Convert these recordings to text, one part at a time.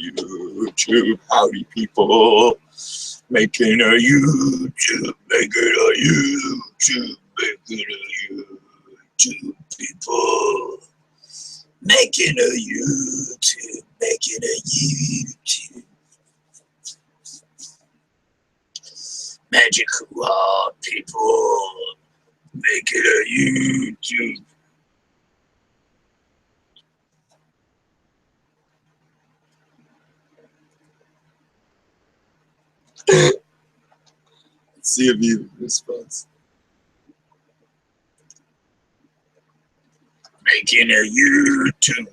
YouTube. Howdy, people. Making a YouTube. Making a YouTube. Making a YouTube, people. Making a YouTube. Making a YouTube. Magical people. Making a YouTube. See if he responds. Making a YouTube.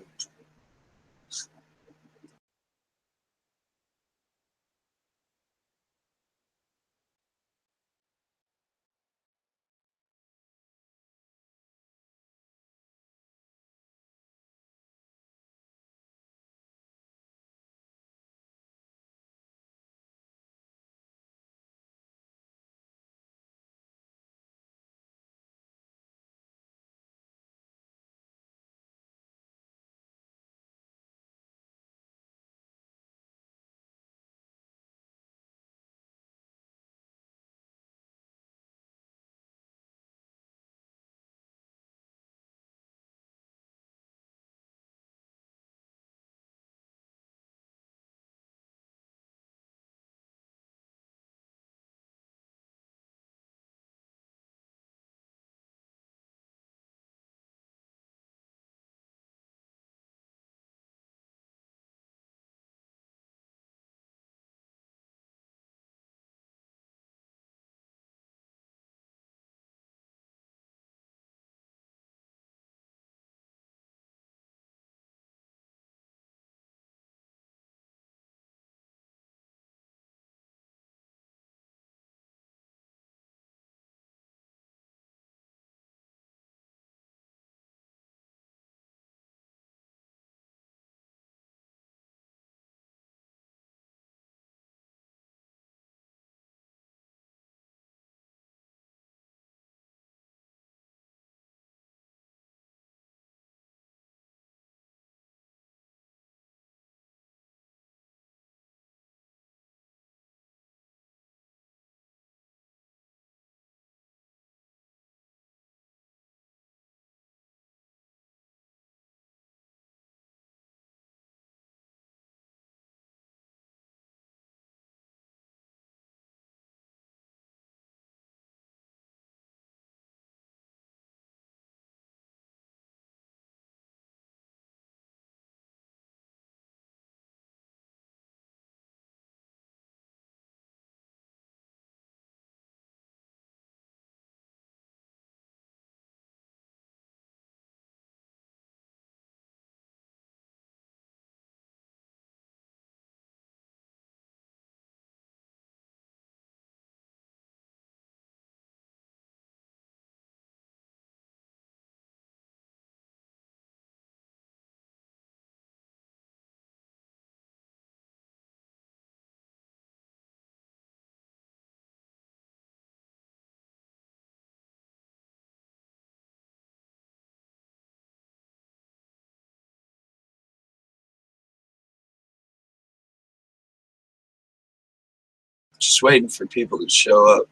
Just waiting for people to show up.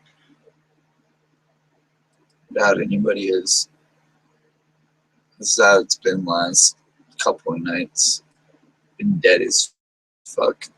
Doubt anybody is. This is how it's been last couple of nights. Been dead as fuck.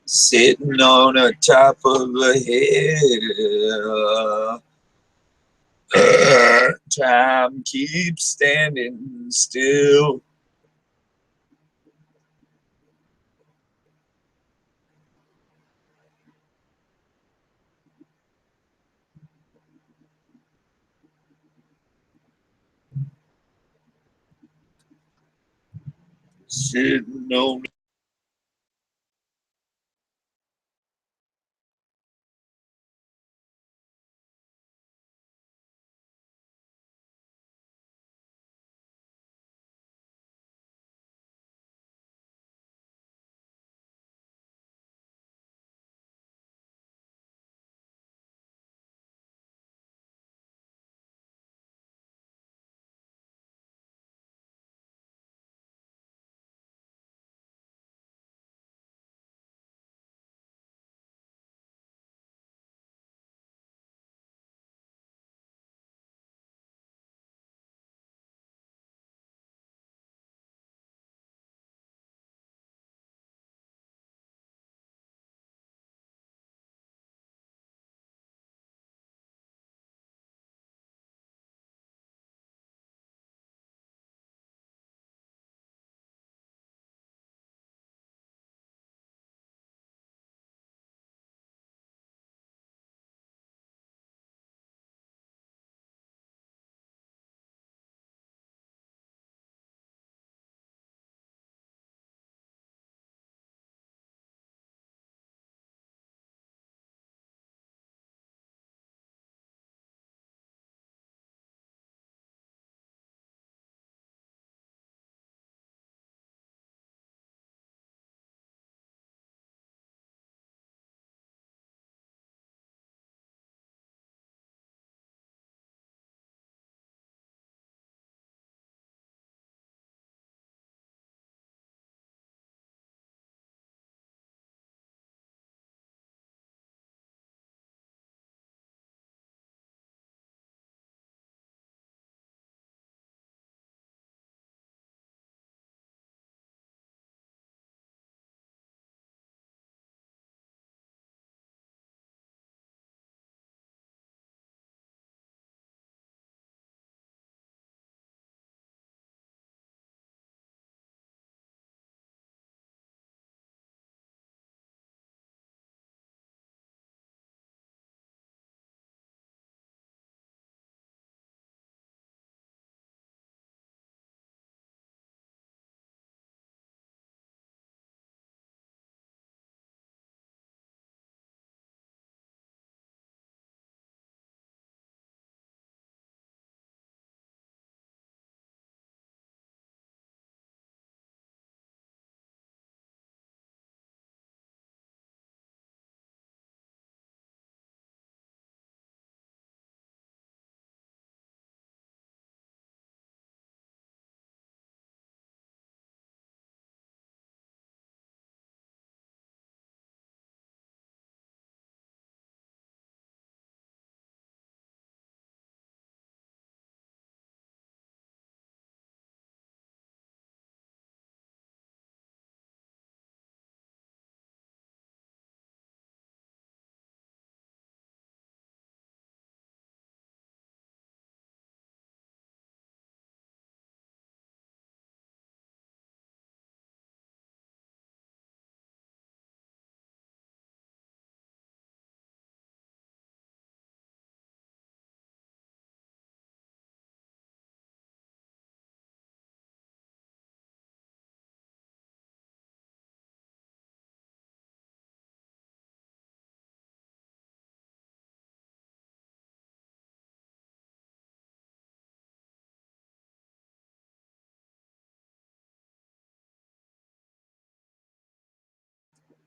Sitting on the top of a hill. Time keeps standing still. sitting on.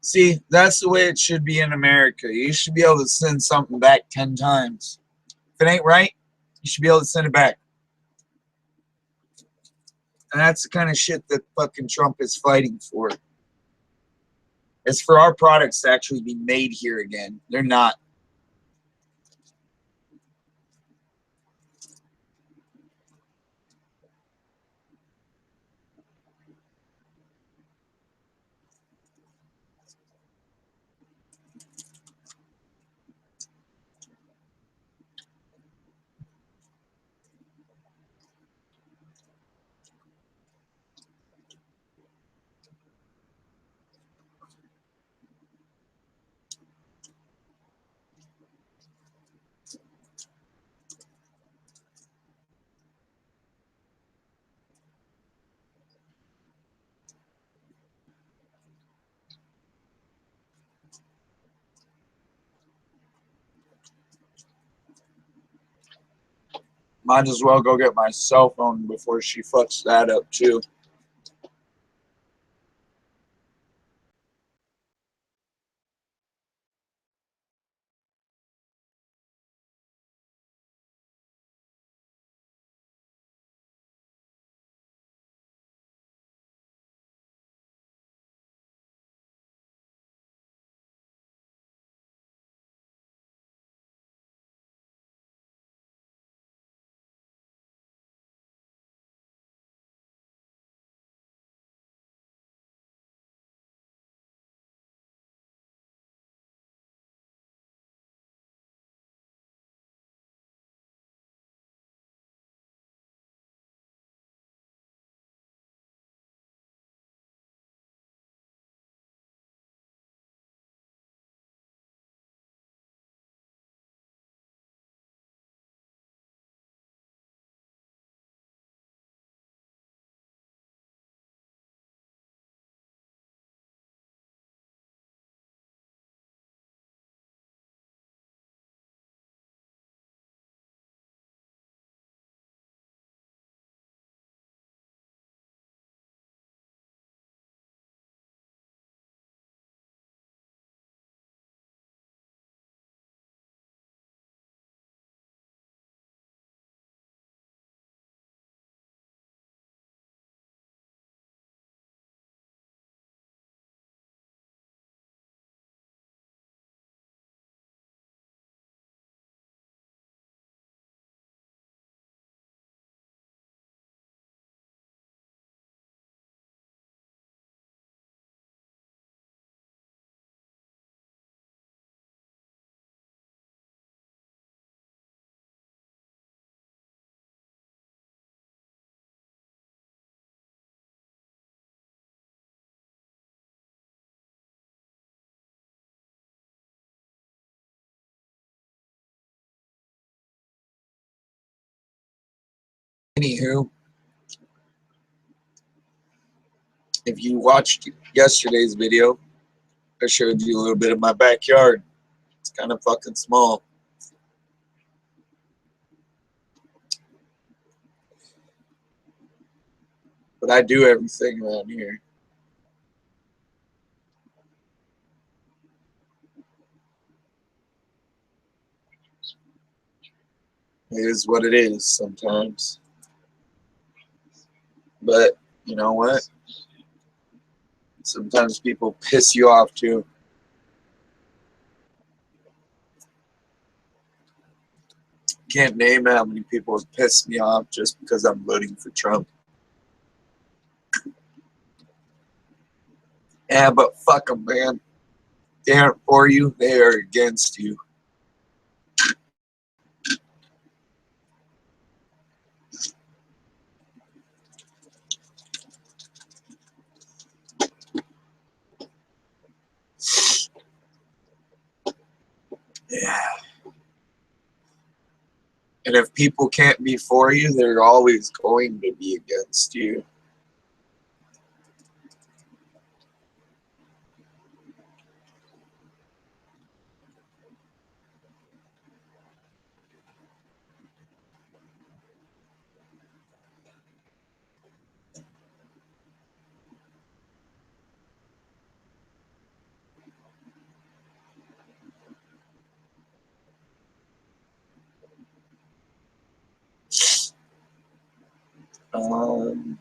See, that's the way it should be in America. You should be able to send something back 10 times. If it ain't right, you should be able to send it back. And that's the kind of shit that fucking Trump is fighting for. It's for our products to actually be made here again. They're not. Might as well go get my cell phone before she fucks that up too. Anywho, if you watched yesterday's video, I showed you a little bit of my backyard. It's kind of fucking small. But I do everything around here. It is what it is sometimes. But you know what? Sometimes people piss you off too. Can't name how many people have pissed me off just because I'm voting for Trump. Yeah, but fuck them, man. They aren't for you, they are against you. Yeah. And if people can't be for you, they're always going to be against you. Um,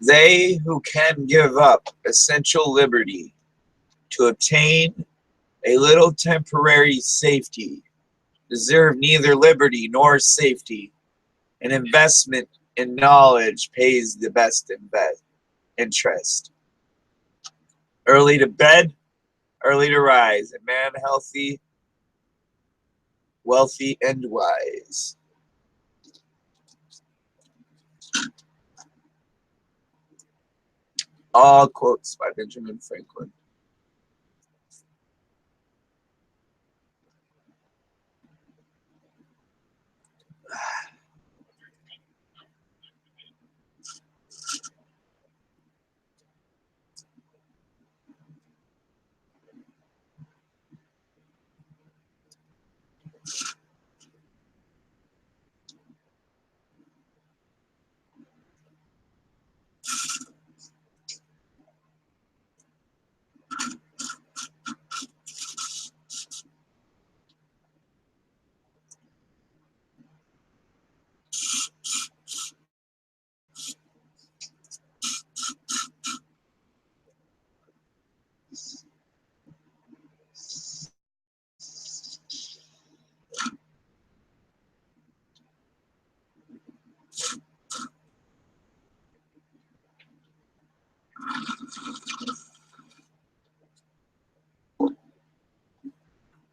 they who can give up essential liberty to obtain a little temporary safety deserve neither liberty nor safety. An investment in knowledge pays the best interest. Early to bed, early to rise. A man healthy wealthy, and wise. All quotes by Benjamin Franklin.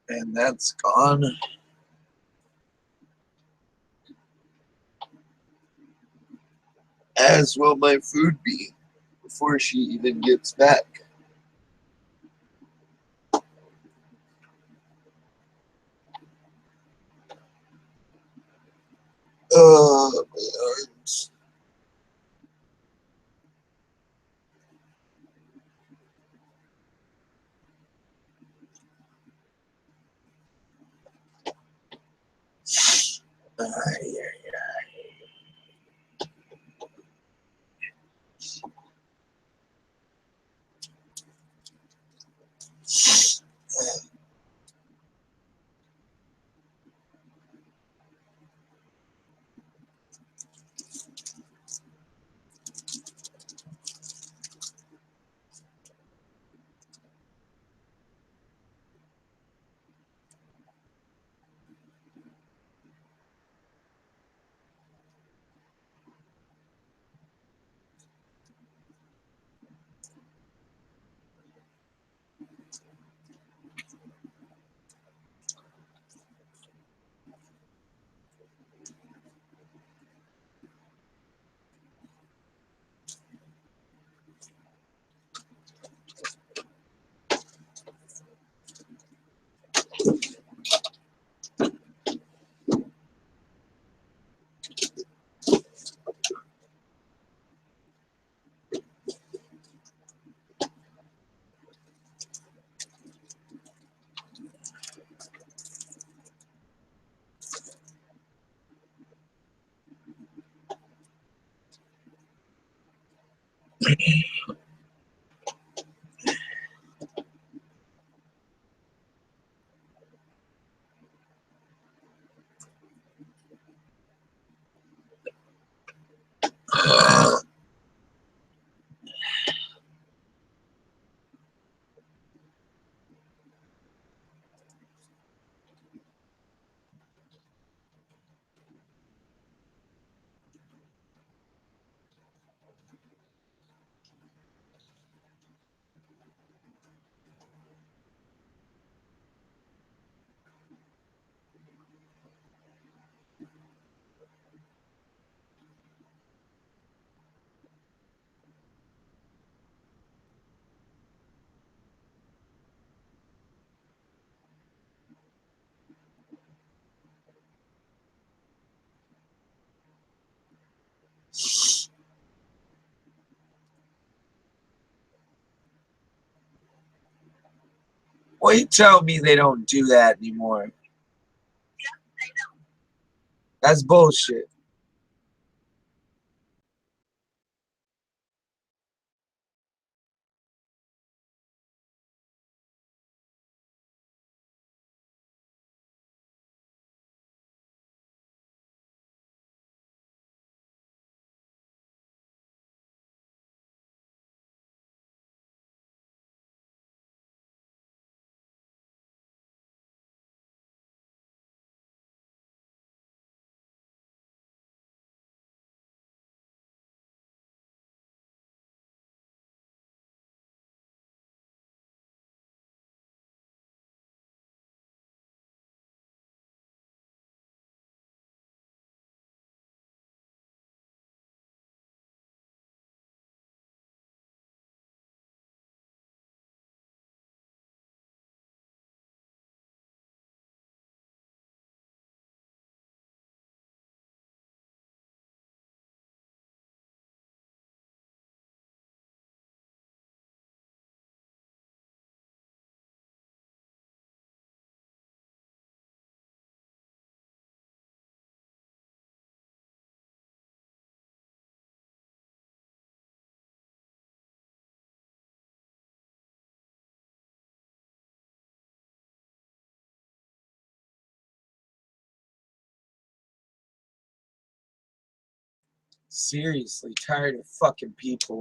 And that's gone. As will my food be before she even gets back. My arms. Well, you tell me they don't do that anymore. That's bullshit. Seriously, tired of fucking people.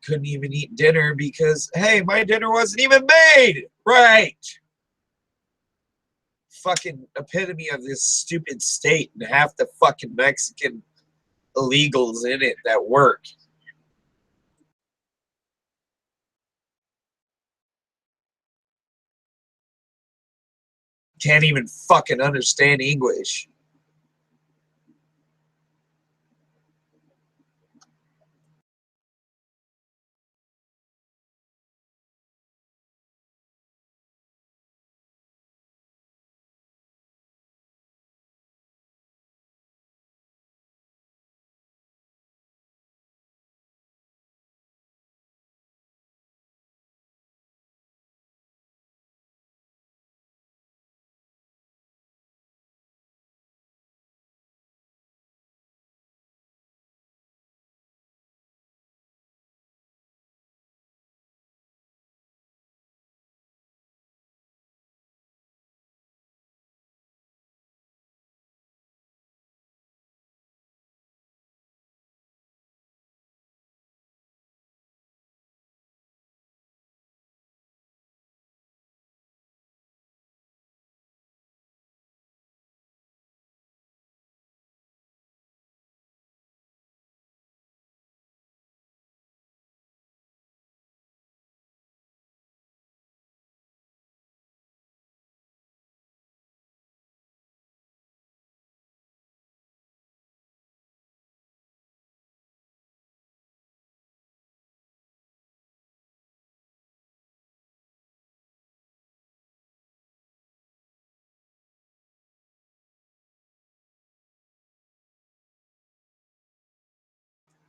Couldn't even eat dinner because, hey, my dinner wasn't even made. Right. Fucking epitome of this stupid state and half the fucking Mexican illegals in it that work. Can't even fucking understand English.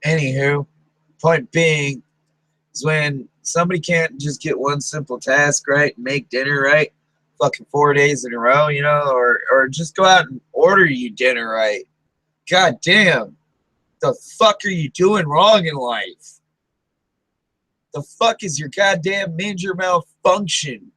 Anywho, point being is when somebody can't just get one simple task right and make dinner right fucking 4 days in a row, or just go out and order you dinner right. God damn. The fuck are you doing wrong in life? The fuck is your goddamn major malfunction?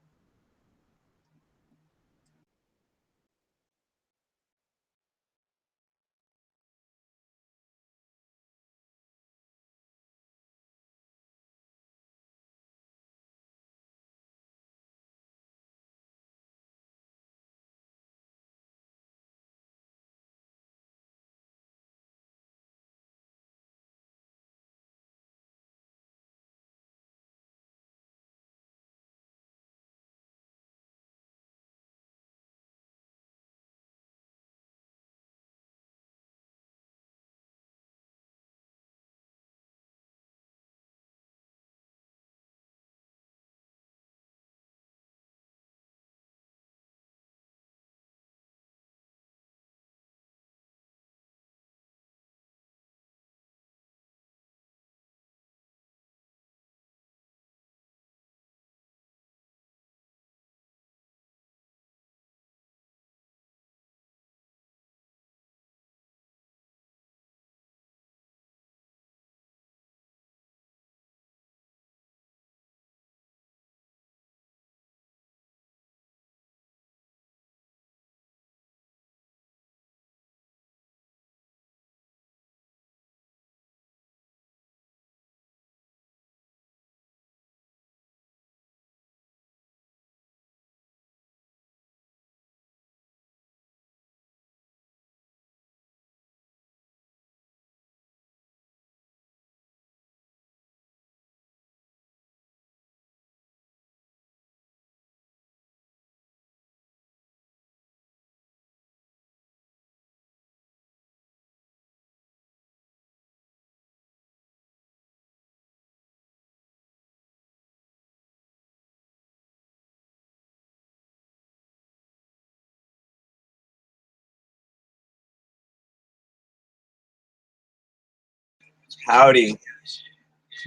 Howdy,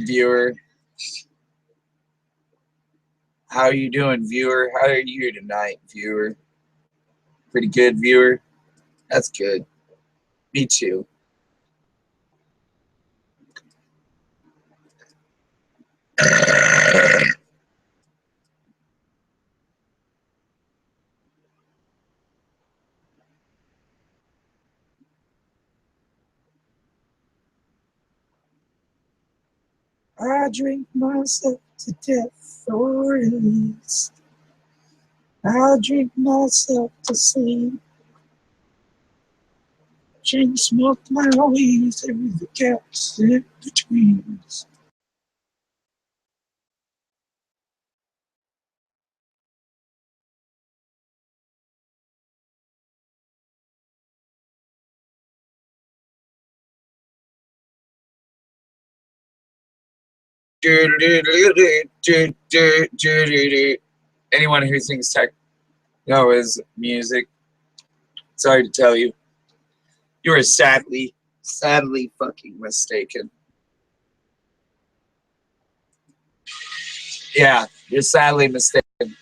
viewer. How are you doing, viewer? How are you tonight, viewer? Pretty good, viewer? That's good. Me too. I drink myself to death, or at least I drink myself to sleep. Chain smoked my ways and the gaps in between. Anyone who thinks techno is music, sorry to tell you, you are sadly fucking mistaken. Yeah, you're sadly mistaken.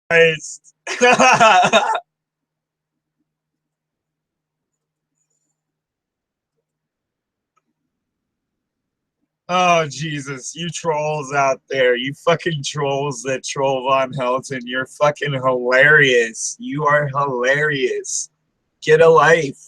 Christ. Oh Jesus, you trolls out there, you fucking trolls that troll Von Helton, you're fucking hilarious. You are hilarious. Get a life.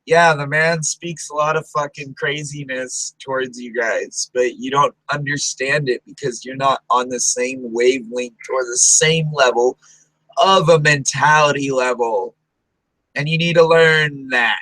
Yeah, the man speaks a lot of fucking craziness towards you guys, but you don't understand it because you're not on the same wavelength or the same level of a mentality level. And you need to learn that.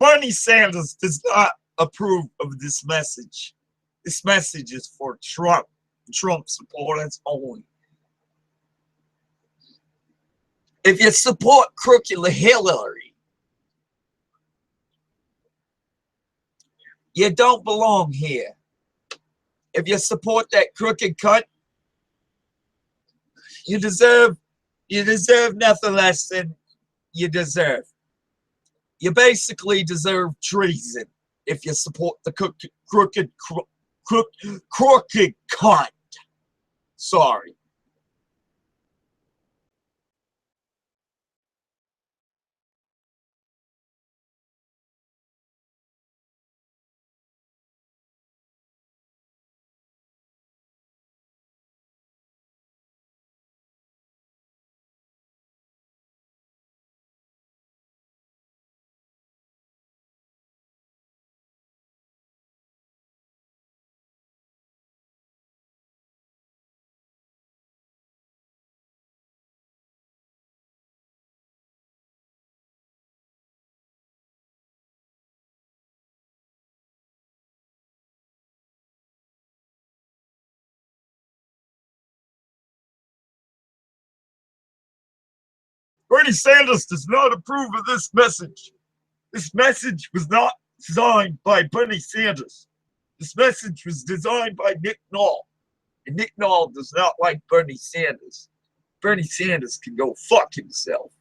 Bernie Sanders does not approve of this message. This message is for Trump supporters only. If you support crooked Hillary, you don't belong here. If you support that crooked cunt, you deserve nothing less than you deserve. You basically deserve treason if you support the crooked cunt. Sorry. Bernie Sanders does not approve of this message. This message was not designed by Bernie Sanders. This message was designed by Nick Knoll. And Nick Knoll does not like Bernie Sanders. Bernie Sanders can go fuck himself.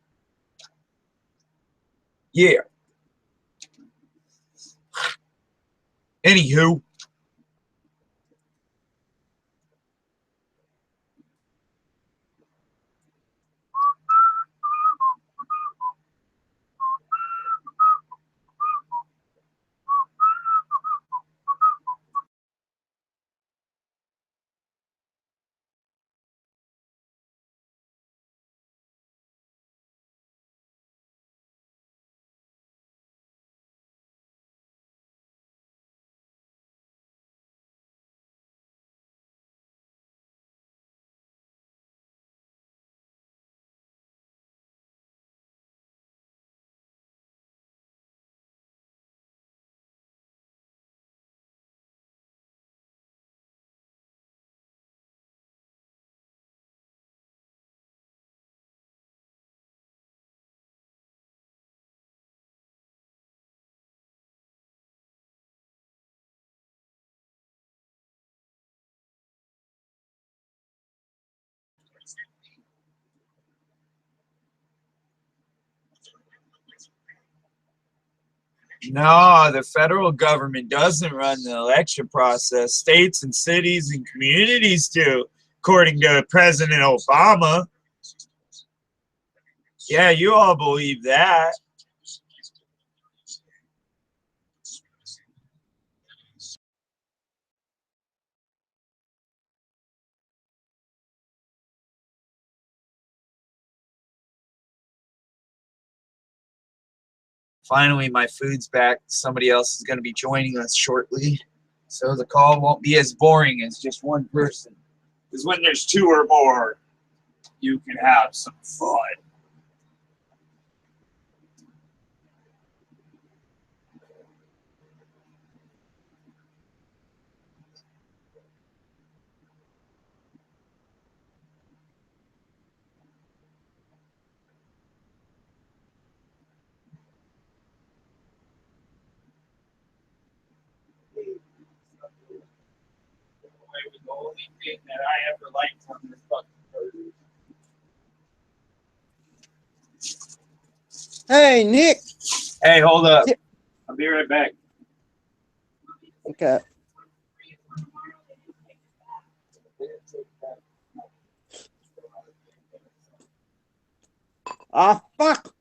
Yeah. Anywho. No, the federal government doesn't run the election process. States and cities and communities do, according to President Obama. Yeah, you all believe that. Finally, my food's back. Somebody else is going to be joining us shortly. So the call won't be as boring as just one person. Because when there's two or more, you can have some fun. The only thing that I ever liked on this fucking burger. Hey, Nick. Hey, hold up. I'll be right back. Okay. Ah, fuck.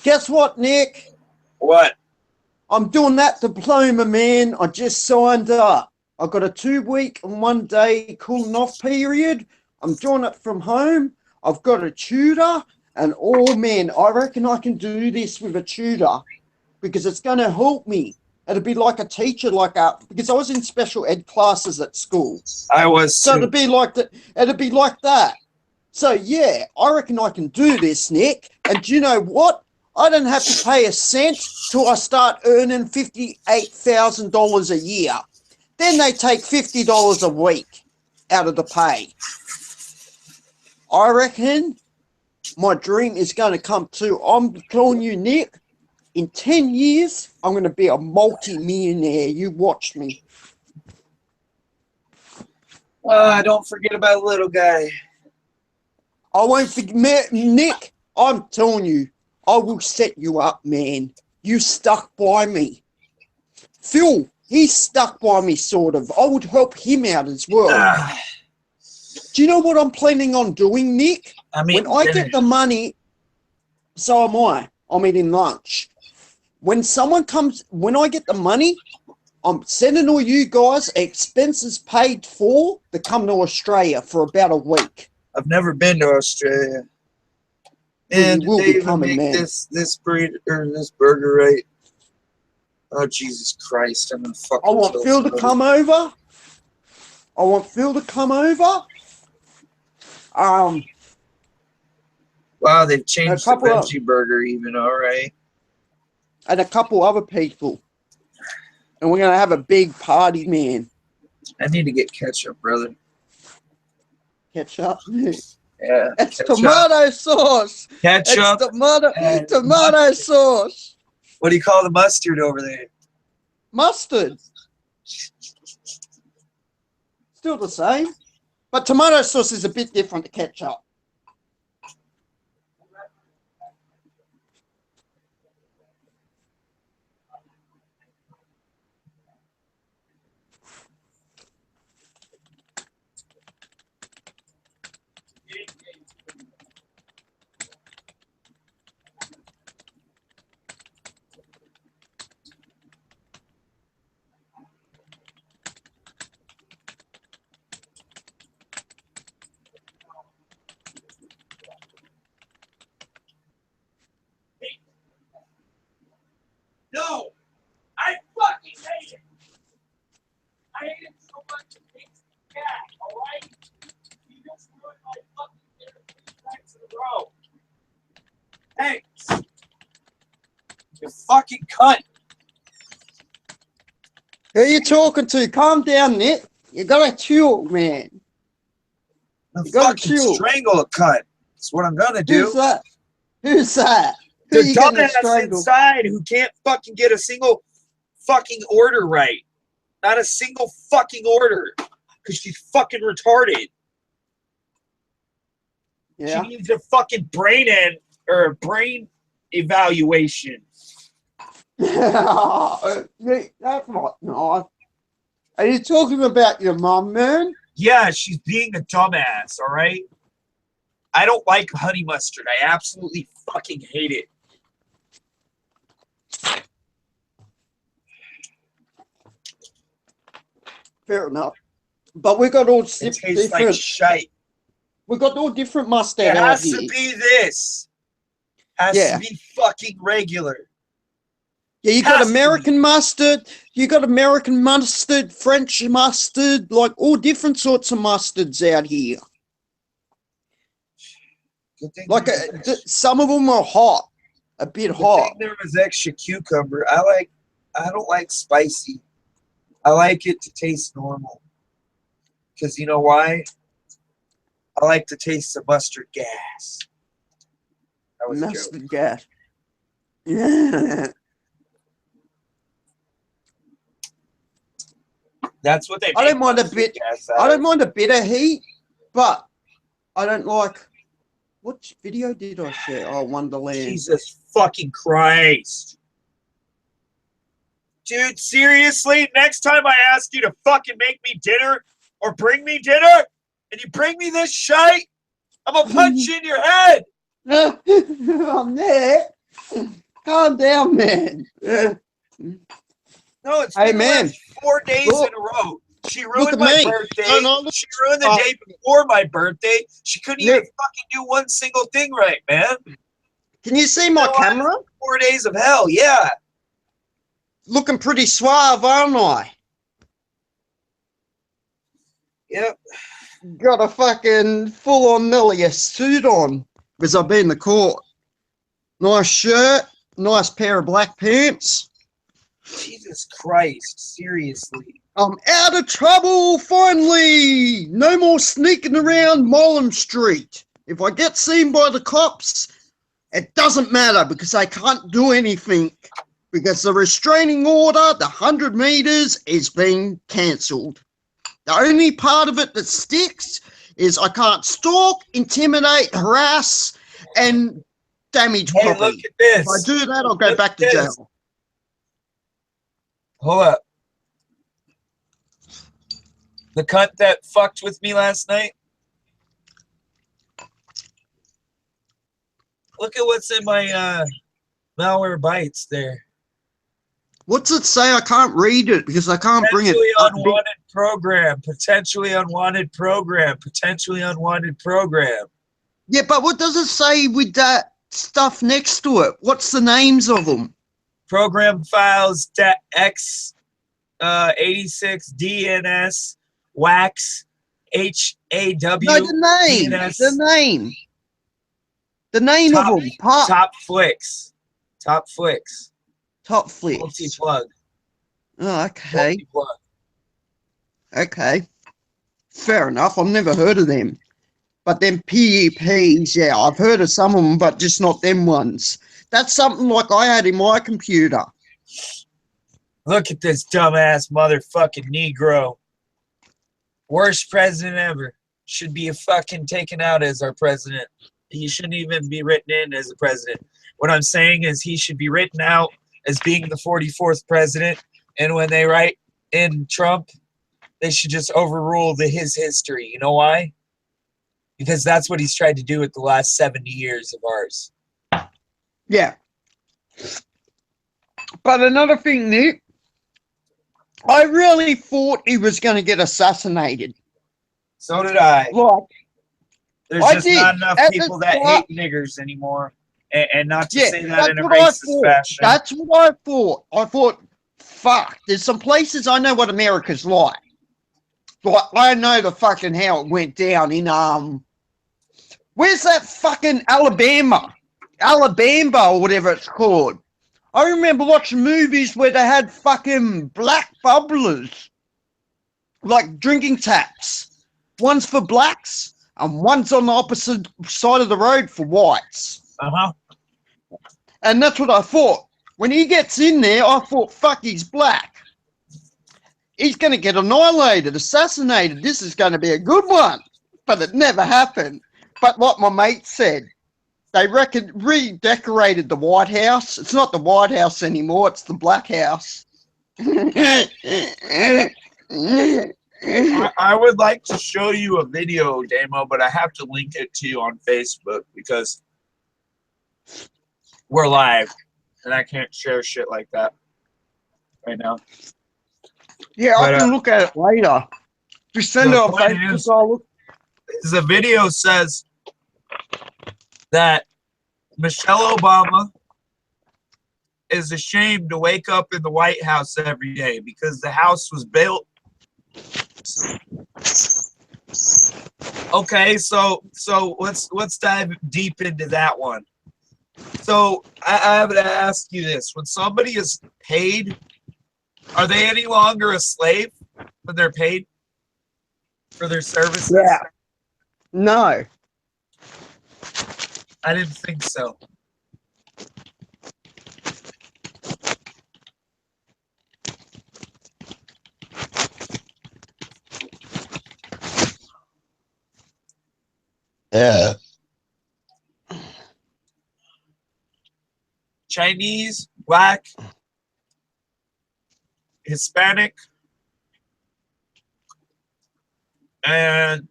Guess what, Nick? What? I'm doing that diploma, man. I just signed up. I got a 2-week and 1-day cooling off period. I'm doing it from home. I've got a tutor, and oh man, I reckon I can do this with a tutor because it's going to help me. It'll be like a teacher, because I was in special ed classes at school. I was So too. it'd be like that. It'd be like that. So yeah, I reckon I can do this, Nick. And do you know what? I don't have to pay a cent till I start earning $58,000 a year. Then they take $50 a week out of the pay. I reckon my dream is going to come true. I'm telling you, Nick, in 10 years, I'm going to be a multi-millionaire. You watch me. Don't forget about little guy. I won't forget, Nick, I'm telling you, I will set you up, man. You stuck by me. Phil, he's stuck by me, sort of. I would help him out as well. Do you know what I'm planning on doing, Nick? I mean, when I get the money, so am I. I'm eating lunch. When I get the money, I'm sending all you guys expenses paid for to come to Australia for about a week. I've never been to Australia. Well, And you will did be they even coming, make man. this burger right? Oh Jesus Christ! I'm gonna fucking. I want Phil to come over. Wow, they've changed the couple of- veggie burger even. All right. And a couple other people. And we're going to have a big party, man. I need to get ketchup, brother. Ketchup. Yeah. It's ketchup. tomato sauce. Ketchup. It's tomato sauce. What do you call the mustard over there? Mustard. Still the same. But tomato sauce is a bit different to ketchup. No, I fucking hate it. I hate it so much. It makes me mad. All right, you just ruined my fucking dinner 3 nights in a row. Thanks. You fucking cunt. Who are you talking to? Calm down, Nick. You gotta chill, man. I'm You gotta fucking chill. strangle a cunt. That's what I'm gonna do. Who's that? Who's that? Who The you gonna dumbass strangle? inside who can't fucking get a single fucking order right. Not a single fucking order. Because she's fucking retarded. Yeah. She needs a fucking brain evaluation. Nick, that's not nice. Are you talking about your mum, man? Yeah, she's being a dumbass, all right? I don't like honey mustard. I absolutely fucking hate it. Fair enough. But we got all It tastes like different. shite. We got all different It mustard out has here. to be this. Has Yeah. to be fucking regular. Yeah, you got has to be. American mustard. You got American mustard, French mustard, like all different sorts of mustards out here. Good thing Like there was some of them are hot, a bit good hot. thing there was extra cucumber. I don't like spicy. I like it to taste normal. Because you know why? I like to taste the mustard gas. That was a joke. Mustard gas. Yeah. That's what they I make don't mind a mustard bit. gas I out don't of. mind a bit of heat, but I don't like. What video did I share? Oh, Wonderland. Jesus fucking Christ. Dude, seriously? Next time I ask you to fucking make me dinner or bring me dinner and you bring me this shite, I'm gonna punch you in your head. Oh, Nick, calm down, man. No, it's Hey, been the man. last 4 days Look. in a row. She Look ruined at my me. birthday. No, no, look. She ruined the day before my birthday. She couldn't even Nick, fucking do one single thing right, man. can you see my camera? 4 days of hell, yeah. Looking pretty suave, aren't I? Yep. Got a fucking full-on Melia suit on because I've been in the court. Nice shirt, nice pair of black pants. Jesus Christ, seriously. I'm out of trouble, finally! No more sneaking around Mollem Street. If I get seen by the cops, it doesn't matter because I can't do anything. Because the restraining order, the 100 meters, is being cancelled. The only part of it that sticks is I can't stalk, intimidate, harass, and damage Hey, property. look at this. If I do that, I'll go Look back at to this. jail. Hold up. The cunt that fucked with me last night. Look at what's in my malware bytes there. What's it say? I can't read it because I can't bring it Potentially up. unwanted program. Potentially unwanted program. Potentially unwanted program. Yeah, but what does it say with that stuff next to it? What's the names of them? Program files x 86 DNS wax HAW No, the name. DNS The name. The name top, of them. Top flicks. Top flicks. flicks. Multi-plug. Oh, okay. Multi-plug. Okay. Fair enough. I've never heard of them. But them PEPs, yeah, I've heard of some of them, but just not them ones. That's something like I had in my computer. Look at this dumbass motherfucking Negro. Worst president ever. Should be fucking taken out as our president. He shouldn't even be written in as a president. What I'm saying is he should be written out as being the 44th president. And when they write in Trump, they should just overrule his history. You know why? Because that's what he's tried to do with the last 70 years of ours. Yeah. But another thing, Nick, I really thought he was going to get assassinated. So did I. Like, There's I just did. not enough At people the that start- hate niggers anymore. And not to yeah, say that that's in a what I racist thought. fashion. That's what I thought. I thought, fuck, there's some places I know what America's like. Like, I know the fucking how it went down in, where's that fucking Alabama? Alabama or whatever it's called. I remember watching movies where they had fucking black bubblers. Like drinking taps. One's for blacks and one's on the opposite side of the road for whites. Uh-huh. And that's what I thought. When he gets in there, I thought, fuck, he's black. He's going to get annihilated, assassinated. This is going to be a good one. But it never happened. But what my mate said, they redecorated the White House. It's not the White House anymore. It's the Black House. I would like to show you a video, Damo, but I have to link it to you on Facebook because we're live and I can't share shit like that right now. Yeah, But, I can look at it later. Just send it the on point Facebook. is- I'll look. The video says that Michelle Obama is ashamed to wake up in the White House every day because the house was built. Okay, so let's dive deep into that one. So I have to ask you this: when somebody is paid, are they any longer a slave when they're paid for their services? Yeah. No. I didn't think so. Yeah. Chinese, Black, Hispanic, and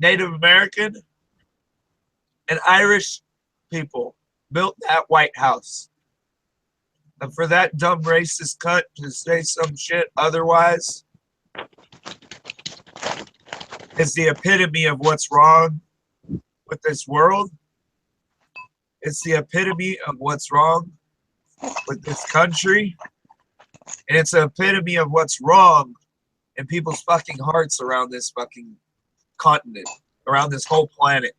Native American, and Irish people built that White House. And for that dumb racist cunt to say some shit otherwise is the epitome of what's wrong with this world. It's the epitome of what's wrong with this country. And it's the epitome of what's wrong in people's fucking hearts around this fucking continent, around this whole planet.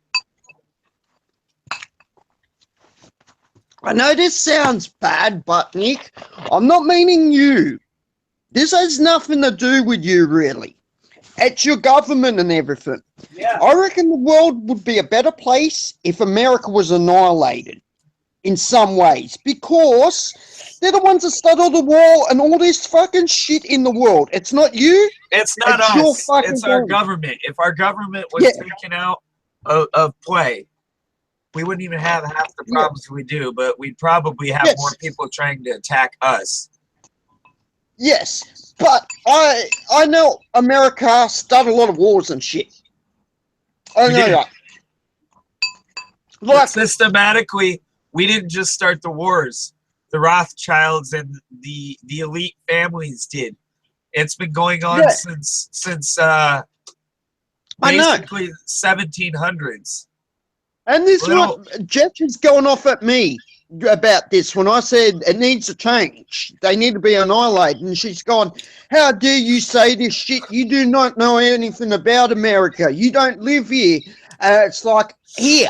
I know this sounds bad, but Nick, I'm not meaning you. This has nothing to do with you, really. It's your government and everything. Yeah. I reckon the world would be a better place if America was annihilated in some ways, because they're the ones that started the war and all this fucking shit in the world. It's not you. It's not It's your us. fucking It's our government. government. If our government was taken out of play, we wouldn't even have half the problems we do, but we'd probably have more people trying to attack us. Yes, but I know America started a lot of wars and shit. I know that. But systematically, we didn't just start the wars. The Rothschilds and the elite families did. It's been going on since basically 1700s. And this is what Jeff is going off at me about this when I said it needs to change. They need to be annihilated. And she's gone, how dare you say this shit? You do not know anything about America. You don't live here. It's like, here.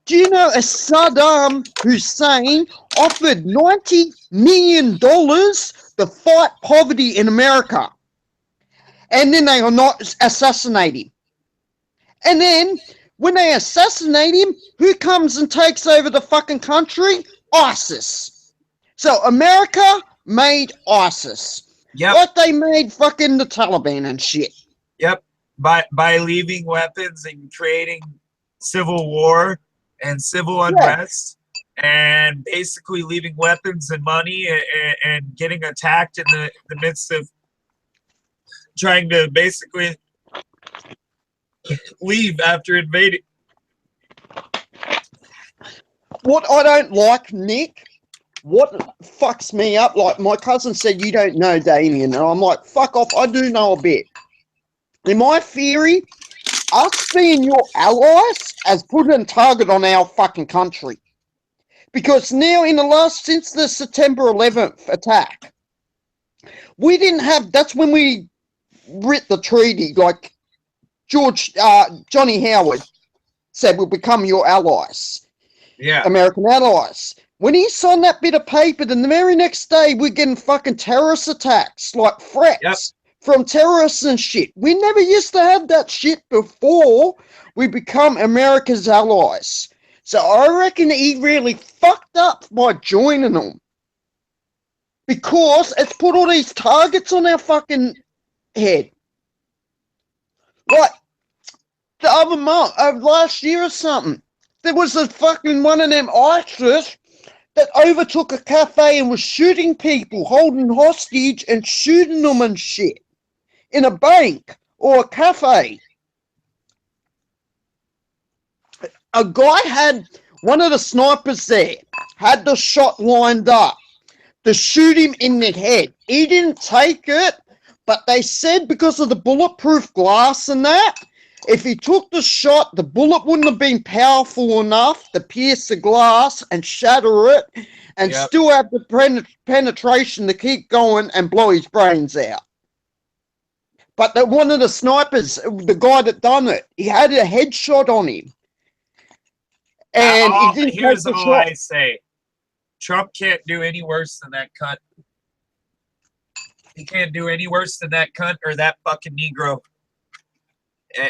Do you know Saddam Hussein offered $90 million to fight poverty in America? And then they will not assassinate him. And then when they assassinate him, who comes and takes over the fucking country? ISIS. So America made ISIS. Yep. Like they made fucking the Taliban and shit. Yep. By leaving weapons and creating civil war and civil unrest and basically leaving weapons and money and getting attacked in the midst of trying to basically leave after invading. What I don't like, Nick, what fucks me up, like my cousin said, you don't know Damien, and I'm like, fuck off, I do know a bit. In my theory, us being your allies has put a target on our fucking country. Because now since the September 11th attack, we didn't have, that's when we writ the treaty, like Johnny Howard said, we'll become your allies. Yeah. American allies. When he signed that bit of paper, then the very next day we're getting fucking terrorist attacks, like threats from terrorists and shit. We never used to have that shit before we become America's allies. So I reckon he really fucked up by joining them. Because it's put all these targets on our fucking head. Like, the other month, last year or something, there was a fucking one of them ISIS that overtook a cafe and was shooting people, holding hostage and shooting them and shit in a bank or a cafe. A guy had, one of the snipers there, had the shot lined up to shoot him in the head. He didn't take it, but they said because of the bulletproof glass and that, if he took the shot, the bullet wouldn't have been powerful enough to pierce the glass and shatter it and still have the penetration to keep going and blow his brains out. But one of the snipers, the guy that done it, he had a headshot on him. And he didn't here's take the all shot. I say. Trump can't do any worse than that cunt. He can't do any worse than that cunt or that fucking Negro.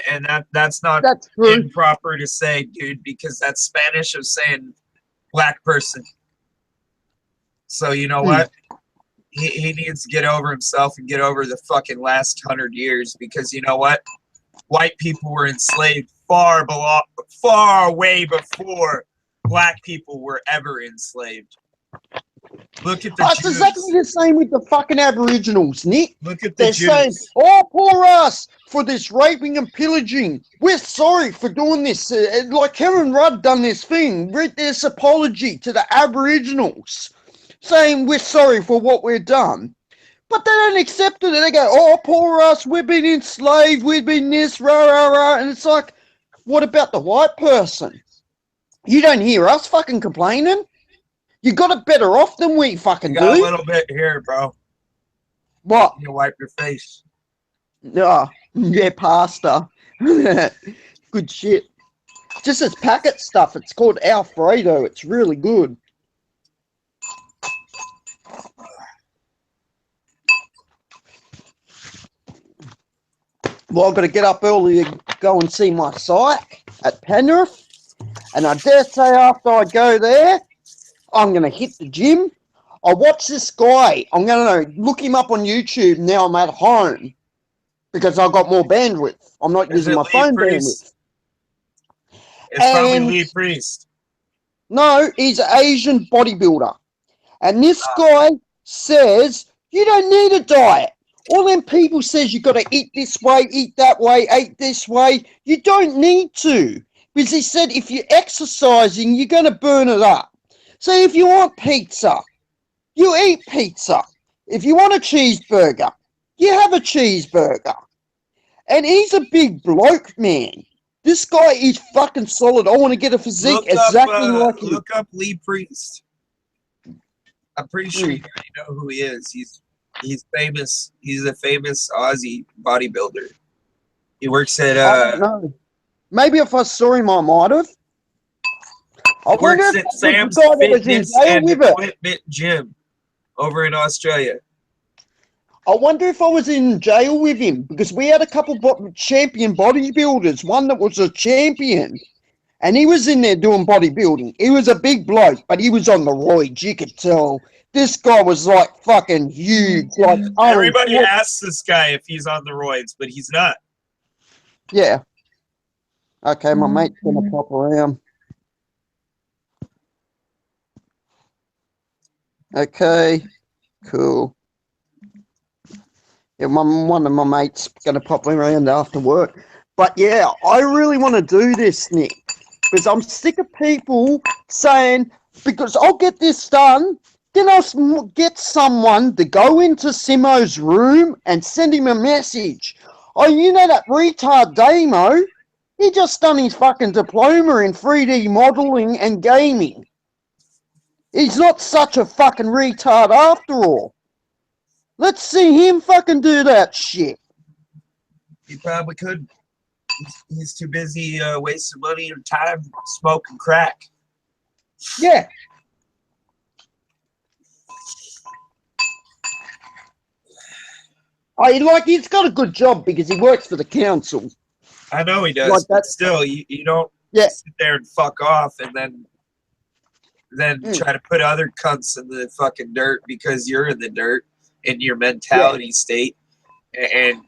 And that's not improper to say, dude, because that's Spanish of saying black person. So you know what? He needs to get over himself and get over the fucking last 100 years, because you know what? White people were enslaved far way before black people were ever enslaved. Look at the It's exactly the same with the fucking Aboriginals, Nick. Look at the They're saying, Jews. oh, poor us for this raping and pillaging. We're sorry for doing this. Like Karen Rudd done this thing, read this apology to the Aboriginals, saying we're sorry for what we've done. But they don't accept it. They go, oh, poor us, we've been enslaved, we've been this, rah, rah, rah. And it's like, what about the white person? You don't hear us fucking complaining? You got it better off than we fucking You got do. a little bit here, bro. What? You wipe your face. Oh, yeah, pasta. Good shit. Just this packet stuff. It's called Alfredo. It's really good. Well, I've got to get up early to go and see my psych at Penrith. And I dare say after I go there, I'm going to hit the gym. I watch this guy. I'm going to look him up on YouTube now I'm at home because I've got more bandwidth. I'm not using my phone bandwidth. It's probably Lee Priest. No, he's an Asian bodybuilder. And this guy says, you don't need a diet. All them people says you got to eat this way, eat that way, eat this way. You don't need to. Because he said if you're exercising, you're going to burn it up. So if you want pizza, you eat pizza. If you want a cheeseburger, you have a cheeseburger. And he's a big bloke, man. This guy is fucking solid. I want to get a physique exactly like him. Look up Lee Priest. I'm pretty sure you already know who he is. He's famous. He's a famous Aussie bodybuilder. He works at I don't know. Maybe if I saw him, I might have. He works at Sam's Fitness and Equipment Gym over in Australia. I wonder if I was in jail with him because we had a couple champion bodybuilders. One that was a champion, and he was in there doing bodybuilding. He was a big bloke, but he was on the roids. You could tell. This guy was like fucking huge. Like everybody asks this guy if he's on the roids, but he's not. Yeah. Okay, my mate's gonna pop around. Okay, cool. Yeah, one of my mates gonna pop around after work. But yeah, I really want to do this, Nick, because I'm sick of people saying, because I'll get this done, then I'll get someone to go into Simo's room and send him a message. Oh, you know that retard Damo? He just done his fucking diploma in 3D modeling and gaming. He's not such a fucking retard after all. Let's see him fucking do that shit. He probably could. He's too busy wasting money and time smoking crack. Yeah. He's got a good job because he works for the council. I know he does, like but still, you don't sit there and fuck off and then try to put other cunts in the fucking dirt because you're in the dirt in your mentality state, and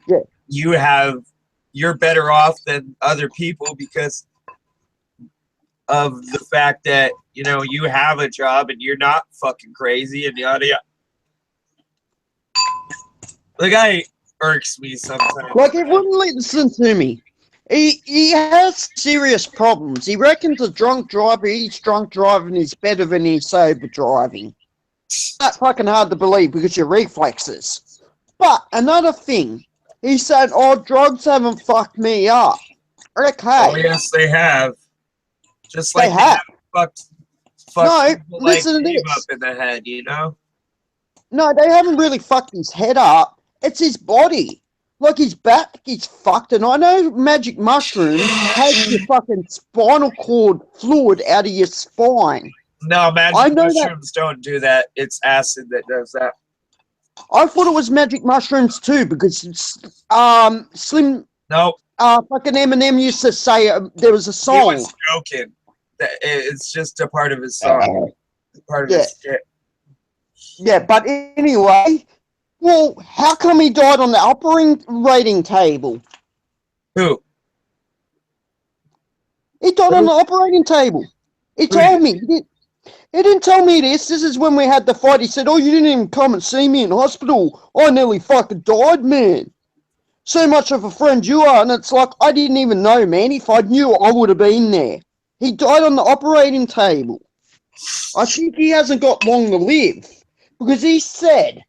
you're better off than other people because of the fact that you have a job and you're not fucking crazy and yada yada. The guy irks me sometimes. Like, he wouldn't listen to me. He has serious problems. He reckons a drunk driver, he's drunk driving is better than he's sober driving. That's fucking hard to believe because your reflexes. But another thing, he said, oh, drugs haven't fucked me up. Okay. Oh, yes, they have. Just like they have. Fucked no, people listen like to this. up in the head, No, they haven't really fucked his head up. It's his body. Like, his back is fucked. And I know magic mushrooms take your fucking spinal cord fluid out of your spine. No, magic mushrooms don't do that. It's acid that does that. I thought it was magic mushrooms too because Slim. Nope. Fucking Eminem used to say there was a song. He was joking. It's just a part of his song. Part of his shit. Yeah, but anyway, well, how come he died on the operating table? Who? He died on the operating table. He told me. He didn't tell me this. This is when we had the fight. He said, "Oh, you didn't even come and see me in hospital. I nearly fucking died, man. So much of a friend you are." And it's like, I didn't even know, man. If I knew, I would have been there. He died on the operating table. I think he hasn't got long to live. Because he said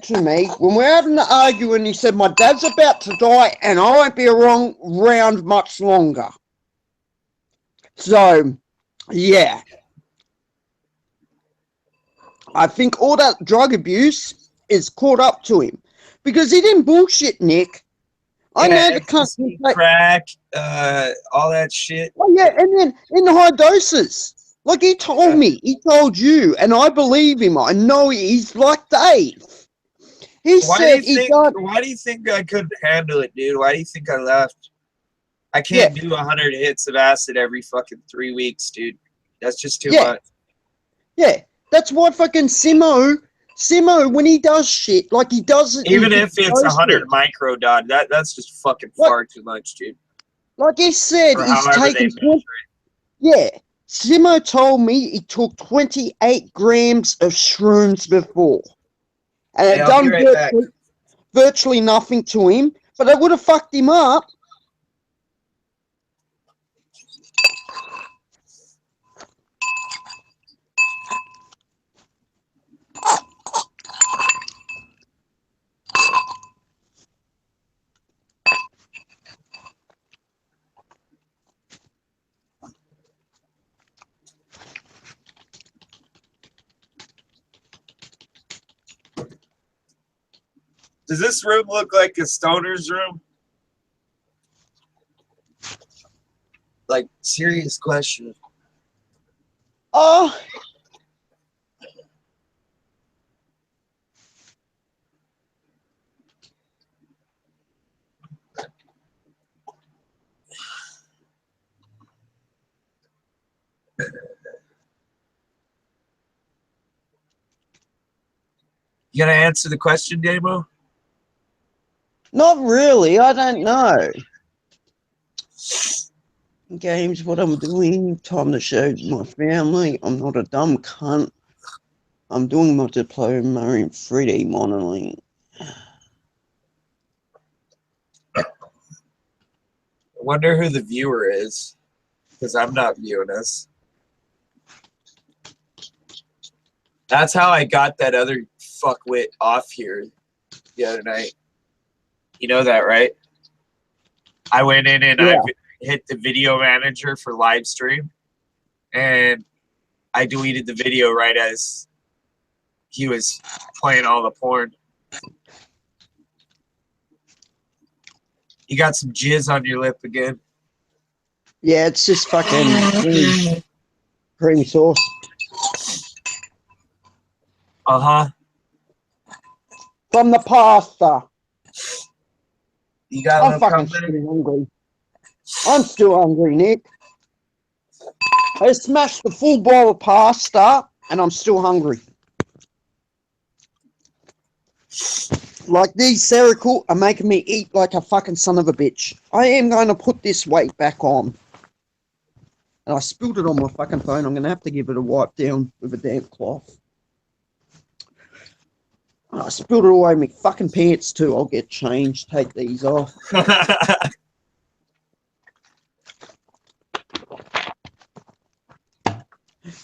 to me, when we're having the argument, he said, "My dad's about to die and I won't be around much longer." So, yeah. I think all that drug abuse is caught up to him. Because he didn't bullshit, Nick. I know the ecstasy, country. crack, all that shit. Oh, yeah, and then in the high doses. Like he told me, he told you, and I believe him. I know he's like Dave. He said he got. Why do you think I couldn't handle it, dude? Why do you think I left? I can't do 100 hits of acid every fucking 3 weeks, dude. That's just too much. Yeah, that's why fucking Simo, when he does shit, like he does it. Even if it's 100 microdot, that's just fucking far too much, dude. Like he said, Or he's however taken. they measure it. Yeah, Simo told me he took 28 grams of shrooms before, and it I'll be done right back. virtually nothing to him, but it would have fucked him up. Does this room look like a stoner's room? Like, serious question. Oh. You gonna answer the question, Damo? Not really. I don't know. Games, what I'm doing. Time to show my family I'm not a dumb cunt. I'm doing my diploma in 3D modeling. I wonder who the viewer is, because I'm not viewing us. That's how I got that other fuckwit off here the other night. You know that, right? I went in and I hit the video manager for live stream, and I deleted the video right as he was playing all the porn. You got some jizz on your lip again. Yeah, it's just fucking cream sauce. Uh-huh. From the pasta. You got I'm fucking still hungry. I'm still hungry, Nick. I smashed the full bowl of pasta and I'm still hungry. Like these Cerecool are making me eat like a fucking son of a bitch. I am going to put this weight back on. And I spilled it on my fucking phone. I'm going to have to give it a wipe down with a damp cloth. I spilled it all over my fucking pants too. I'll get changed. Take these off.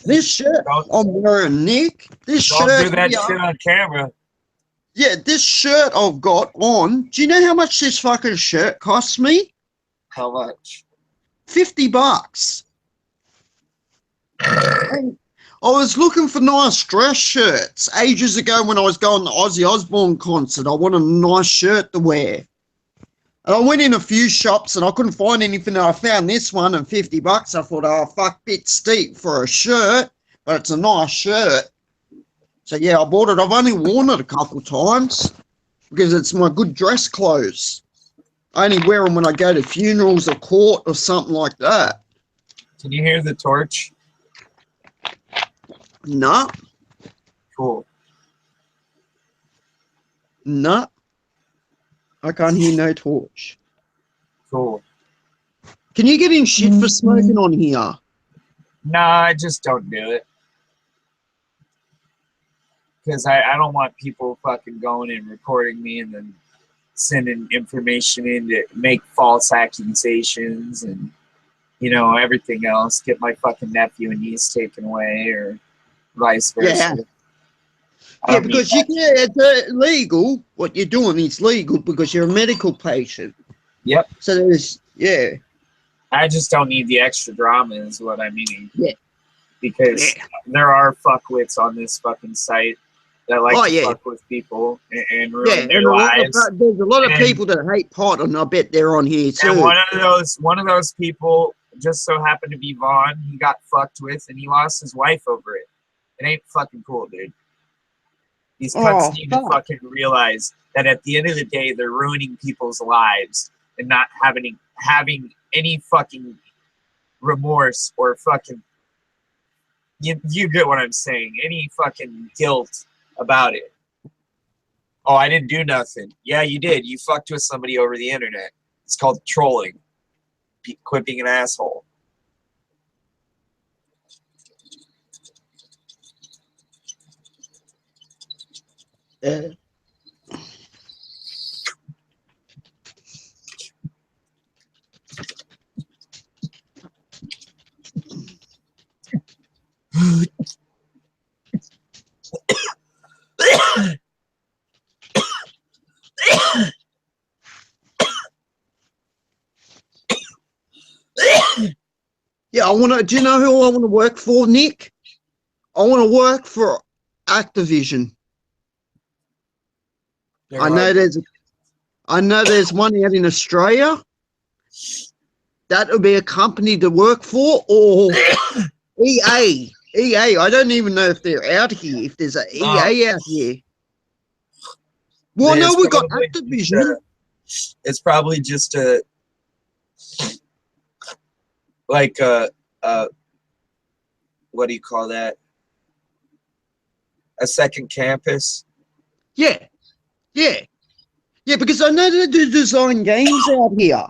This shirt I'm wearing, Nick. This shirt. Don't do that shit on camera. Yeah, this shirt I've got on. Do you know how much this fucking shirt costs me? How much? $50. I was looking for nice dress shirts ages ago when I was going to the Ozzy Osbourne concert. I wanted a nice shirt to wear. And I went in a few shops and I couldn't find anything. I found this one and $50. I thought, oh, fuck, bit steep for a shirt, but it's a nice shirt. So, yeah, I bought it. I've only worn it a couple times because it's my good dress clothes. I only wear them when I go to funerals or court or something like that. Can you hear the torch? No. Cool. No. I can't hear no torch. Cool. Can you get in shit for smoking on here? Nah, I just don't do it. Because I don't want people fucking going and recording me and then sending information in to make false accusations and, everything else. Get my fucking nephew and niece taken away or vice versa. Yeah. I Yeah, don't need because that. it's legal. What you're doing is legal because you're a medical patient. Yep. So there's, yeah. I just don't need the extra drama is what I mean. Yeah. Because there are fuckwits on this fucking site that like to fuck with people and ruin their lives. There's a lot of people that hate pot, and I bet they're on here too. And one of those people just so happened to be Vaughn. He got fucked with, and he lost his wife over it. It ain't fucking cool, dude. These cunts need to fucking realize that at the end of the day, they're ruining people's lives and not having any fucking remorse or fucking. You get what I'm saying? Any fucking guilt about it. Oh, I didn't do nothing. Yeah, you did. You fucked with somebody over the internet. It's called trolling. Quit being an asshole. Yeah, do you know who I want to work for, Nick? I want to work for Activision. I know there's one out in Australia. That would be a company to work for, or EA. EA. I don't even know if they're out here. If there's an EA out here. Well, no, we got Activision. It's probably just what do you call that? A second campus? Yeah. Yeah, because I know they do design games out here.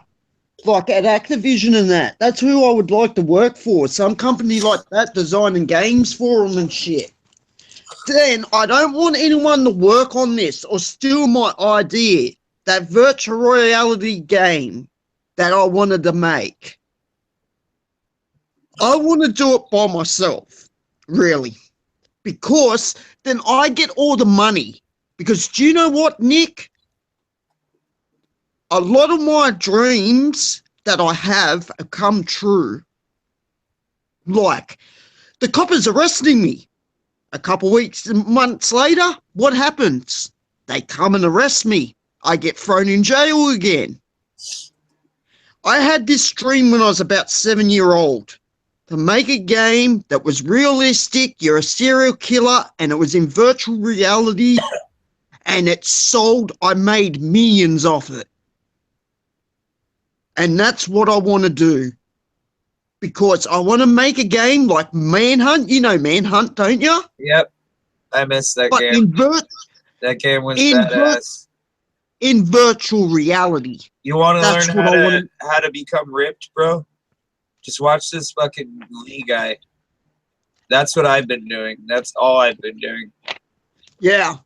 Like at Activision and that. That's who I would like to work for. Some company like that designing games for them and shit. Then I don't want anyone to work on this or steal my idea. That virtual reality game that I wanted to make. I want to do it by myself, really. Because then I get all the money. Because do you know what, Nick? A lot of my dreams that I have come true. Like, the coppers arresting me. A couple weeks, months later, what happens? They come and arrest me. I get thrown in jail again. I had this dream when I was about 7-year-old to make a game that was realistic. You're a serial killer, and it was in virtual reality, and it sold. I made millions off it. And that's what I want to do. Because I want to make a game like Manhunt. You know Manhunt, don't you? Yep. I missed that game. That game was badass. In virtual reality. You want to learn how to become ripped, bro? Just watch this fucking Lee guy. That's what I've been doing. That's all I've been doing. Yeah.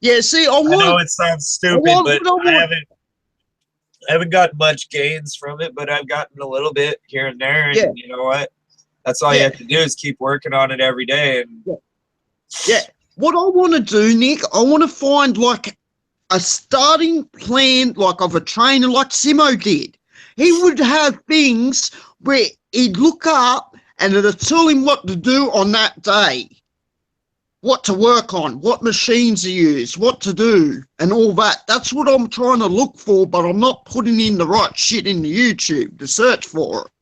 Yeah, see, I know it sounds stupid, but I haven't gotten much gains from it, but I've gotten a little bit here and there. And you know what? That's all you have to do is keep working on it every day. And what I want to do, Nick, I want to find like a starting plan, like of a trainer, like Simo did. He would have things where he'd look up and it'd tell him what to do on that day. What to work on, what machines to use, what to do, and all that. That's what I'm trying to look for, but I'm not putting in the right shit in the YouTube to search for it.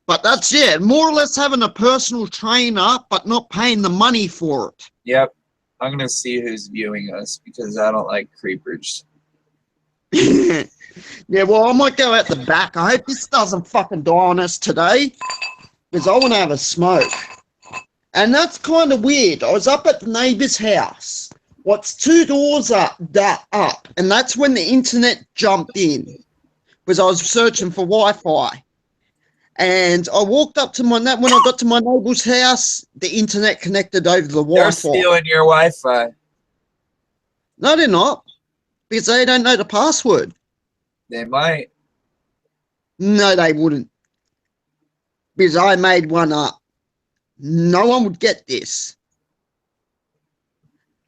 But that's, more or less having a personal trainer, but not paying the money for it. Yep. I'm going to see who's viewing us because I don't like creepers. Well, I might go out the back. I hope this doesn't fucking die on us today because I want to have a smoke. And that's kind of weird. I was up at the neighbour's house. What's 2 doors up, and that's when the internet jumped in. Because I was searching for Wi-Fi. And I walked up to when I got to my neighbour's house, the internet connected over the They're Wi-Fi. stealing your Wi-Fi. No, they're not, because they don't know the password. They might. No, they wouldn't, because I made one up. No one would get this.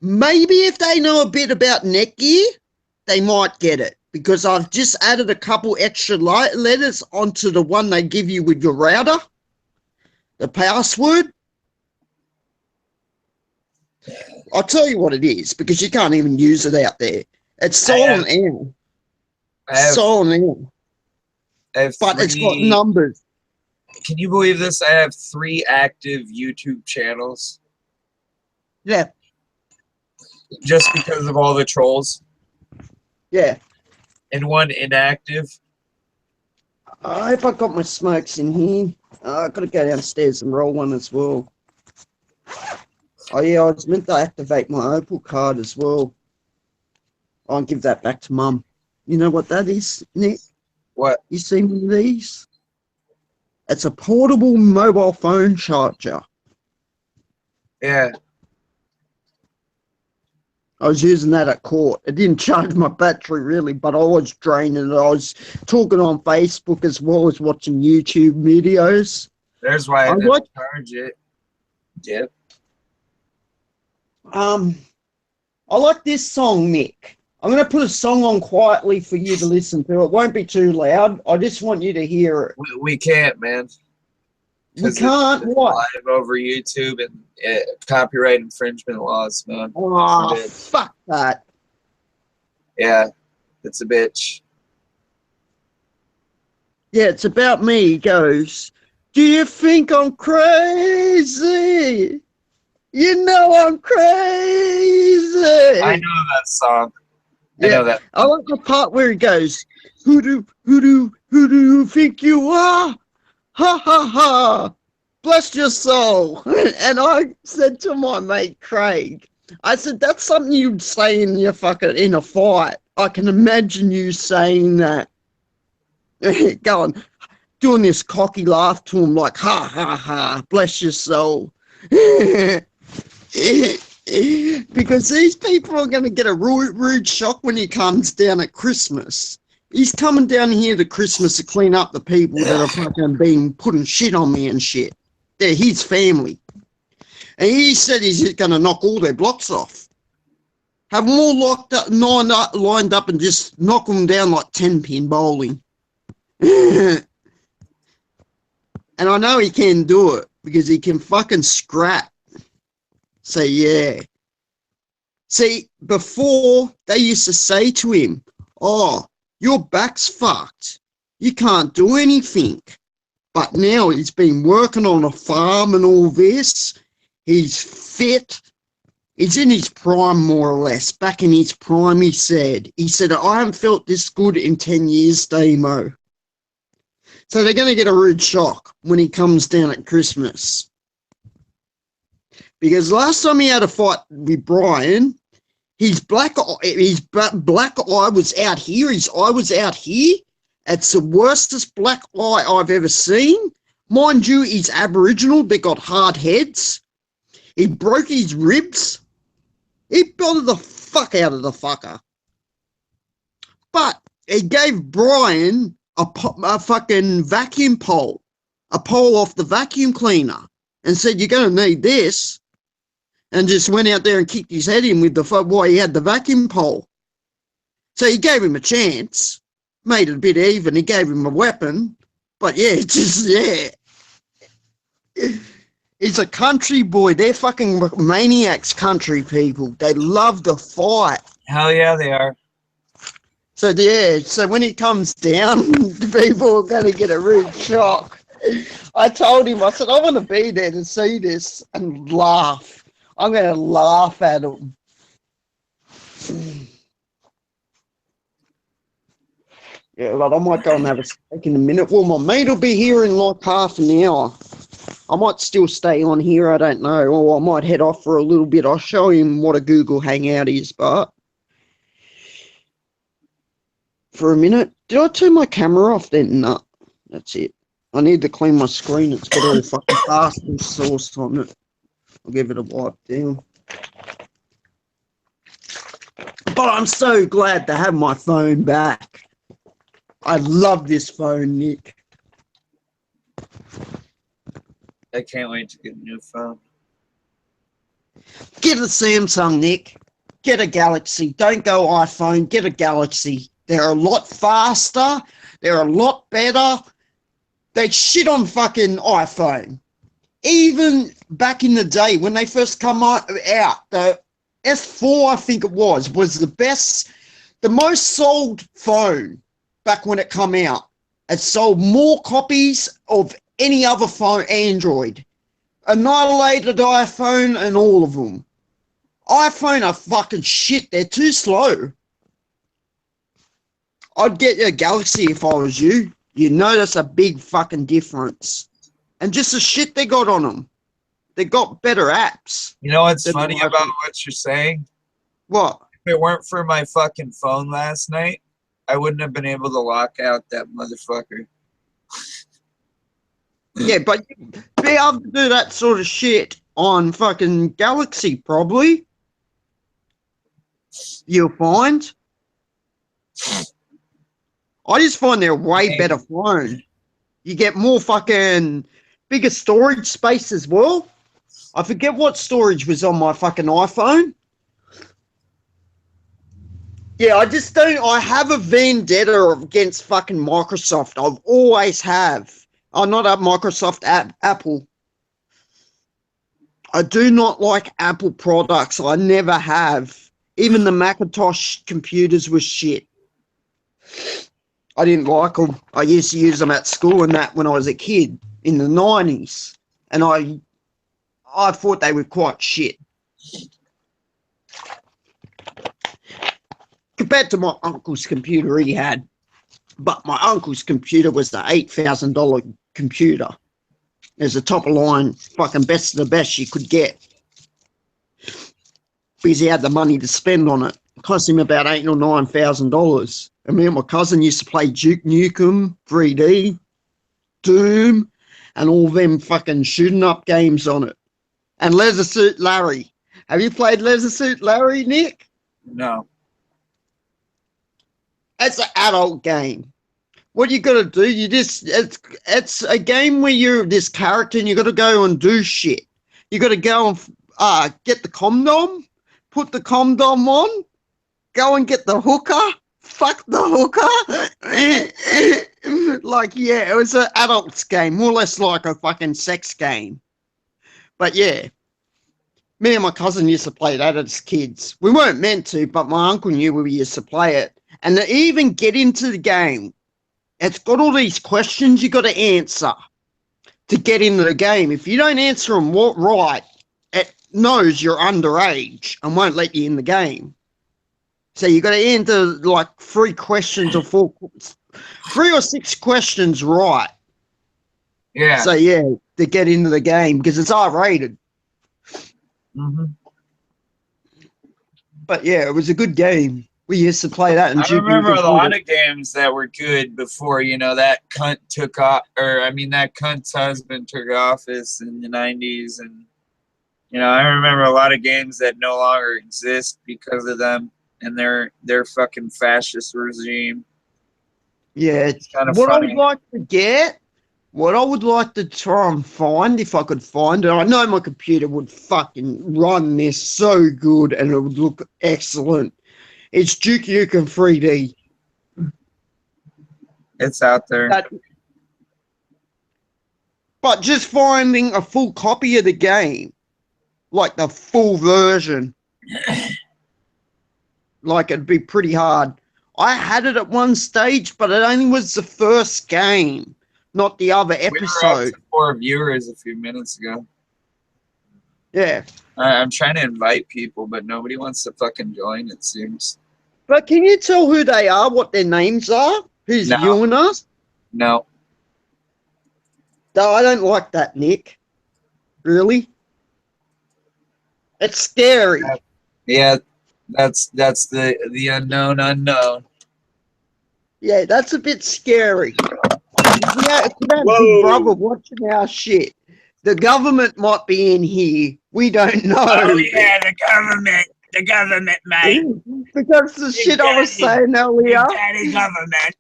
Maybe if they know a bit about Netgear, they might get it, because I've just added a couple extra letters onto the one they give you with your router, the password. I'll tell you what it is, because you can't even use it out there. It's Silent Air. Silent Air. But it's got numbers. Can you believe this? I have 3 active YouTube channels. Yeah. Just because of all the trolls. Yeah. And 1 inactive. I hope I got my smokes in here. I've got to go downstairs and roll one as well. Oh, yeah, I was meant to activate my Opal card as well. I'll give that back to Mum. You know what that is, Nick? What? You seen one of these? It's a portable mobile phone charger. Yeah. I was using that at court. It didn't charge my battery really, but I was draining it. I was talking on Facebook as well as watching YouTube videos. There's why I didn't charge it. Yep. I like this song, Nick. I'm going to put a song on quietly for you to listen to. It won't be too loud. I just want you to hear it. We can't, man. We can't? What? Live over YouTube and copyright infringement laws, man. Oh, fuck that. Yeah, it's a bitch. Yeah, it's about me. He goes, do you think I'm crazy? You know I'm crazy. I know that song. I know that. I like the part where he goes, who do you think you are? Ha ha ha. Bless your soul. And I said to my mate Craig, I said, that's something you'd say in your in a fight. I can imagine you saying that. Going, doing this cocky laugh to him like, ha ha ha, bless your soul. Because these people are going to get a rude shock when he comes down at Christmas. He's coming down here to Christmas to clean up the people that are fucking being putting shit on me and shit. They're his family. And he said he's going to knock all their blocks off. Have them all lined up and just knock them down like 10-pin bowling. And I know he can do it because he can fucking scrap. So, yeah. See, before they used to say to him, oh, your back's fucked. You can't do anything. But now he's been working on a farm and all this. He's fit. He's in his prime, more or less. Back in his prime, he said. He said, I haven't felt this good in 10 years, Damo. So they're going to get a rude shock when he comes down at Christmas. Because last time he had a fight with Brian, his black eye was out here. His eye was out here. It's the worstest black eye I've ever seen. Mind you, he's Aboriginal. They got hard heads. He broke his ribs. He belted the fuck out of the fucker. But he gave Brian a fucking vacuum pole, a pole off the vacuum cleaner, and said, you're going to need this. And just went out there and kicked his head in with the why he had the vacuum pole. So he gave him a chance, made it a bit even. He gave him a weapon, but yeah, just yeah. He's a country boy. They're fucking maniacs, country people. They love to fight. Hell yeah, they are. So yeah, so when he comes down, people are going to get a rude shock. I told him, I said, I want to be there to see this and laugh. I'm going to laugh at him. Yeah, but I might go and have a steak in a minute. Well, my mate will be here in like half an hour. I might still stay on here, I don't know. Or I might head off for a little bit. I'll show him what a Google Hangout is, but for a minute. Did I turn my camera off then? No, that's it. I need to clean my screen. It's got all fucking pasta sauce on it. I'll give it a wipe down. But I'm so glad to have my phone back. I love this phone, Nick. I can't wait to get a new phone. Get a Samsung, Nick. Get a Galaxy. Don't go iPhone. Get a Galaxy. They're a lot faster. They're a lot better. They shit on fucking iPhone. Even back in the day when they first come out, the S4, I think it was the best, the most sold phone back when it come out. It sold more copies of any other phone, Android. Annihilated iPhone and all of them. iPhone are fucking shit. They're too slow. I'd get a Galaxy if I was you. You notice a big fucking difference. And just the shit they got on them. They got better apps. You know what's funny about what you're saying? What? If it weren't for my fucking phone last night, I wouldn't have been able to lock out that motherfucker. Yeah, but you'd be able to do that sort of shit on fucking Galaxy, probably. You'll find. I just find they're way better phone. You get more fucking bigger storage space as well. I forget what storage was on my fucking iPhone. Yeah, I just don't. I have a vendetta against fucking Microsoft. I've always have. I'm not a Microsoft Apple. I do not like Apple products. I never have. Even the Macintosh computers were shit. I didn't like them. I used to use them at school and that when I was a kid in the 90s. And I thought they were quite shit. Compared to my uncle's computer he had. But my uncle's computer was the $8,000 computer. It was the top of line, fucking best of the best you could get. Because he had the money to spend on it. It cost him about $8,000 or $9,000. And me and my cousin used to play Duke Nukem 3D, Doom, and all them fucking shooting up games on it. And Leisure Suit Larry. Have you played Leisure Suit Larry, Nick? No. It's an adult game. What you got to do, it's a game where you're this character and you got to go and do shit. You got to go and get the condom, put the condom on, go and get the hooker, fuck the hooker. Like, yeah, it was an adult's game, more or less like a fucking sex game. But yeah, me and my cousin used to play that as kids. We weren't meant to, but my uncle knew we used to play it. And to even get into the game, it's got all these questions you got to answer to get into the game. If you don't answer them right, it knows you're underage and won't let you in the game. So you got to answer like 3 or 6 questions right. Yeah. So yeah, to get into the game because it's R-rated. Mm-hmm. But yeah, it was a good game. We used to play that. I remember a lot of games that were good before, that cunt took off, that cunt's husband took office in the 90s. And, I remember a lot of games that no longer exist because of them and their fucking fascist regime. Yeah, it's kind of what funny. I would like to get, what I would like to try and find, if I could find it, I know my computer would fucking run this so good and it would look excellent. It's Duke Nukem 3D. It's out there. But just finding a full copy of the game, like the full version, like it'd be pretty hard. I had it at one stage, but it only was the first game, not the other episode. We were up to 4 viewers a few minutes ago. Yeah. I'm trying to invite people, but nobody wants to fucking join, it seems. But can you tell who they are, what their names are? Who's viewing us? No. No, I don't like that, Nick. Really? It's scary. Yeah, that's the unknown unknown. Yeah, that's a bit scary. You could have Whoa. Big Brother watching our shit. The government might be in here. We don't know. Oh yeah, the government, mate. Because the shit I was saying Big earlier. Daddy government.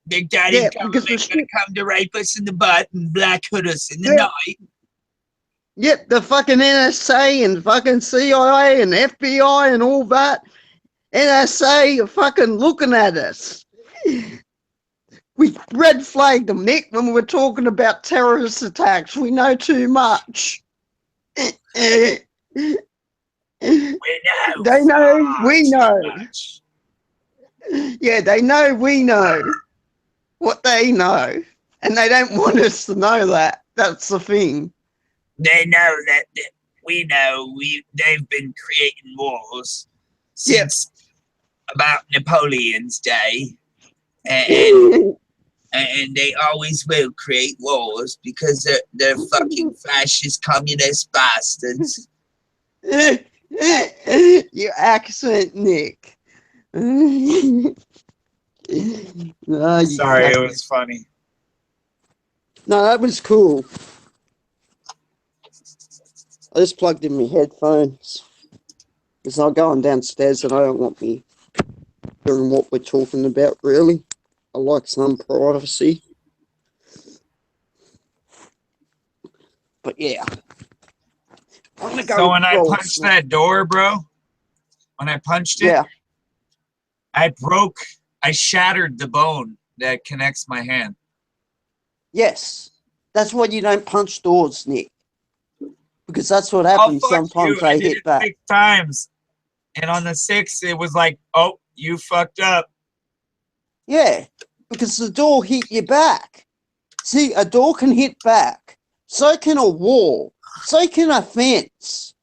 Big Daddy Yeah, because government the gonna shit. come to rape us in the butt and black hood us in the Yeah. night. Yep, the fucking NSA and fucking CIA and FBI and all that. NSA are fucking looking at us. We red flagged them, Nick, when we were talking about terrorist attacks. We know too much. We know. They know, we know. Much. Yeah, they know, we know what they know. And they don't want us to know that. That's the thing. They know that we know they've been creating wars since about Napoleon's day, and they always will create wars because they're fucking fascist communist bastards. Your accent, Nick. Sorry, it was funny. No, that was cool. I just plugged in my headphones because I'm going downstairs and I don't want me hearing what we're talking about, really. I like some privacy. But yeah. I'm gonna go So when I roll punched some- that door, bro, when I punched it, Yeah. I shattered the bone that connects my hand. Yes. That's why you don't punch doors, Nick. Because that's what Oh, happens fuck sometimes you. I they did hit it back. 6 times. And on the 6th, it was like, oh, you fucked up. Yeah. Because the door hit your back. See, a door can hit back. So can a wall. So can a fence.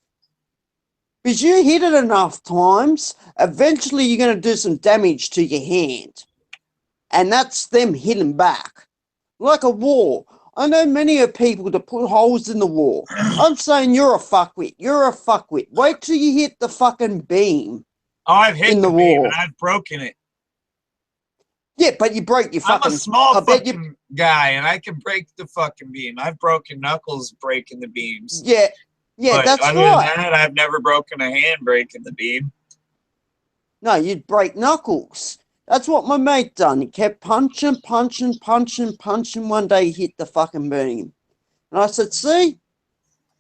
Because you hit it enough times, eventually you're going to do some damage to your hand. And that's them hitting back. Like a wall. I know many of people to put holes in the wall. I'm saying you're a fuckwit. You're a fuckwit. Wait till you hit the fucking beam. Oh, I've hit In the the beam wall. and I've broken it. Yeah, but you break your I'm fucking... a small I bet you- fucking guy and I can break the fucking beam. I've broken knuckles breaking the beams. Yeah, But that's other right. than that, I've never broken a hand breaking the beam. No, you'd break knuckles. That's what my mate done. He kept punching. One day he hit the fucking beam. And I said, see?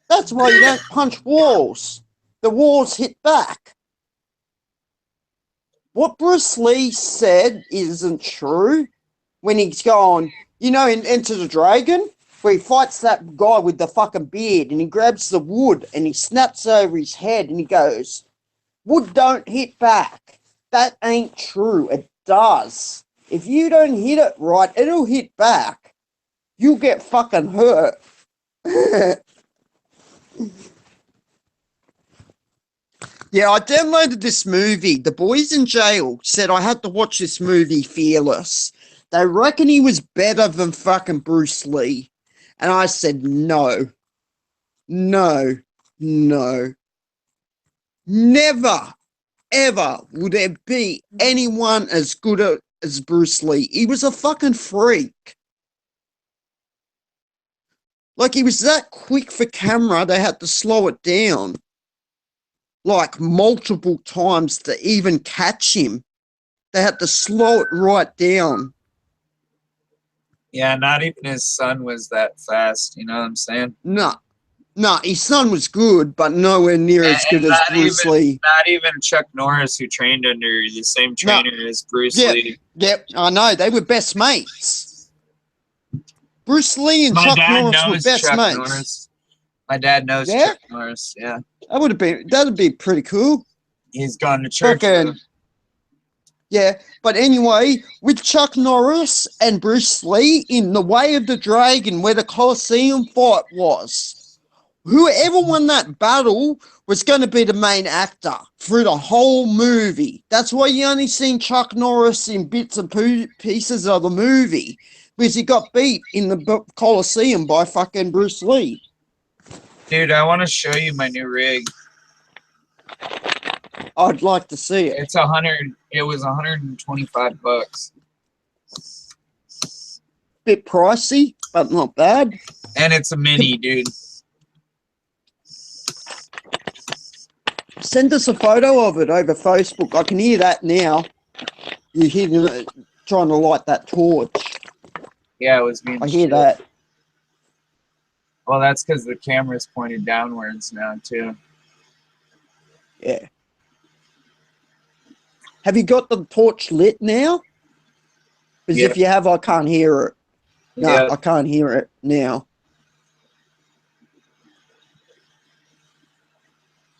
That's why you don't punch walls. The walls hit back. What Bruce Lee said isn't true when he's gone, you know, in Enter the Dragon, where he fights that guy with the fucking beard and he grabs the wood and he snaps over his head and he goes, wood don't hit back. That ain't true. It does. If you don't hit it right, it'll hit back. You'll get fucking hurt. Yeah, I downloaded this movie. The boys in jail said I had to watch this movie, Fearless. They reckon he was better than fucking Bruce Lee. And I said, no. No. No. Never, ever would there be anyone as good as Bruce Lee. He was a fucking freak. Like, he was that quick for camera, they had to slow it down. Like, multiple times to even catch him. They had to slow it right down. Yeah, not even his son was that fast. You know what I'm saying? No, his son was good, but nowhere near as good as Bruce Lee. Not even Chuck Norris, who trained under the same trainer as Bruce Lee. Yep, I know. They were best mates. Bruce Lee and Chuck Norris were best mates. Norris. My dad knows Chuck Norris. Yeah, that'd be pretty cool. He's gone to church. Yeah, but anyway, with Chuck Norris and Bruce Lee in The Way of the Dragon, where the Colosseum fight was, whoever won that battle was going to be the main actor through the whole movie. That's why you only seen Chuck Norris in bits and pieces of the movie, because he got beat in the Colosseum by fucking Bruce Lee. Dude, I want to show you my new rig. I'd like to see it. It was $125. Bit pricey, but not bad. And it's a mini, dude. Send us a photo of it over Facebook. I can hear that now. You hear them trying to light that torch. Yeah, it was being I hear shit. that. Well, that's because the camera's pointed downwards now, too. Yeah. Have you got the torch lit now? Because Yeah. if you have, I can't hear it. No, Yeah. I can't hear it now.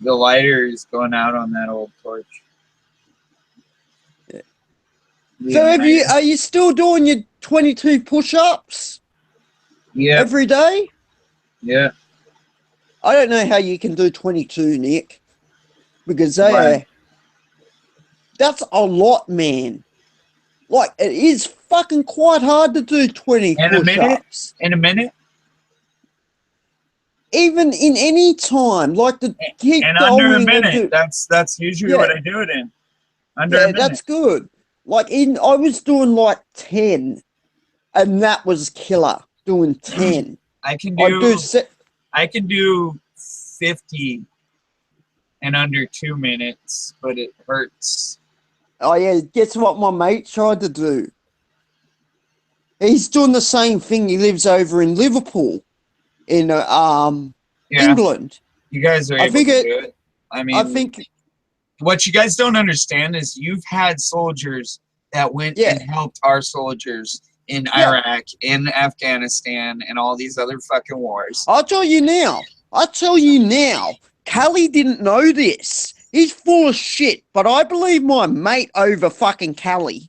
The lighter is going out on that old torch. Yeah. The So igniter. are you still doing your 22 push-ups Yep. every day? Yeah. I don't know how you can do 22, Nick, because Right. that's a lot, man. Like, it is fucking quite hard to do 20 In a minute? push-ups. In a minute? Even in any time, like to keep In under a going and minute. do. That's usually what I do it in. Under a Yeah, minute. that's good. Like I was doing like 10, and that was killer. Doing 10. I can I do do 50 in under 2 minutes, but it hurts. Oh yeah, guess what my mate tried to do? He's doing the same thing. He lives over in Liverpool, in Yeah. England. You guys are I able think to do it. I I mean, think what you guys don't understand is you've had soldiers that went Yeah. and helped our soldiers in Yeah. Iraq, in Afghanistan, and all these other fucking wars. I'll tell you now. Kelly didn't know this. He's full of shit, but I believe my mate over fucking Kelly.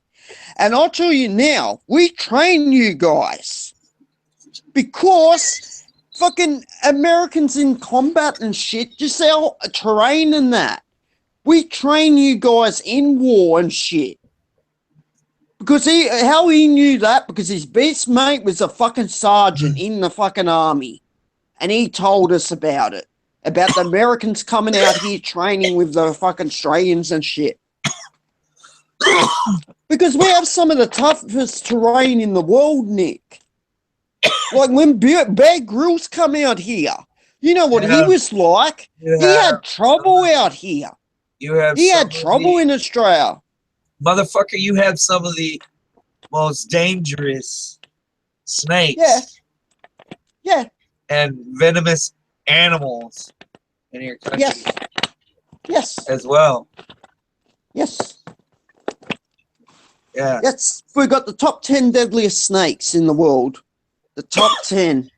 And I'll tell you now, we train you guys because fucking Americans in combat and shit just our terrain and that. We train you guys in war and shit. Because how he knew that? Because his best mate was a fucking sergeant in the fucking army. And he told us about it. About the Americans coming out here training with the fucking Australians and shit. Because we have some of the toughest terrain in the world, Nick. Like when Bear Grylls come out here, you know what he Yeah. was like? He had trouble out here. You have He some had of trouble the, in Australia. motherfucker, you have some of the most dangerous snakes Yeah. Yeah. and venomous animals in your country Yes. Yes. as well. Yes. Yeah. Yes. We got the top 10 deadliest snakes in the world. The top 10.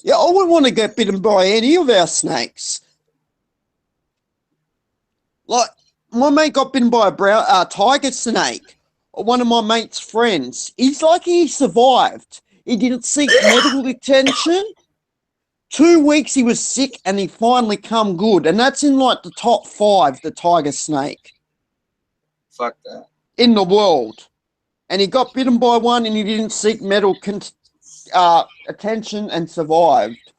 Yeah, I wouldn't want to get bitten by any of our snakes. Like, my mate got bitten by a tiger snake. One of my mate's friends. He's like he survived. He didn't seek medical attention. 2 weeks he was sick and he finally come good. And that's in like the top 5, the tiger snake Fuck that. in the world. And he got bitten by one and he didn't seek medical attention and survived.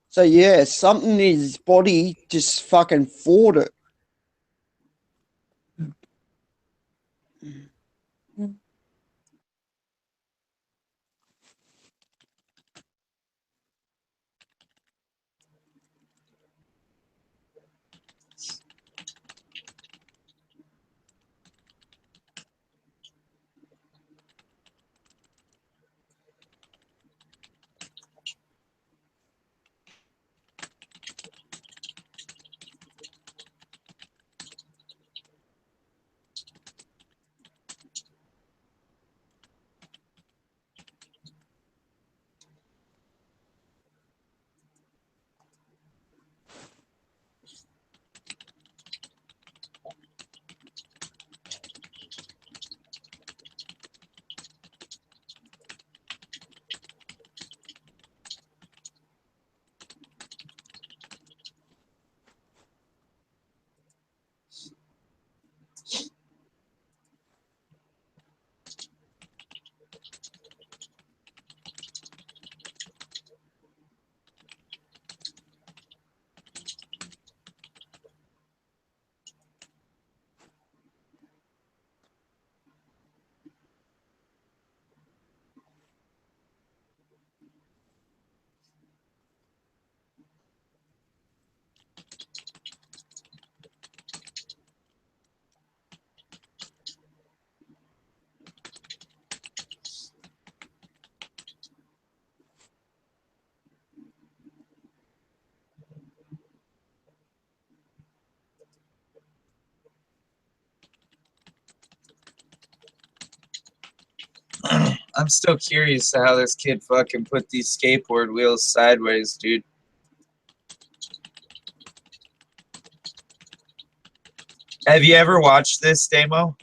So yeah, something in his body just fucking fought it. I'm still curious to how this kid fucking put these skateboard wheels sideways, dude. Have you ever watched this, Damo?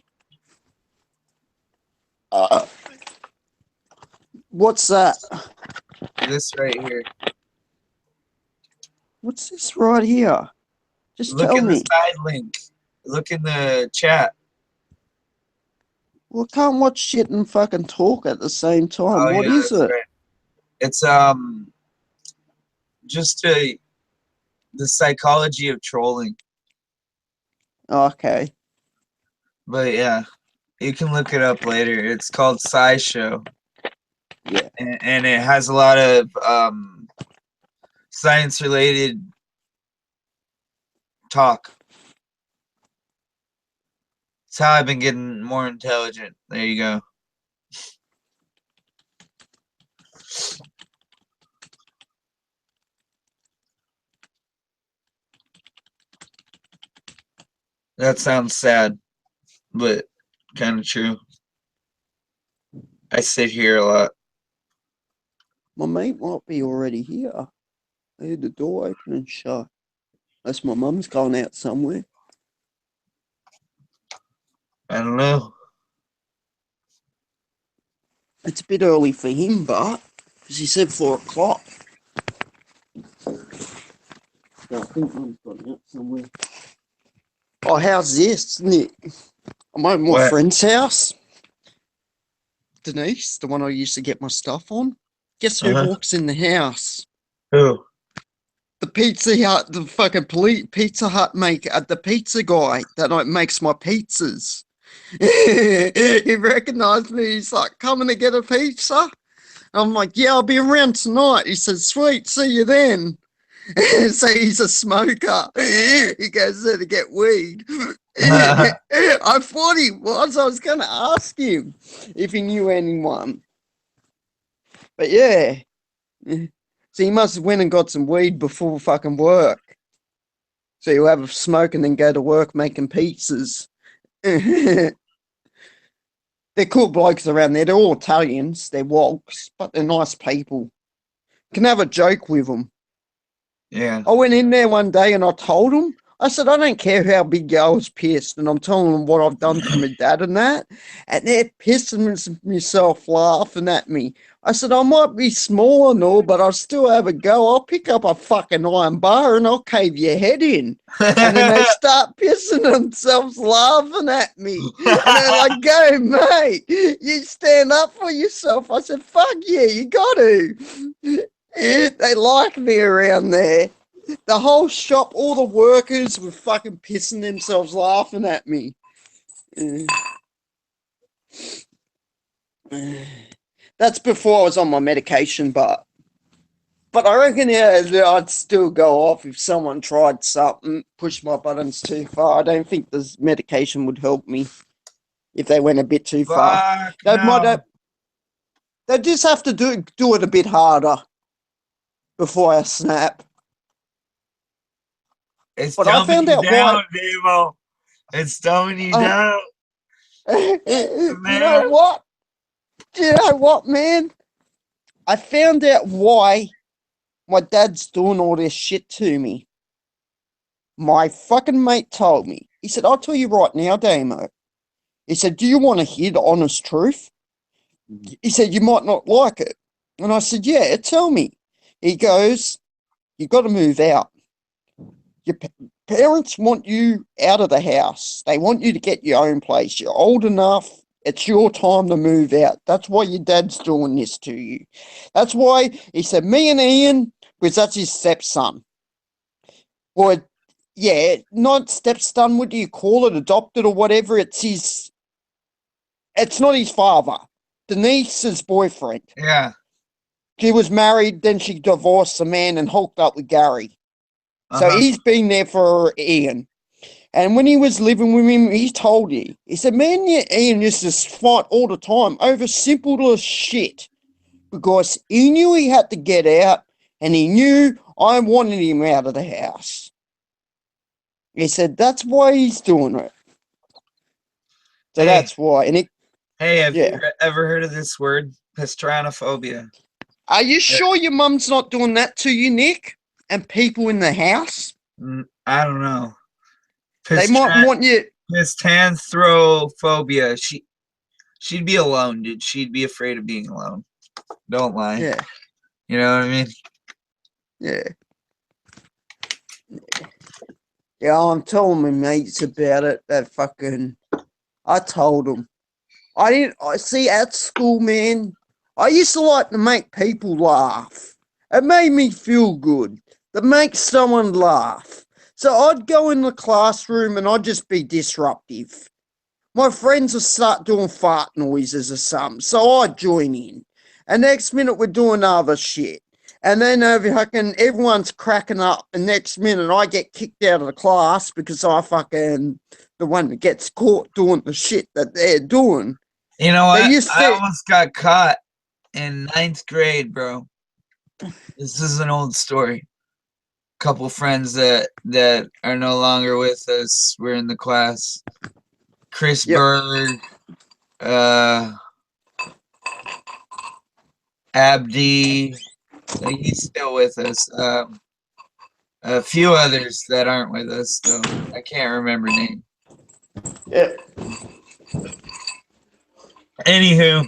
What's that? This right here. What's this right here? Just Look tell in the me. side link. Look in the chat. Well, I can't watch shit and fucking talk at the same time. Oh What yeah, is that's it? right. It's just the psychology of trolling. Okay. But yeah, you can look it up later. It's called SciShow. Yeah. And it has a lot of science related talk. It's how I've been getting more intelligent. There you go. That sounds sad, but kind of true. I sit here a lot. My mate might be already here. I heard the door open and shut. Unless my mum's gone out somewhere. I don't know. It's a bit early for him, but because he said 4 o'clock. So I think mum's gone out somewhere. Oh, how's this, Nick? I'm at my What? friend's house. Denise, the one I used to get my stuff on. Guess who walks in the house? Who? The Pizza Hut, the fucking Pizza Hut maker, the pizza guy that makes my pizzas. He recognized me. He's like, coming to get a pizza? I'm like, yeah, I'll be around tonight. He says, sweet, see you then. So he's a smoker. He goes there to get weed. I thought he was. I was going to ask him if he knew anyone. But yeah. So he must have went and got some weed before fucking work. So he'll have a smoke and then go to work making pizzas. They're cool blokes around there. They're all Italians. They're wogs, but they're nice people. Can have a joke with them. Yeah. I went in there one day and I told them, I said, I don't care how big I was pissed. And I'm telling them what I've done to my dad and that. And they're pissing themselves laughing at me. I said, I might be small and all, but I'll still have a go. I'll pick up a fucking iron bar and I'll cave your head in. And then they start pissing themselves laughing at me. And they're like, go, mate. You stand up for yourself. I said, fuck yeah, you got to. They like me around there. The whole shop, all the workers were fucking pissing themselves laughing at me. That's before I was on my medication, but I reckon I'd still go off if someone tried something, pushed my buttons too far. I don't think this medication would help me if they went a bit too far. They just have to do it a bit harder before I snap. It's But I found out why. Demo. It's dumbing you down. You know what? Do you know what, man? I found out why my dad's doing all this shit to me. My fucking mate told me. He said, I'll tell you right now, Damo. He said, do you want to hear the honest truth? He said, you might not like it. And I said, yeah, tell me. He goes, you got to move out. Your parents want you out of the house. They want you to get your own place. You're old enough. It's your time to move out. That's why your dad's doing this to you. That's why he said, me and Ian, because that's his stepson. Well, yeah, not stepson, what do you call it? Adopted or whatever. It's not his father. Denise's boyfriend. Yeah. She was married, then she divorced the man and hooked up with Gary. So he's been there for Ian. And when he was living with him, he told you. He said, man, Ian used to fight all the time over simple shit. Because he knew he had to get out, and he knew I wanted him out of the house. He said, that's why he's doing it. So that's why. And have you ever heard of this word? Pastranophobia. Are you sure your mum's not doing that to you, Nick? And people in the house? I don't know. They might want you. Pistranthrophobia. She'd be alone, dude. She'd be afraid of being alone. Don't lie. Yeah, You know what I mean? yeah. Yeah, I'm telling my mates about it. That fucking. I told them. I see at school, man. I used to like to make people laugh. It made me feel good to make someone laugh. So I'd go in the classroom and I'd just be disruptive. My friends would start doing fart noises or something, so I'd join in. And next minute we're doing other shit. And then everyone's cracking up. And next minute I get kicked out of the class because I fucking the one that gets caught doing the shit that they're doing. You know They what? used I to- almost got caught in 9th grade, bro. This is an old story. Couple friends that are no longer with us were in the class. Chris Yep. Berg, Abdi, he's still with us. A few others that aren't with us, though. I can't remember name. Yeah. Anywho,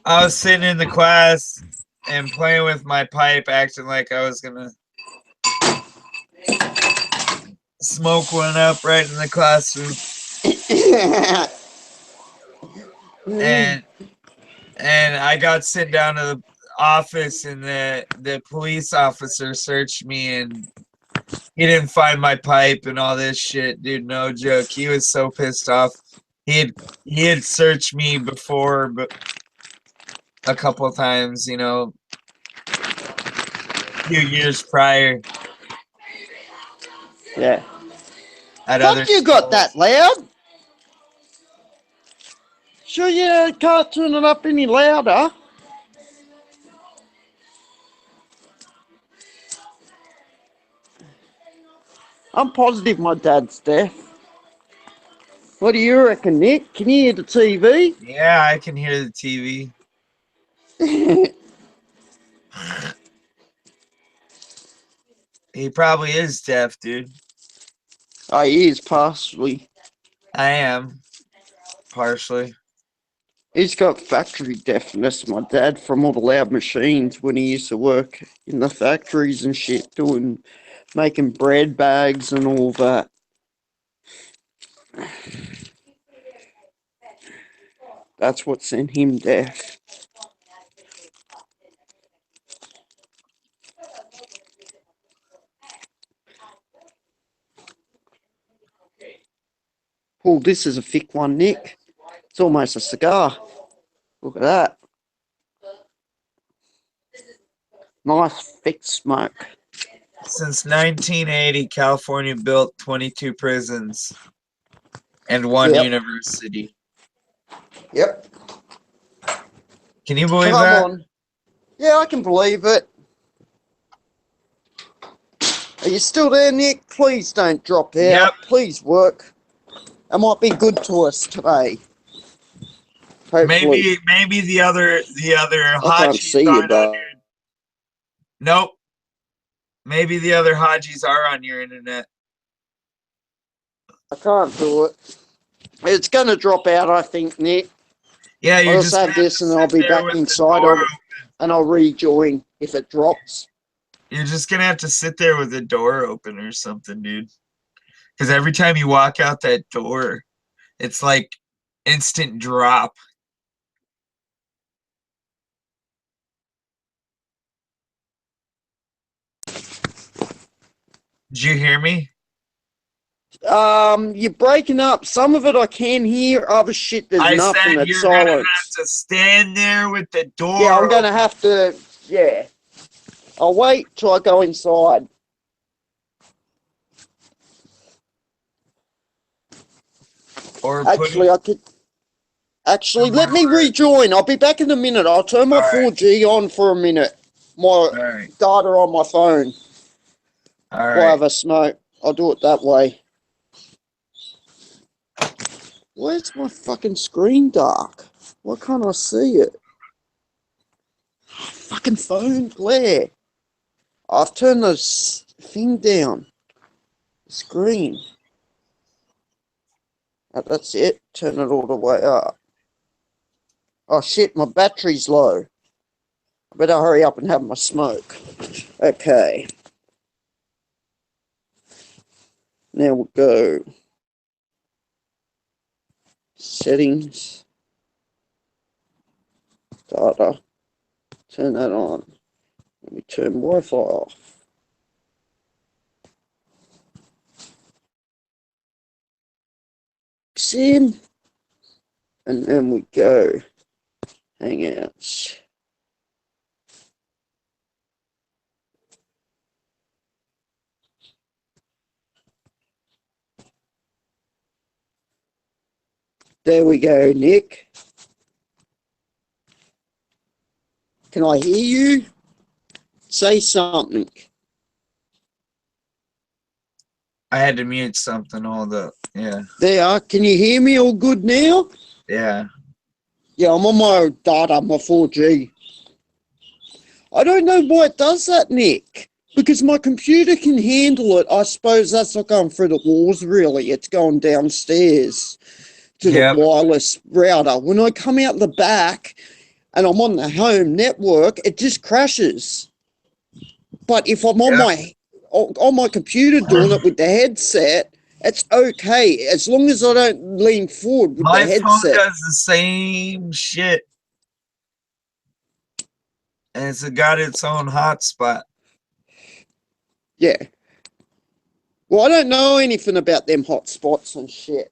I was sitting in the class and playing with my pipe, acting like I was gonna smoke one up right in the classroom. And I got sent down to the office, and the police officer searched me, and he didn't find my pipe and all this shit, dude. No joke. He was so pissed off. He had searched me before, but a couple of times, you know, a few years prior. Yeah. At Fuck, other you got schools. that loud? Sure you can't turn it up any louder? I'm positive my dad's deaf. What do you reckon, Nick? Can you hear the TV? Yeah, I can hear the TV. He probably is deaf, dude. Oh, he is partially. I am, partially. He's got factory deafness, my dad, from all the loud machines when he used to work in the factories and shit, making bread bags and all that. That's what sent him deaf. Oh, this is a thick one, Nick. It's almost a cigar. Look at that. Nice thick smoke. Since 1980, California built 22 prisons and one Yep. university. Yep. Can you believe Come that? on. Yeah, I can believe it. Are you still there, Nick? Please don't drop out. Yep. Please work. It might be good to us today. Hopefully. Maybe the other I can't Hajis see you, aren't on but your. Nope. Maybe the other Hajis are on your internet. I can't do it. It's going to drop out, I think, Nick. Yeah, you're I'll just just have gonna this and sit I'll be there back with the inside door and I'll rejoin if it drops. You're just gonna have to sit there with the door open or something, dude. Because every time you walk out that door, it's like instant drop. Did you hear me? You're breaking up. Some of it I can hear, other shit there's I nothing. said It's you're gonna have silence. to stand there with the door Yeah, I'm gonna open. have to. Yeah, I'll wait till I go inside. Or put Actually, it. I could. Actually, let me rejoin. I'll be back in a minute. I'll turn my All right. 4G on for a minute. My All right. data on my phone. All While I right. have a smoke. I'll do it that way. Where's my fucking screen dark? Why can't I see it? Fucking phone glare. I've turned this thing down. Screen. Oh, that's it. Turn it all the way up. Oh shit, my battery's low. I better hurry up and have my smoke. Okay. Now we'll go. Settings. Data. Turn that on. Let me turn Wi-Fi off. In. And then we go. Hangouts. There we go, Nick. Can I hear you? Say something. I had to mute something. Hold up. Yeah. There. Can you hear me all good now? Yeah. Yeah, I'm on my data, my 4G. I don't know why it does that, Nick. Because my computer can handle it. I suppose that's not going through the walls, really. It's going downstairs to the wireless router. When I come out the back and I'm on the home network, it just crashes. But if I'm on my computer doing it with the headset, it's okay. As long as I don't lean forward with My the headset. phone does the same shit. And it's got its own hotspot. Yeah. Well, I don't know anything about them hotspots and shit.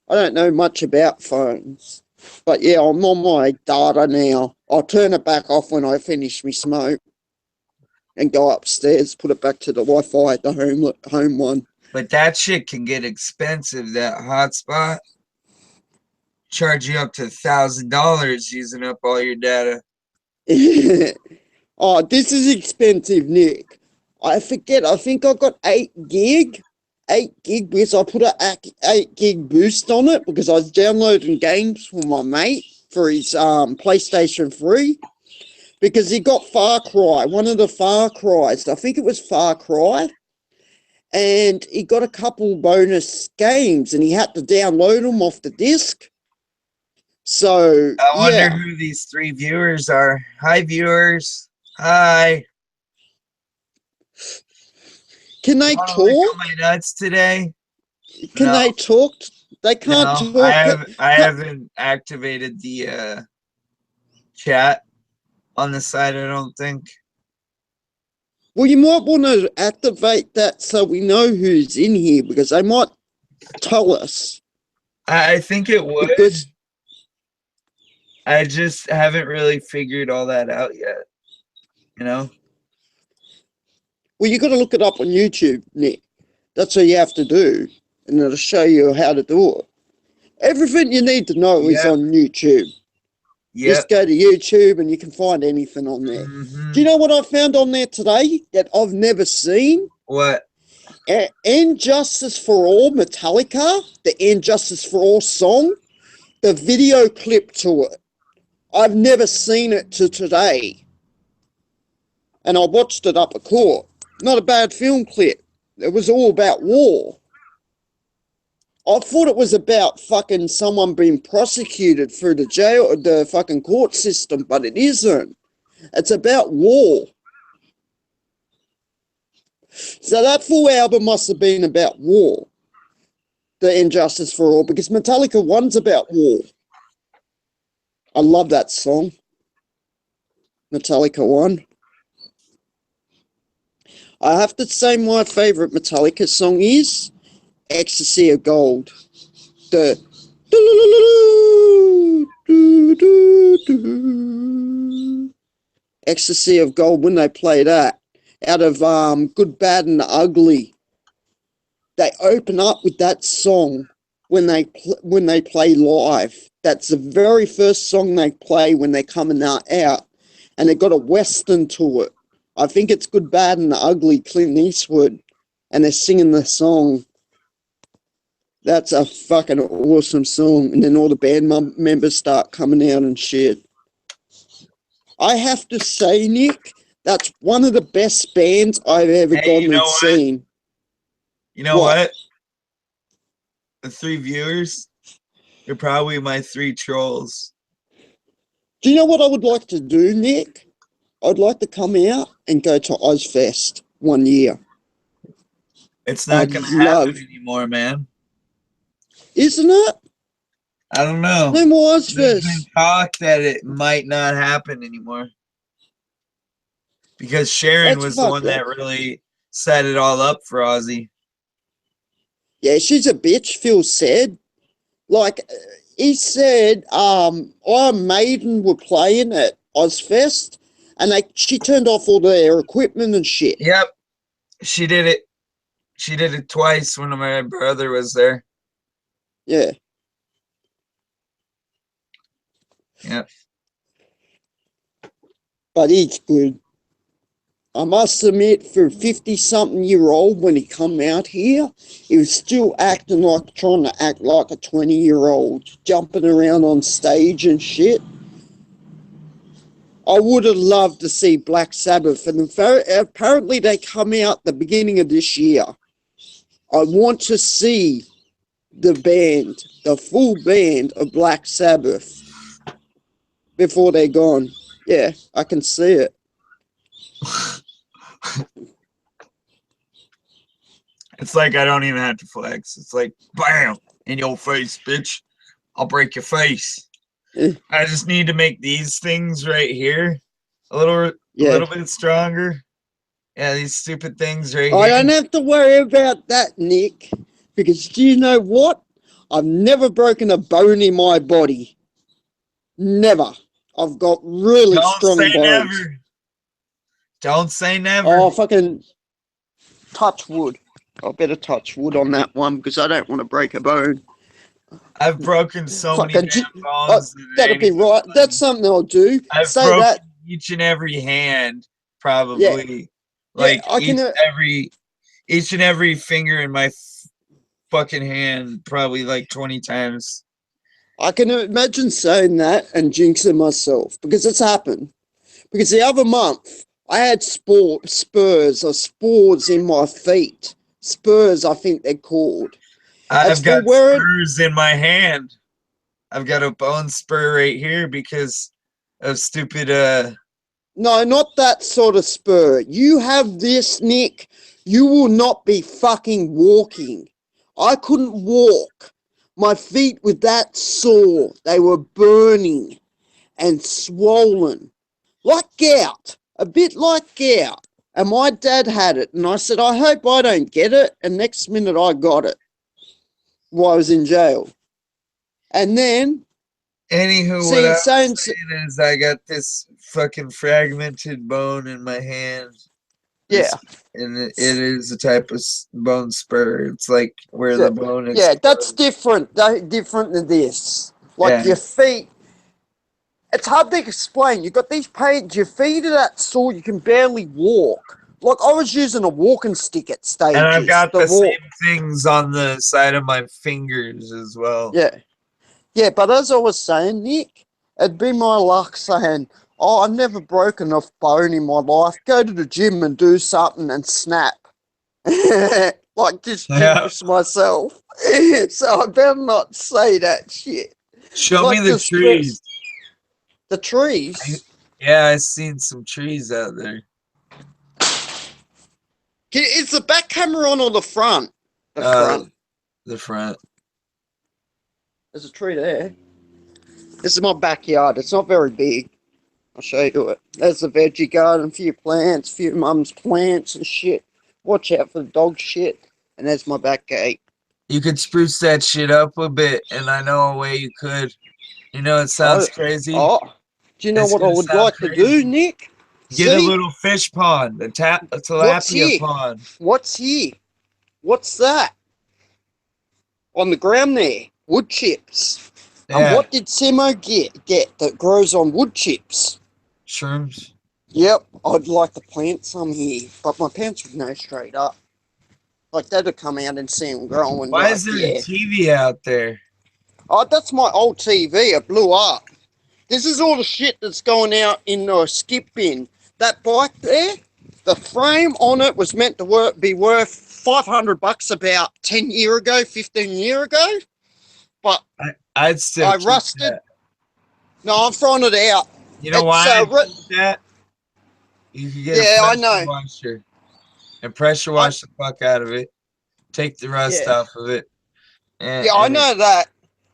I don't know much about phones. But yeah, I'm on my data now. I'll turn it back off when I finish my smoke and go upstairs, put it back to the Wi-Fi at the home one. But that shit can get expensive, that hotspot. Charge you up to $1,000 using up all your data. Oh, this is expensive, Nick. I forget. I think I got 8 gig. 8 gig because I put an 8 gig boost on it because I was downloading games for my mate for his PlayStation 3 because he got Far Cry, one of the Far Cries. I think it was Far Cry. And he got a couple bonus games and he had to download them off the disc. So, I wonder who these 3 viewers are. Hi, viewers. Hi. Can they talk? My nuts today? Can they talk? They can't talk. I haven't activated the chat on the side, I don't think. Well, you might want to activate that so we know who's in here because they might tell us. I think it would. Because I just haven't really figured all that out yet. You know? Well, you got to look it up on YouTube, Nick. That's what you have to do. And it'll show you how to do it. Everything you need to know is on YouTube. Just go to YouTube and you can find anything on there. Do you know what I found on there today that I've never seen? What? And Justice for All, Metallica, the And Justice for All song, the video clip to it. I've never seen it to today. And I watched it up at court. Not a bad film clip. It was all about war. I thought it was about fucking someone being prosecuted through the jail, the fucking court system, but it isn't. It's about war. So that full album must have been about war. The And Justice for All, because Metallica 1's about war. I love that song. Metallica 1. I have to say my favourite Metallica song is Ecstasy of Gold. The Ecstasy of Gold, when they play that, out of Good, Bad and the Ugly, they open up with that song when they play live. That's the very first song they play when they're coming out, and they got a western to it. I think it's Good, Bad and the Ugly, Clint Eastwood, and they're singing the song. That's a fucking awesome song. And then all the band members start coming out and shit. I have to say, Nick, that's one of the best bands I've ever Hey, gone and seen. You know What? what? The 3 viewers, they're probably my 3 trolls. Do you know what I would like to do, Nick? I'd like to come out and go to Ozfest one year. It's not I'd gonna love, happen anymore, man. isn't it? I don't know. No more There's been Ozfest. talk that it might not happen anymore because Sharon That's was the one fucked up. that really set it all up for Ozzy. Yeah, she's a bitch. Phil said. Like he said, Iron Maiden were playing at Ozfest, and she turned off all their equipment and shit. Yep, she did it. She did it twice when my brother was there. Yeah. Yep. But he's good. I must admit, for a 50-something-year-old, when he come out here, he was still trying to act like a 20-year-old, jumping around on stage and shit. I would have loved to see Black Sabbath, and apparently they come out the beginning of this year. I want to see the band, the full band of Black Sabbath, before they're gone. Yeah, I can see it. It's like I don't even have to flex. It's like, bam, in your face, bitch. I'll break your face. I just need to make these things right here a little bit stronger. Yeah, these stupid things right here. I don't have to worry about that, Nick, because do you know what? I've never broken a bone in my body. Never. I've got really strong bones. Never. Don't say never. Oh, fucking touch wood. I better touch wood on that one because I don't want to break a bone. I've broken so many damn bones. That'd be right. That's something I'll do. I've Say broken that. each and every hand, probably. Like each and every finger in my fucking hand, probably like 20 times. I can imagine saying that and jinxing myself because it's happened. Because the other month, I had spurs in my feet. Spurs, I think they're called. I've got spurs in my hand. I've got a bone spur right here because of stupid No, not that sort of spur. You have this, Nick. You will not be fucking walking. I couldn't walk. My feet were that sore. They were burning and swollen. Like gout. A bit like gout. And my dad had it. And I said, I hope I don't get it. And next minute I got it while I was in jail. And then anywho, what I'm saying is I got this fucking fragmented bone in my hand. Yeah. And it is a type of bone spur. It's like where the bone is. Yeah, that's different. Different than this. Like your feet. It's hard to explain. You got these pains. Your feet are that sore you can barely walk. Like I was using a walking stick at stages. And I've got the same things on the side of my fingers as well. Yeah. Yeah, but as I was saying, Nick, it'd be my luck saying, oh, I've never broken a bone in my life. Go to the gym and do something and snap. Like just jinx myself. So I better not say that shit. Show me the trees. The trees? Yeah, I've seen some trees out there. Is the back camera on or the front? The front. The front. There's a tree there. This is my backyard. It's not very big. I'll show you it. There's the veggie garden, a few plants, a few mum's plants and shit. Watch out for the dog shit. And there's my back gate. You could spruce that shit up a bit, and I know a way you could. You know, it sounds crazy. Oh, do you know what I would like to do, Nick? Get a little fish pond, a tilapia pond. What's here? What's that? On the ground there, wood chips. Yeah. And what did Simo get that grows on wood chips? Shrooms. Yep, I'd like to plant some here, but my parents would know straight up. Like they'd have come out and see them growing. Why is there a TV out there? Oh, that's my old TV. It blew up. This is all the shit that's going out in the skip bin. That bike there, the frame on it was meant to be worth $500 about 10 year ago, 15 year ago. But I'd still I keep rusted. that. No, I'm throwing it out. You know It's why I'd keep that? You could get yeah, a I pressure know. washer and pressure I, wash the fuck out of it. Take the rust yeah, off of it. yeah, I And it, know that.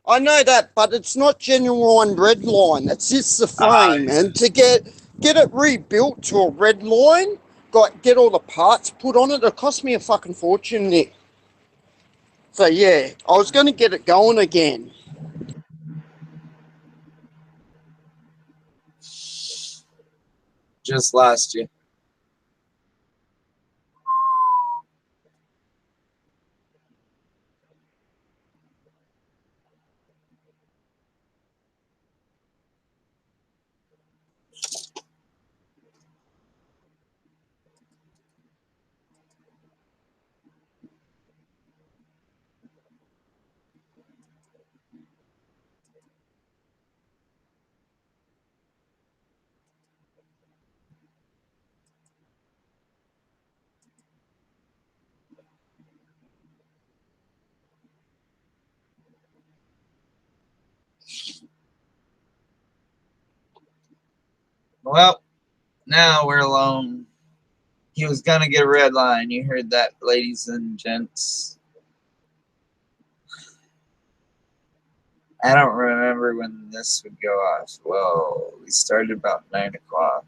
I know that, but it's not genuine red line. It's just the frame, and to get it rebuilt to a red line, get all the parts put on it. It cost me a fucking fortune, Nick. So yeah, I was going to get it going again. just lost you. Well, now we're alone. He was gonna get a red line. You heard that, ladies and gents. I don't remember when this would go off. Well, we started about 9 o'clock.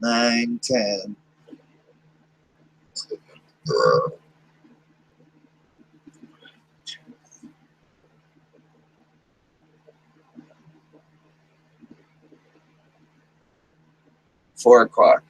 9, 10. 4 o'clock.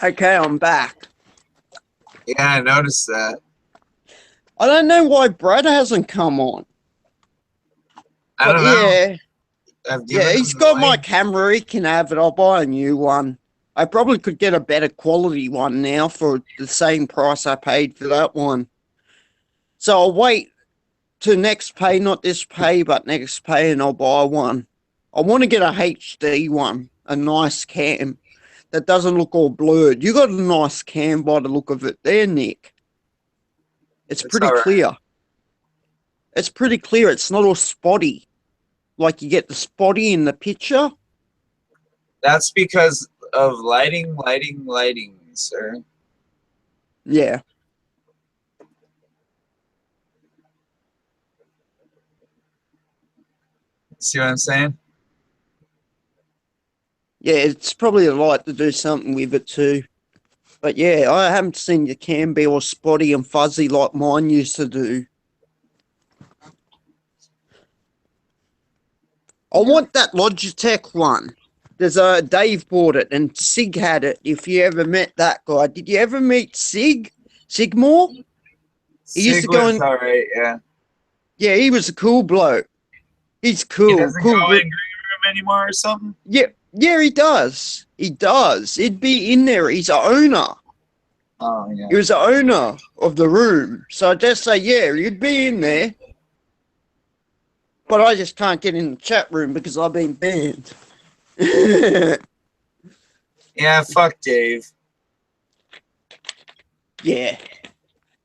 Okay, I'm back. Yeah, I noticed that. I don't know why Brad hasn't come on. I But don't know. yeah, I've yeah, given he's him the got my link. camera. He can have it. I'll buy a new one. I probably could get a better quality one now for the same price I paid for that one. So I'll wait to next pay, not this pay, but next pay, and I'll buy one. I want to get a HD one, a nice cam that doesn't look all blurred. You got a nice cam by the look of it there, Nick. It's It's pretty all right. clear. It's pretty clear. It's not all spotty. Like you get the spotty in the picture. That's because of lighting, sir. Yeah. See what I'm saying? Yeah, it's probably a light to do something with it too. But yeah, I haven't seen your cam be all spotty and fuzzy like mine used to do. I want that Logitech one. There's a Dave bought it and Sig had it. If you ever met that guy, did you ever meet Sig? Sigmore? He used to Sig go was in. all right, yeah. Yeah, he was a cool bloke. He's He cool, doesn't go cool. in green room anymore or something? Yeah, yeah, he does. He does. He'd be in there. He's a owner. Oh, yeah. He was the owner of the room. So I just say, yeah, you'd be in there. But I just can't get in the chat room because I've been banned. Yeah, fuck Dave. Yeah.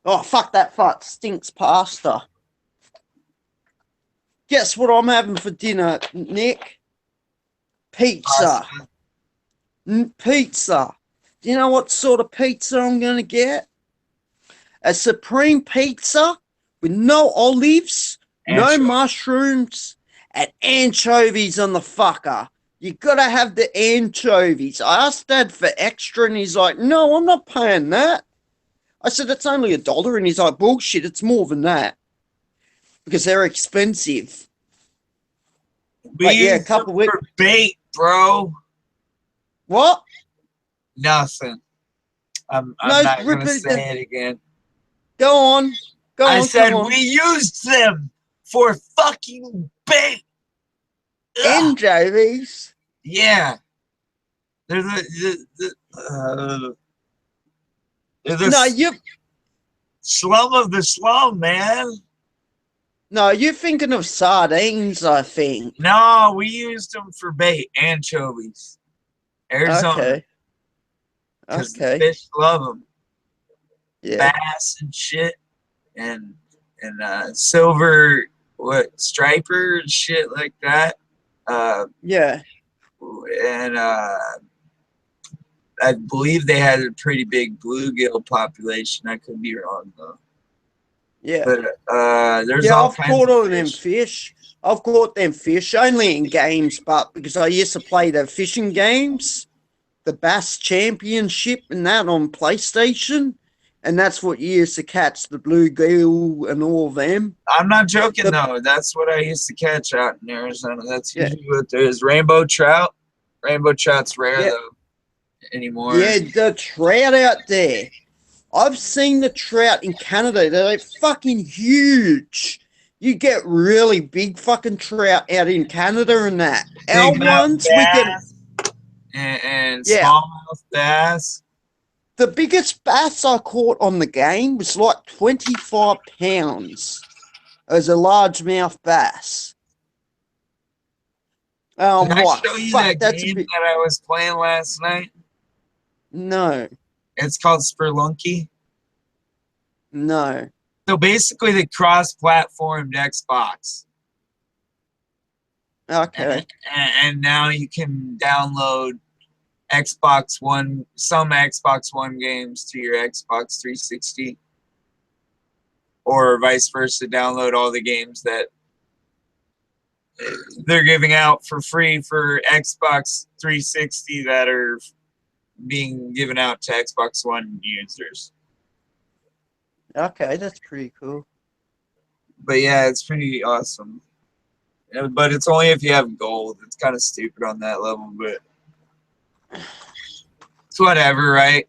Oh, fuck that fuck stinks pasta. Guess what I'm having for dinner, Nick? Pizza. Pasta. Pizza. Do you know what sort of pizza I'm going to get? a supreme pizza with no olives, no Ancho- mushrooms, and anchovies on the fucker. You gotta have the anchovies. I asked Dad for extra, and he's like, "No, I'm not paying that." I said, "It's only $1," and he's like, "Bullshit, it's more than that because they're expensive." We But yeah, a use them couple of for bait, bro. what? Nothing. I'm No, not gonna repeat say it again. Go on, I said come on. we used them for fucking bait. Ugh. Anchovies. Yeah, they're the No, you. slum of the slum, man. No, you're thinking of sardines, I think. No, we used them for bait, anchovies, Arizona, Okay. because the Okay. fish love them, Yeah. bass and shit, and silver striper and shit like that. Yeah. And I believe they had a pretty big bluegill population. I could be wrong though. Yeah. But there's Yeah, all I've kinds caught of all them fish. fish. I've caught them fish only in games, but because I used to play the fishing games, the Bass Championship and that on PlayStation, and that's what you used to catch the bluegill and all them. I'm not joking The though. That's what I used to catch out in Arizona. That's yeah, usually what there is. Rainbow trout. Rainbow trout's rare yeah, though anymore. yeah, the trout out there. I've seen the trout in Canada. They're like fucking huge. You get really big fucking trout out in Canada and that. Our Bigmouth ones, we get, bass and yeah. smallmouth bass. The biggest bass I caught on the game was like 25 pounds. It was a largemouth bass. Did I What? show you Fuck, that that's a game bit. that I was playing last night? No, It's called Spelunky. no. So basically, the cross-platformed Xbox, Okay. and now you can download Xbox One, some Xbox One games to your Xbox 360, or vice versa. Download all the games that they're giving out for free for Xbox 360 that are being given out to Xbox One users. Okay, that's pretty cool. But yeah, it's pretty awesome. But it's only if you have gold. It's kind of stupid on that level, but it's whatever, right?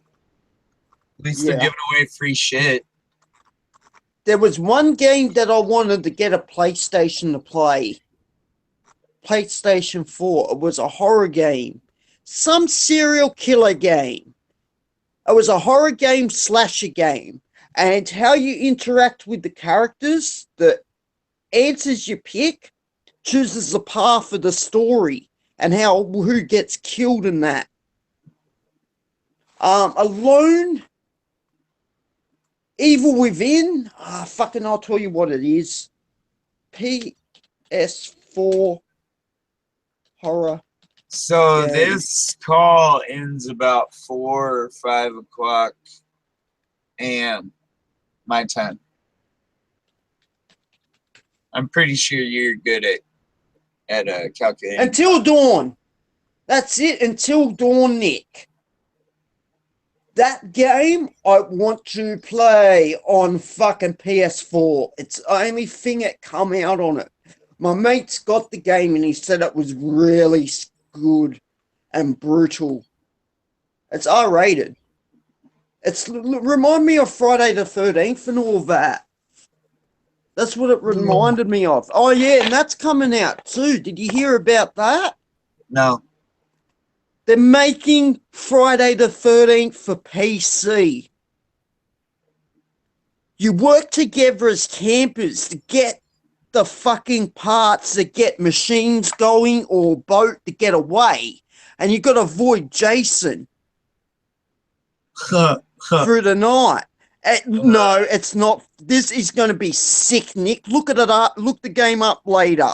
At least they're Yeah. giving away free shit. There was one game that I wanted to get a PlayStation to play. PlayStation 4. It was a horror game. Some serial killer game. It was a horror game slasher game. And how you interact with the characters, the answers you pick, chooses the path of the story and who gets killed in that. Alone, Evil Within. Fucking, I'll tell you what it is. PS4 horror. So game. this call ends about 4 or 5 o'clock a.m. my time. I'm pretty sure you're good at calculating. Until dawn. That's it. Until dawn, Nick. That game I want to play on fucking PS4. It's the only thing that come out on it. My mate's got the game and he said it was really good and brutal. It's R-rated. It's remind me of Friday the 13th and all that. That's what it reminded me of. Oh yeah, and that's coming out too. Did you hear about that? No. They're making Friday the 13th for PC. You work together as campers to get the fucking parts that get machines going or boat to get away. And you got to avoid Jason through the night. No, it's not. This is going to be sick, Nick. Look at it up. Look the game up later.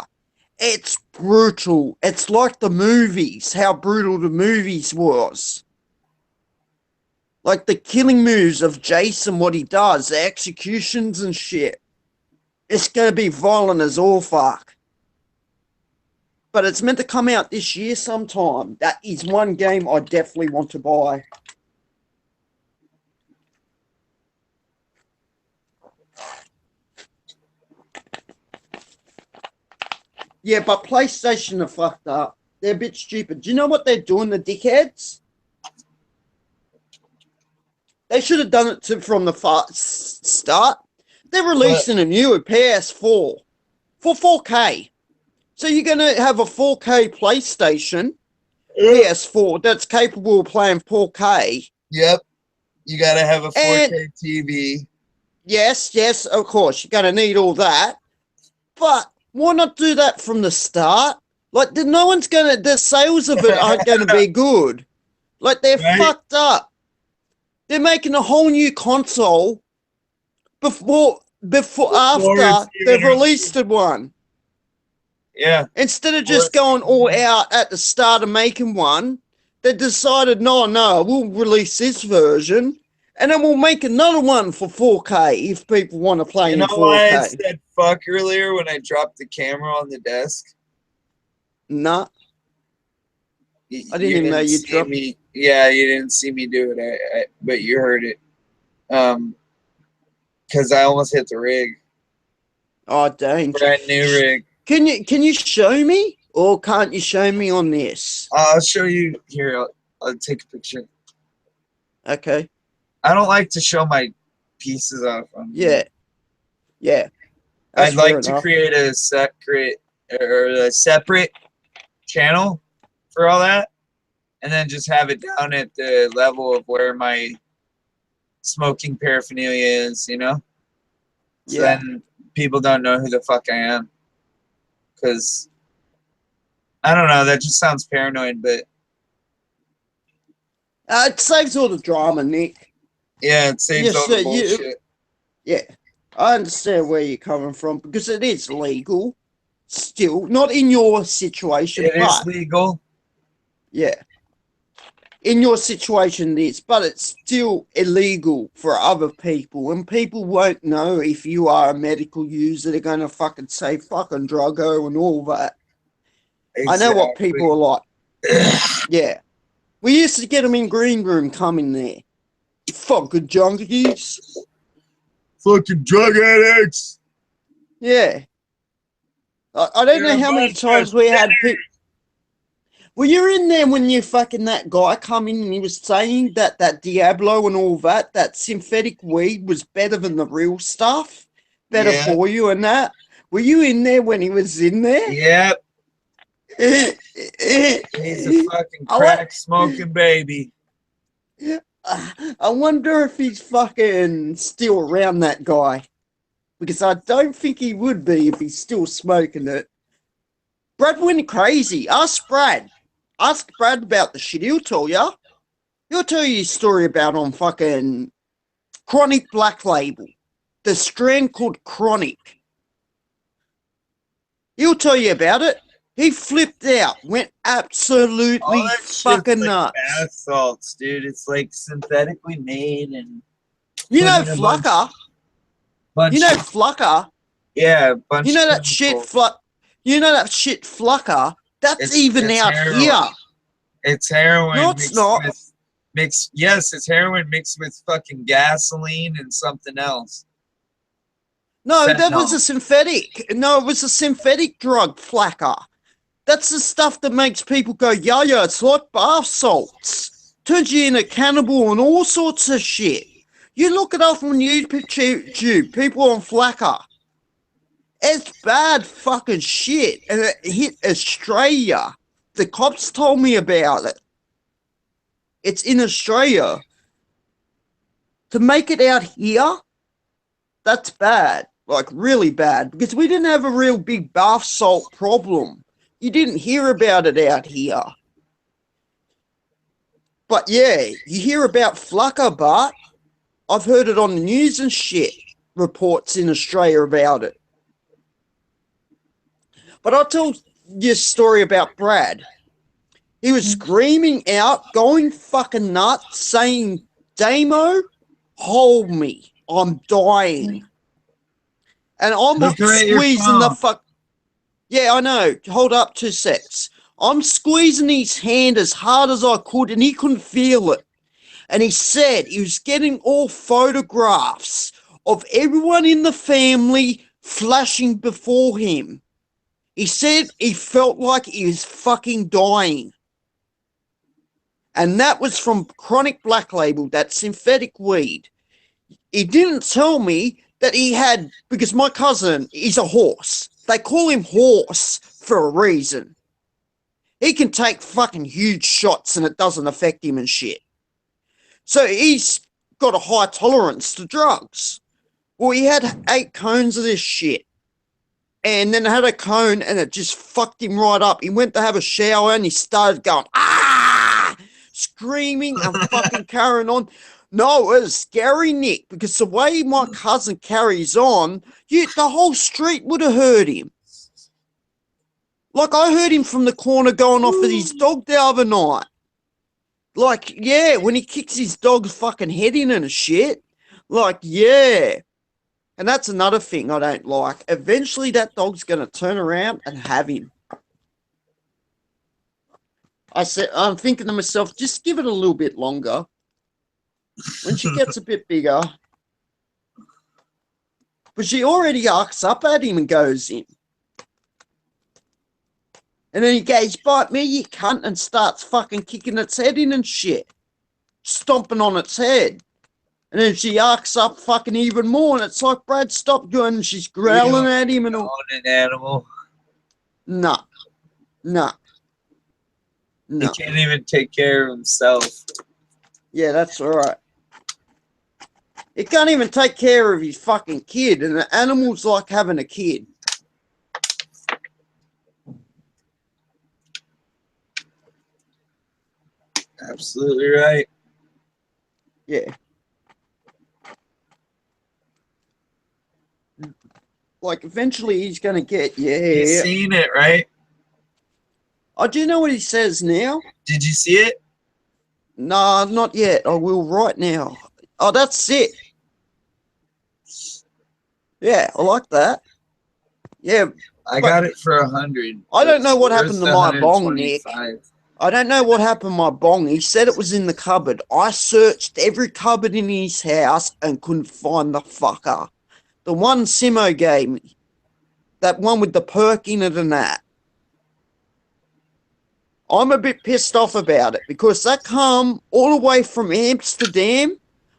It's brutal. It's like the movies, how brutal the movies was. Like the killing moves of Jason, what he does, the executions and shit. It's going to be violent as all fuck. But it's meant to come out this year sometime. That is one game I definitely want to buy. Yeah, but PlayStation are fucked up. They're a bit stupid. Do you know what they're doing, the dickheads? They should have done it from the start. They're releasing a new PS4 for 4K. So you're going to have a 4K PlayStation, PS4, that's capable of playing 4K. Yep. You got to have a 4K TV. Yes, of course. You're going to need all that. But why not do that from the start? Like, the sales of it aren't going to be good. Like, they're fucked up. They're making a whole new console before after they've released one. Yeah. Instead of just going all out at the start of making one, they decided, no, we'll release this version, and then we'll make another one for 4K if people want to play in 4K. You know why I said fuck earlier when I dropped the camera on the desk? Nah. I didn't even know you dropped me. Yeah, you didn't see me do it, but you heard it. Because I almost hit the rig. Oh, dang. Brand new rig. Can you show me, or can't you show me on this? I'll show you here. I'll take a picture. Okay. I don't like to show my pieces off. Yeah. I'd like to create a separate channel for all that, and then just have it down at the level of where my smoking paraphernalia is, you know? So then people don't know who the fuck I am. Because, I don't know, that just sounds paranoid, but... it saves all the drama, Nick. Yeah, it saves all the bullshit. Yeah, I understand where you're coming from, because it is legal. Still, not in your situation, It is legal. Yeah. In your situation, it is, but it's still illegal for other people, and people won't know if you are a medical user. They're going to fucking say fucking druggo and all that. Exactly. I know what people are like. Yeah. We used to get them in green room coming there. Fucking junkies. Fucking drug addicts. Yeah. I don't know how many times we had people. Were you in there when that guy come in and he was saying that Diablo and all that synthetic weed was better than the real stuff? Better for you and that? Were you in there when he was in there? Yep. He's a fucking crack smoking baby. I wonder if he's fucking still around, that guy. Because I don't think he would be if he's still smoking it. Brad went crazy. Ask Brad about the shit. He'll tell you. He'll tell you a story about on fucking Chronic Black Label. The strand called Chronic. He'll tell you about it. He flipped out. Went absolutely fucking nuts. Bath salts, dude. It's like synthetically made and... You know Flucker? Flucker? Yeah, you know that shit Flucker? That's even out heroin. Here. It's heroin. No, it's not. Yes, it's heroin mixed with fucking gasoline and something else. No, that was a synthetic. No, it was a synthetic drug, Flacker. That's the stuff that makes people go, yeah, it's like bath salts. Turns you into cannibal and all sorts of shit. You look it up on YouTube, people on Flacker. It's bad fucking shit. And it hit Australia. The cops told me about it. It's in Australia. To make it out here, that's bad. Like, really bad. Because we didn't have a real big bath salt problem. You didn't hear about it out here. But yeah, you hear about Flucker, but I've heard it on the news and shit. Reports in Australia about it. But I'll tell you a story about Brad. He was screaming out, going fucking nuts, saying Damo, hold me. I'm dying. And I'm Look at your squeezing the phone. fuck. Yeah, I know. Hold up 2 secs. I'm squeezing his hand as hard as I could, and he couldn't feel it. And he said he was getting all photographs of everyone in the family flashing before him. He said he felt like he was fucking dying. And that was from Chronic Black Label, that synthetic weed. He didn't tell me that he had, because my cousin is a horse. They call him Horse for a reason. He can take fucking huge shots and it doesn't affect him and shit. So he's got a high tolerance to drugs. Well, he had 8 cones of this shit. And then had a cone and it just fucked him right up. He went to have a shower and he started going, ah! Screaming and fucking carrying on. No, it was scary, Nick, because the way my cousin carries on, the whole street would have heard him. Like, I heard him from the corner going off with his dog the other night. Like, yeah, when he kicks his dog's fucking head in and shit. Like, yeah. And that's another thing I don't like. Eventually that dog's going to turn around and have him. I'm thinking to myself, just give it a little bit longer. When she gets a bit bigger. But she already arcs up at him and goes in. And then he goes, bite me, you cunt, and starts fucking kicking its head in and shit. Stomping on its head. And then she arcs up fucking even more, and it's like, Brad, stop doing, and she's growling at him and all. Own an animal. No. No. No. He can't even take care of himself. Yeah, that's all right. He can't even take care of his fucking kid, and the animal's like having a kid. Absolutely right. Yeah. Like, eventually he's going to get, He's seen it, right? I do know what he says now. Did you see it? Nah, not yet. I will right now. Oh, that's it. Yeah, I like that. Yeah. I got it for 100. I don't know what happened Where's to the my bong, Nick. 125? I don't know what happened to my bong. He said it was in the cupboard. I searched every cupboard in his house and couldn't find the fucker. The one Simo gave me. That one with the perk in it and that. I'm a bit pissed off about it because that come all the way from Amsterdam,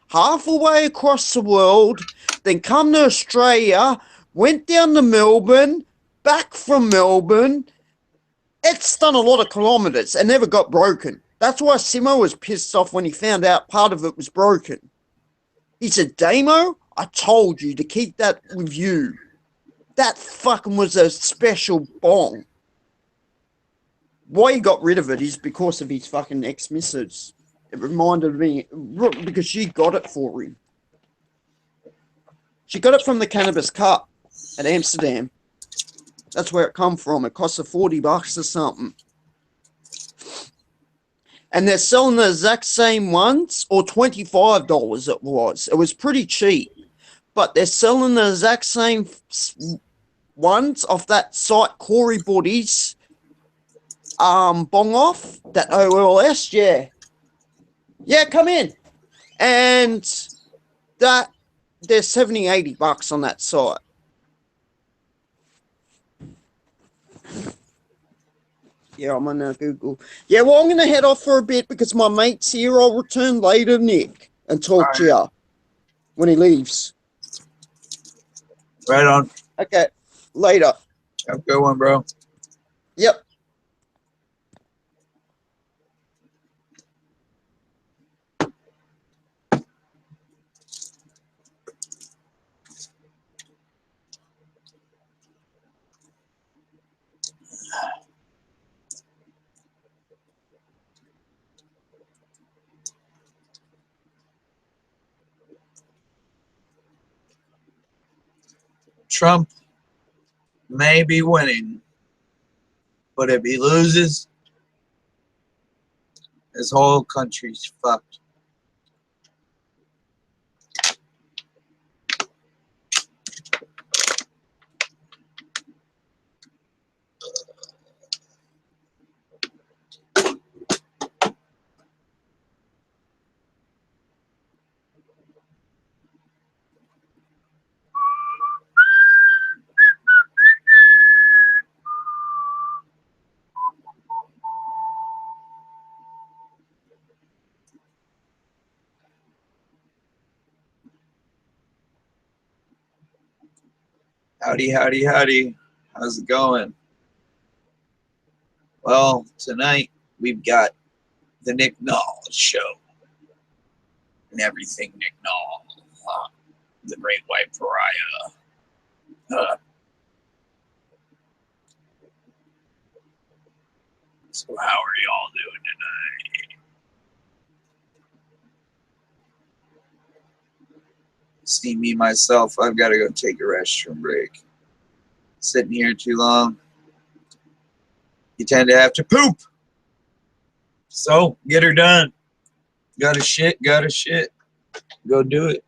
half a way across the world, then come to Australia, went down to Melbourne, back from Melbourne. It's done a lot of kilometres and never got broken. That's why Simo was pissed off when he found out part of it was broken. He said, Damo, I told you to keep that with you. That fucking was a special bong. Why he got rid of it is because of his fucking ex-missus. It reminded me, because she got it for him. She got it from the Cannabis Cup at Amsterdam. That's where it come from. It cost her $40 or something. And they're selling the exact same ones, or $25 it was. It was pretty cheap. But they're selling the exact same ones off that site, Corey Bodies, bong off, that OLS, yeah. Yeah, come in. And that, there's $70-$80 on that site. Yeah, I'm on Google. Yeah, well, I'm going to head off for a bit because my mate's here. I'll return later, Nick, and talk to you when he leaves. Right on. Okay, later. Have a good one, bro. Yep. Trump may be winning, but if he loses, his whole country's fucked. Howdy, howdy, howdy. How's it going? Well, tonight we've got the Nick Knoll Show and everything Nick Knoll, the Great White Pariah. Uh, so how are y'all doing tonight? See me myself, I've got to go take a restroom break. Sitting here too long, you tend to have to poop. So get her done. Gotta shit. Go do it.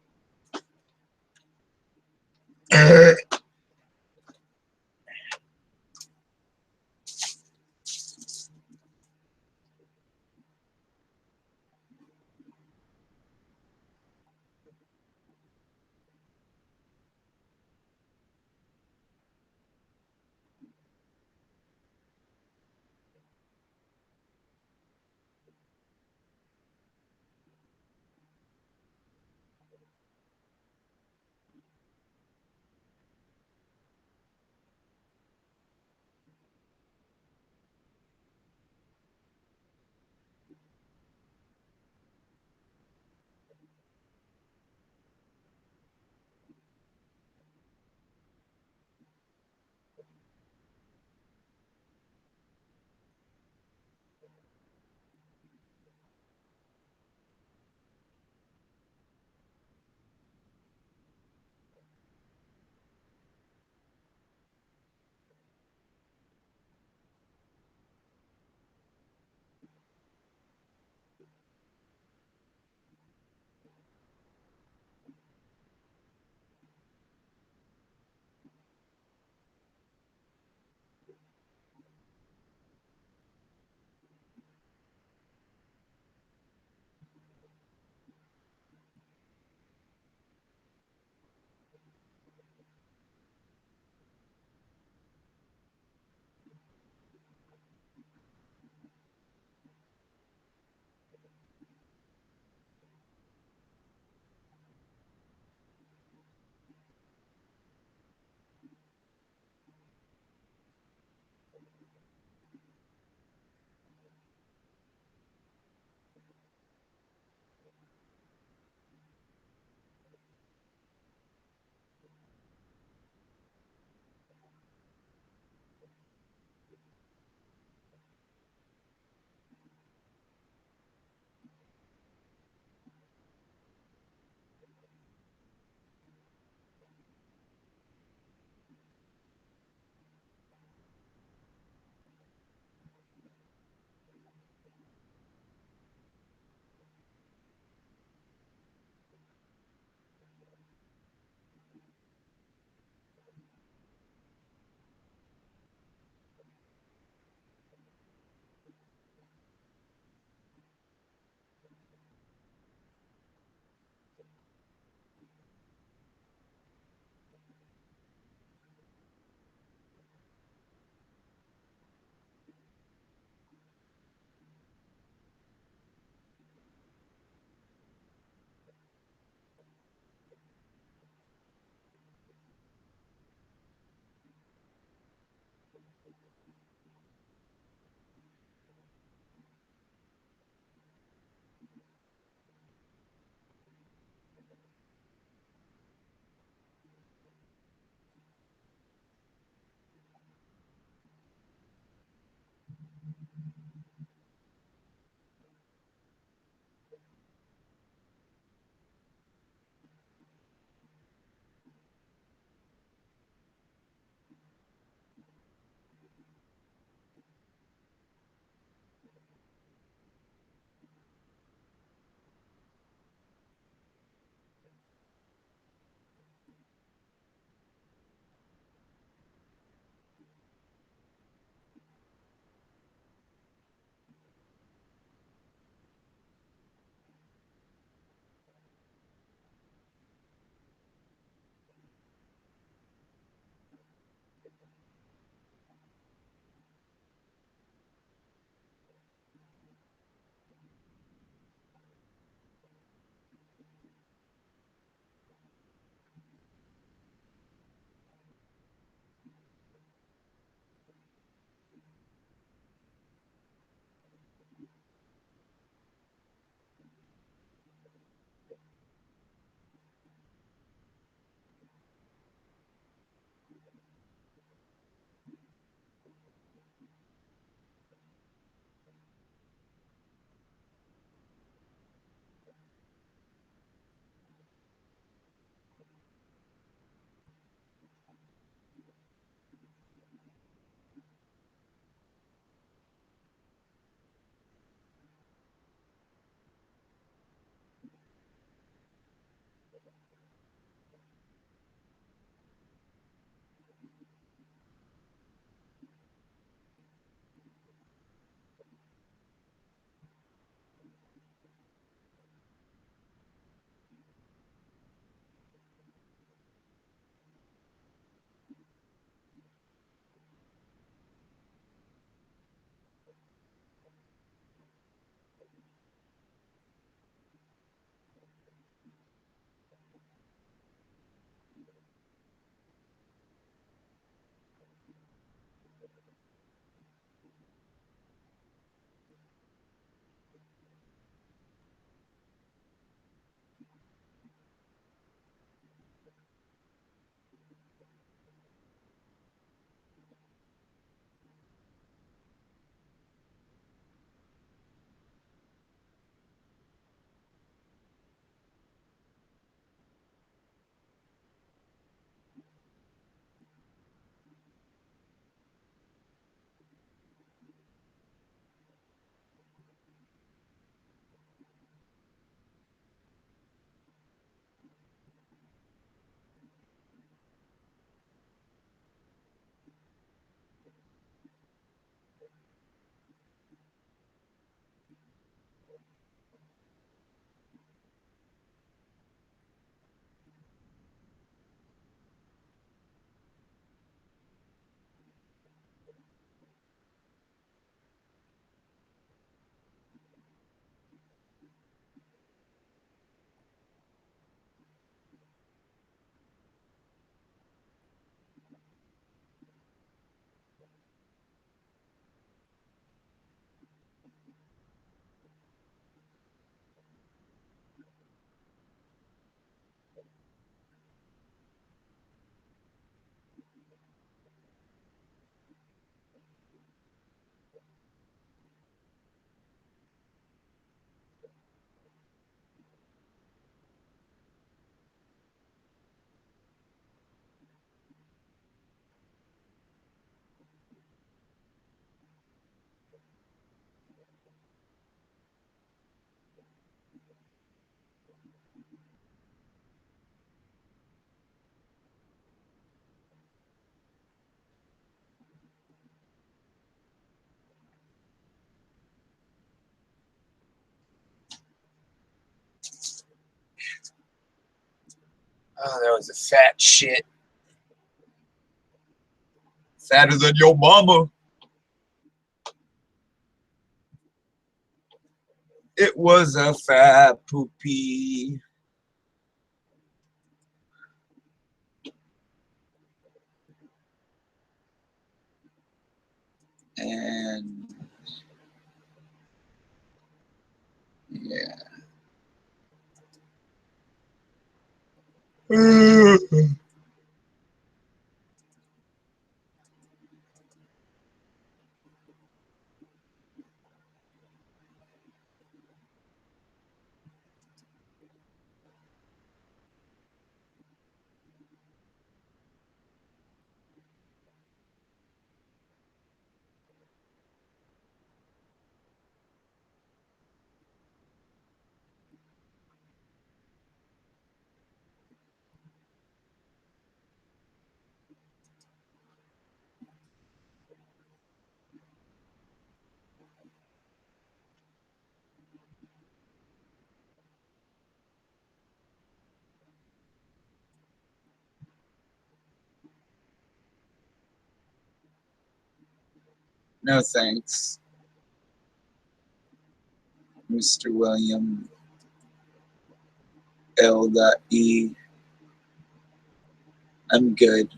Oh, that was a fat shit. Fatter than your mama. It was a fat poopy. And yeah. No thanks, Mr. William L.E. I'm good.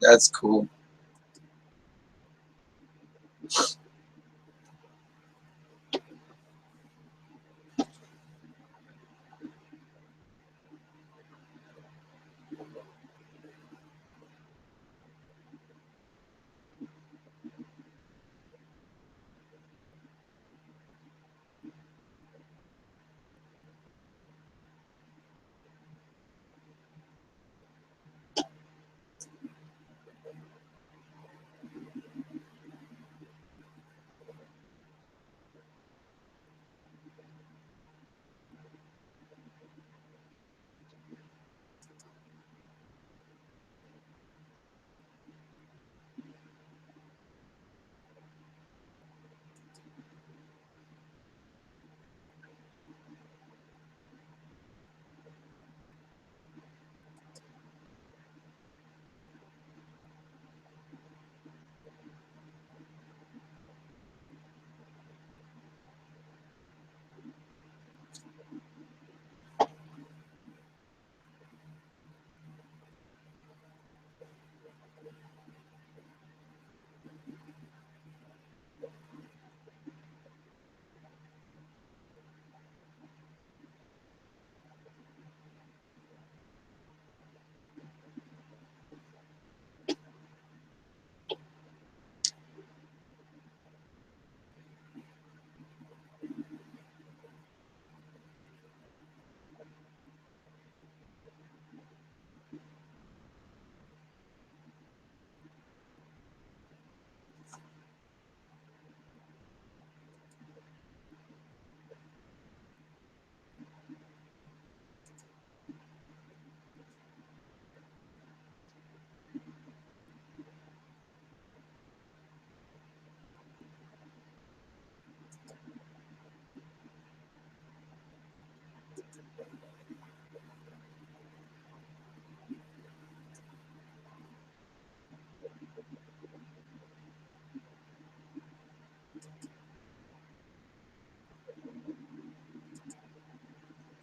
That's cool.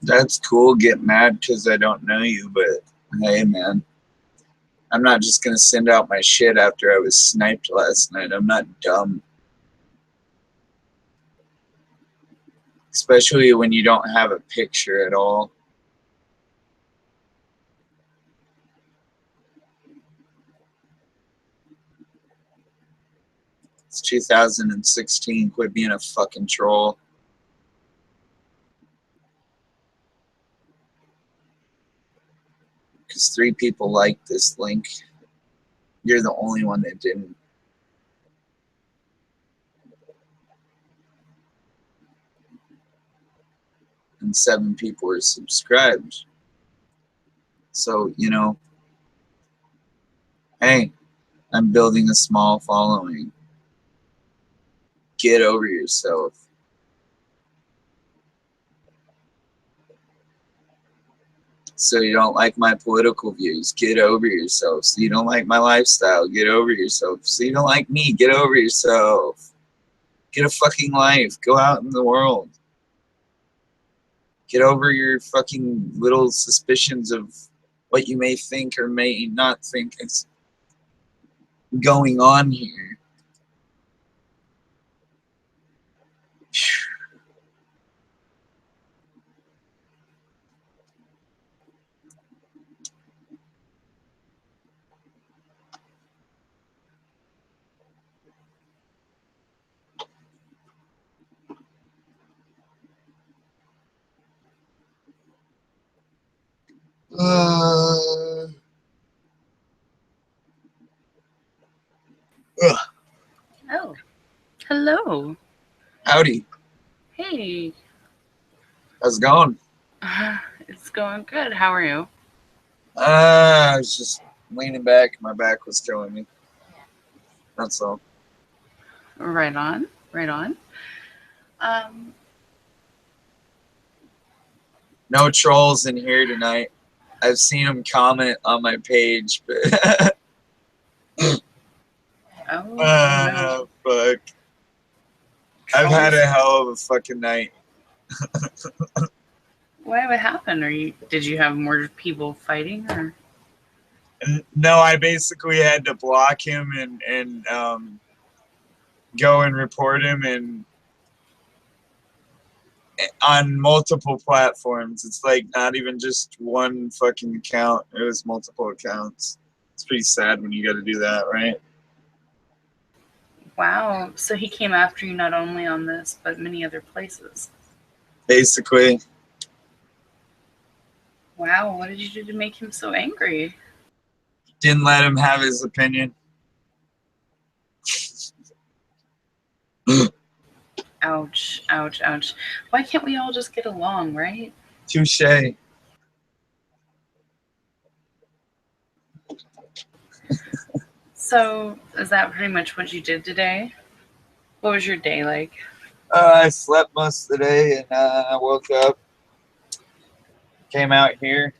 That's cool. Get mad because I don't know you, but hey, man. I'm not just going to send out my shit after I was sniped last night. I'm not dumb. Especially when you don't have a picture at all. It's 2016. Quit being a fucking troll. Because 3 people liked this link. You're the only one that didn't. And 7 people were subscribed. So, you know, hey, I'm building a small following. Get over yourself. So you don't like my political views, get over yourself. So you don't like my lifestyle, get over yourself. So you don't like me, get over yourself. Get a fucking life. Go out in the world. Get over your fucking little suspicions of what you may think or may not think is going on here. Ugh. Oh, hello. Howdy. Hey. How's it going? It's going good. How are you? I was just leaning back. My back was killing me. That's all. Right on. Right on. No trolls in here tonight. I've seen them comment on my page, but no. fuck. I've had a hell of a fucking night. Why? What happened? Did you have more people fighting, or? No, I basically had to block him and go and report him and on multiple platforms. It's like not even just one fucking account. It was multiple accounts. It's pretty sad when you got to do that, right? Wow. So he came after you not only on this, but many other places. Basically. Wow. What did you do to make him so angry? Didn't let him have his opinion. Ouch. Ouch. Ouch. Why can't we all just get along, right? Touche. So, is that pretty much what you did today? What was your day like? I slept most of the day and I woke up, came out here,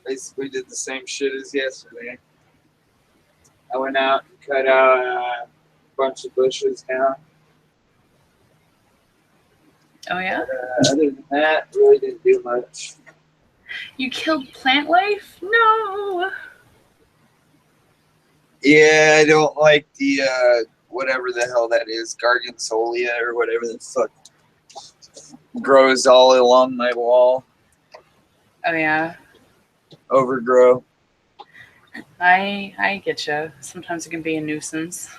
basically did the same shit as yesterday. I went out and cut out a bunch of bushes down. Oh, yeah? Other than that, really didn't do much. You killed plant life? No! Yeah, I don't like the, whatever the hell that is, Gargansolia or whatever the fuck grows all along my wall. Oh, yeah. Overgrow. I get you. Sometimes it can be a nuisance.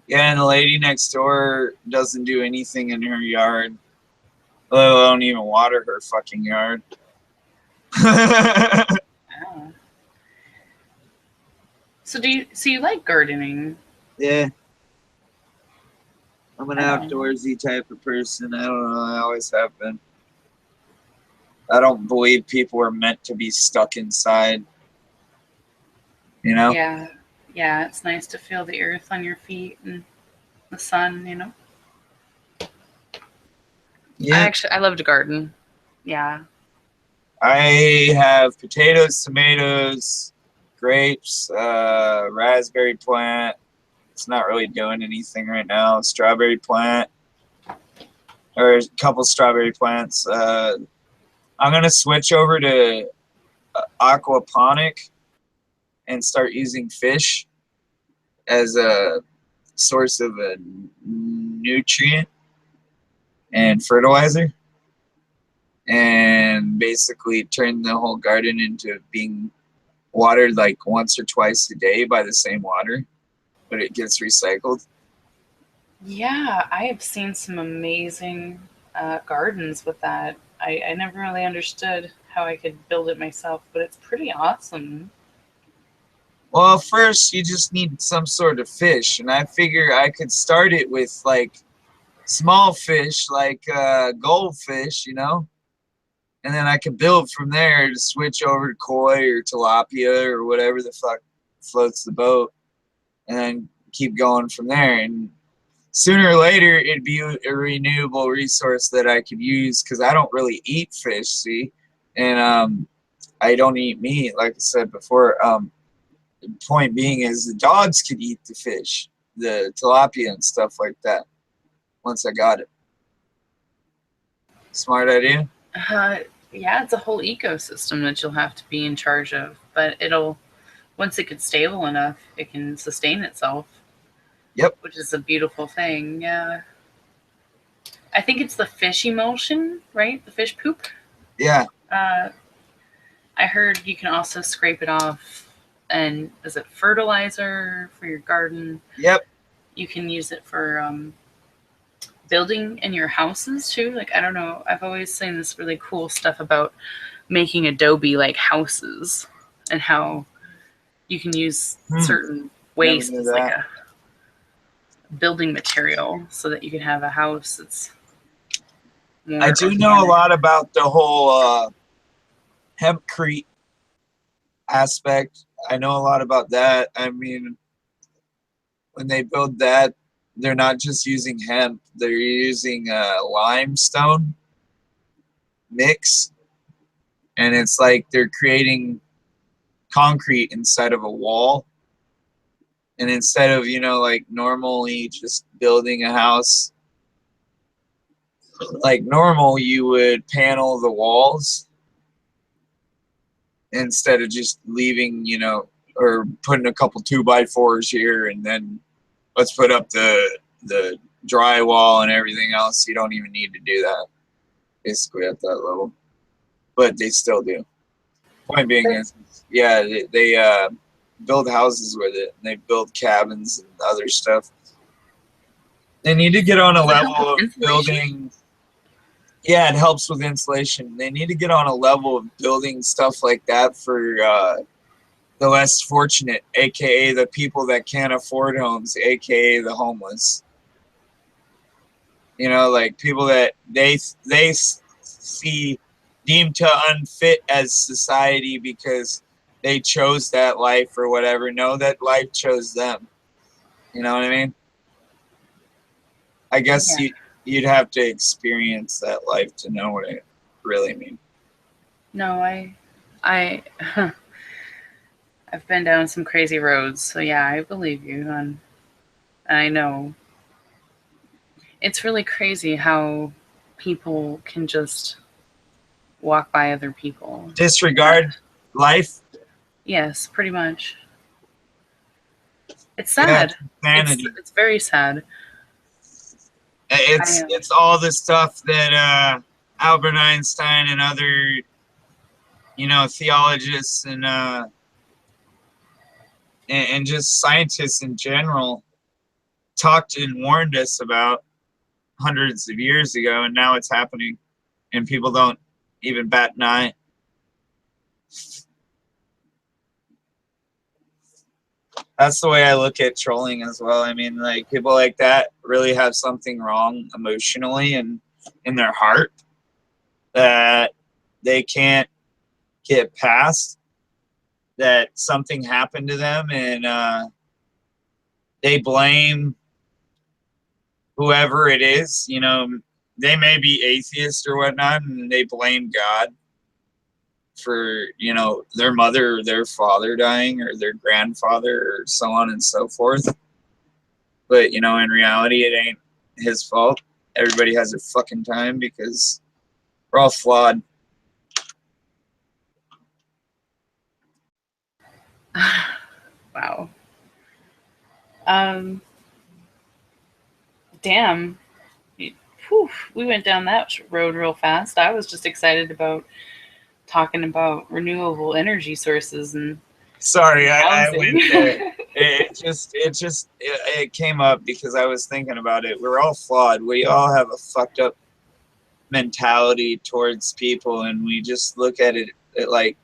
Yeah, and the lady next door doesn't do anything in her yard. Let alone even water her fucking yard. Oh. So you like gardening? Yeah. I'm an Oh. outdoorsy type of person. I don't know. I always have been. I don't believe people are meant to be stuck inside. You know? Yeah. Yeah, it's nice to feel the earth on your feet and the sun, you know? Yeah. I love to garden. Yeah. I have potatoes, tomatoes, grapes, raspberry plant. It's not really doing anything right now. Strawberry plant, or a couple strawberry plants. I'm gonna switch over to aquaponic and start using fish as a source of a nutrient and fertilizer, and basically turn the whole garden into being watered like once or twice a day by the same water, but it gets recycled. Yeah, I have seen some amazing gardens with that. I never really understood how I could build it myself, but it's pretty awesome. Well, first you just need some sort of fish, and I figure I could start it with like small fish, like goldfish, you know, and then I could build from there to switch over to koi or tilapia or whatever the fuck floats the boat, and then keep going from there. And sooner or later, it'd be a renewable resource that I could use because I don't really eat fish, see, and I don't eat meat, like I said before. The point being is the dogs could eat the fish, the tilapia and stuff like that. Once I got it, smart idea. Yeah, it's a whole ecosystem that you'll have to be in charge of, but it'll once it gets stable enough, it can sustain itself. Yep. Which is a beautiful thing. Yeah. I think it's the fish emulsion, right? The fish poop. Yeah. I heard you can also scrape it off, and is it fertilizer for your garden? Yep. You can use it for building in your houses too. Like, I don't know. I've always seen this really cool stuff about making adobe like houses and how you can use certain waste as like a building material so that you can have a house that's more I do organic. know a lot about the whole hempcrete aspect. I know a lot about that. I mean, when they build that, they're not just using hemp, they're using limestone mix, and it's like they're creating concrete inside of a wall. And instead of, like normally just building a house like normal, you would panel the walls instead of just leaving, or putting a couple 2x4s here and then let's put up the drywall and everything else. You don't even need to do that basically at that level, but they still do. Point being is, yeah, they build houses with it, and they build cabins and other stuff. They need to get on a level of building. Yeah, it helps with insulation. They need to get on a level of building stuff like that for the less fortunate, aka the people that can't afford homes, aka the homeless. Like people that they see deemed to unfit as society because they chose that life or whatever. Know that life chose them. You know what I mean? I guess you'd have to experience that life to know what it really means. No, I I've been down some crazy roads, so yeah, I believe you, and I know it's really crazy how people can just walk by other people. Disregard life. Yes, pretty much. It's sad. Yeah, it's very sad. It's all the stuff that Albert Einstein and other theologians and just scientists in general talked and warned us about hundreds of years ago, and now it's happening, and people don't even bat an eye. That's the way I look at trolling as well. I mean, like, people like that really have something wrong emotionally and in their heart that they can't get past, that something happened to them, and they blame whoever it is. They may be atheist or whatnot, and they blame God for their mother or their father dying or their grandfather or so on and so forth. But in reality, it ain't his fault. Everybody has a fucking time because we're all flawed. Wow. Damn. Whew, we went down that road real fast. I was just excited about talking about renewable energy sources and sorry, I went there. It came up because I was thinking about it. We're all flawed. We all have a fucked up mentality towards people, and we just look at it like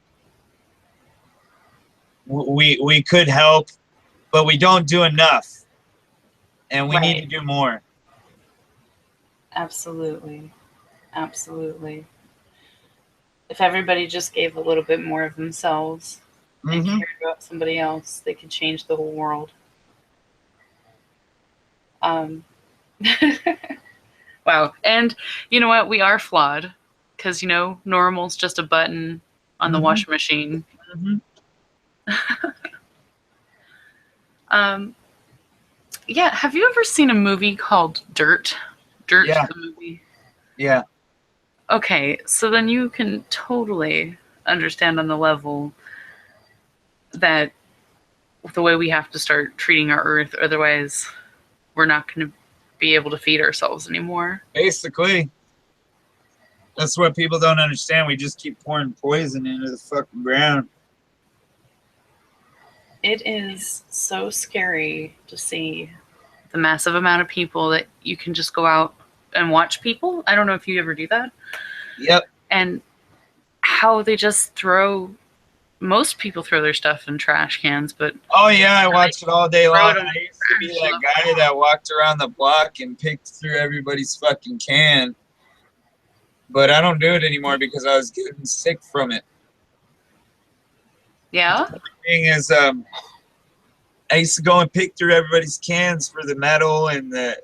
we could help, but we don't do enough, and we need to do more. Absolutely. If everybody just gave a little bit more of themselves, and Mm-hmm. cared about somebody else, they could change the whole world. Um, wow. And you know what? We are flawed because, normal's just a button on the Mm-hmm. washing machine. Mm-hmm. Um, yeah. Have you ever seen a movie called Dirt? Dirt, Yeah. the movie. Yeah. Okay, so then you can totally understand on the level that the way we have to start treating our earth, otherwise, we're not going to be able to feed ourselves anymore. Basically, that's what people don't understand. We just keep pouring poison into the fucking ground. It is so scary to see the massive amount of people that you can just go out and watch people. I don't know if you ever do that. Yep. And how they just most people throw their stuff in trash cans, but Oh yeah, I watched it all day throw long. it on I used to be the that trash. guy that walked around the block and picked through everybody's fucking can. But I don't do it anymore because I was getting sick from it. Yeah? Thing is, I used to go and pick through everybody's cans for the metal and The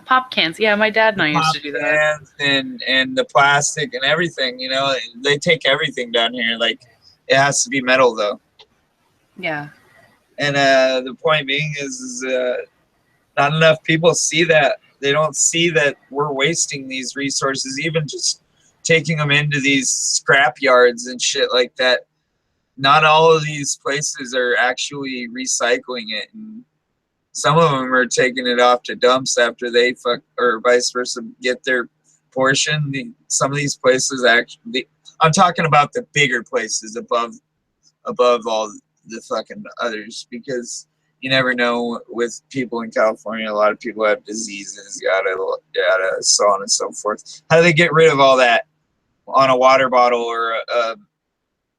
pop cans. Yeah, my dad and I used pop to do that. cans and the plastic and everything. You know, they take everything down here. Like it has to be metal though. Yeah. And the point being is not enough people see that. They don't see that we're wasting these resources, even just taking them into these scrap yards and shit like that. Not all of these places are actually recycling it, and some of them are taking it off to dumps after they fuck or vice versa get their portion. Some of these places actually, I'm talking about the bigger places above all the fucking others, because you never know with people in California. A lot of people have diseases, yada, so on and so forth. How do they get rid of all that on a water bottle or a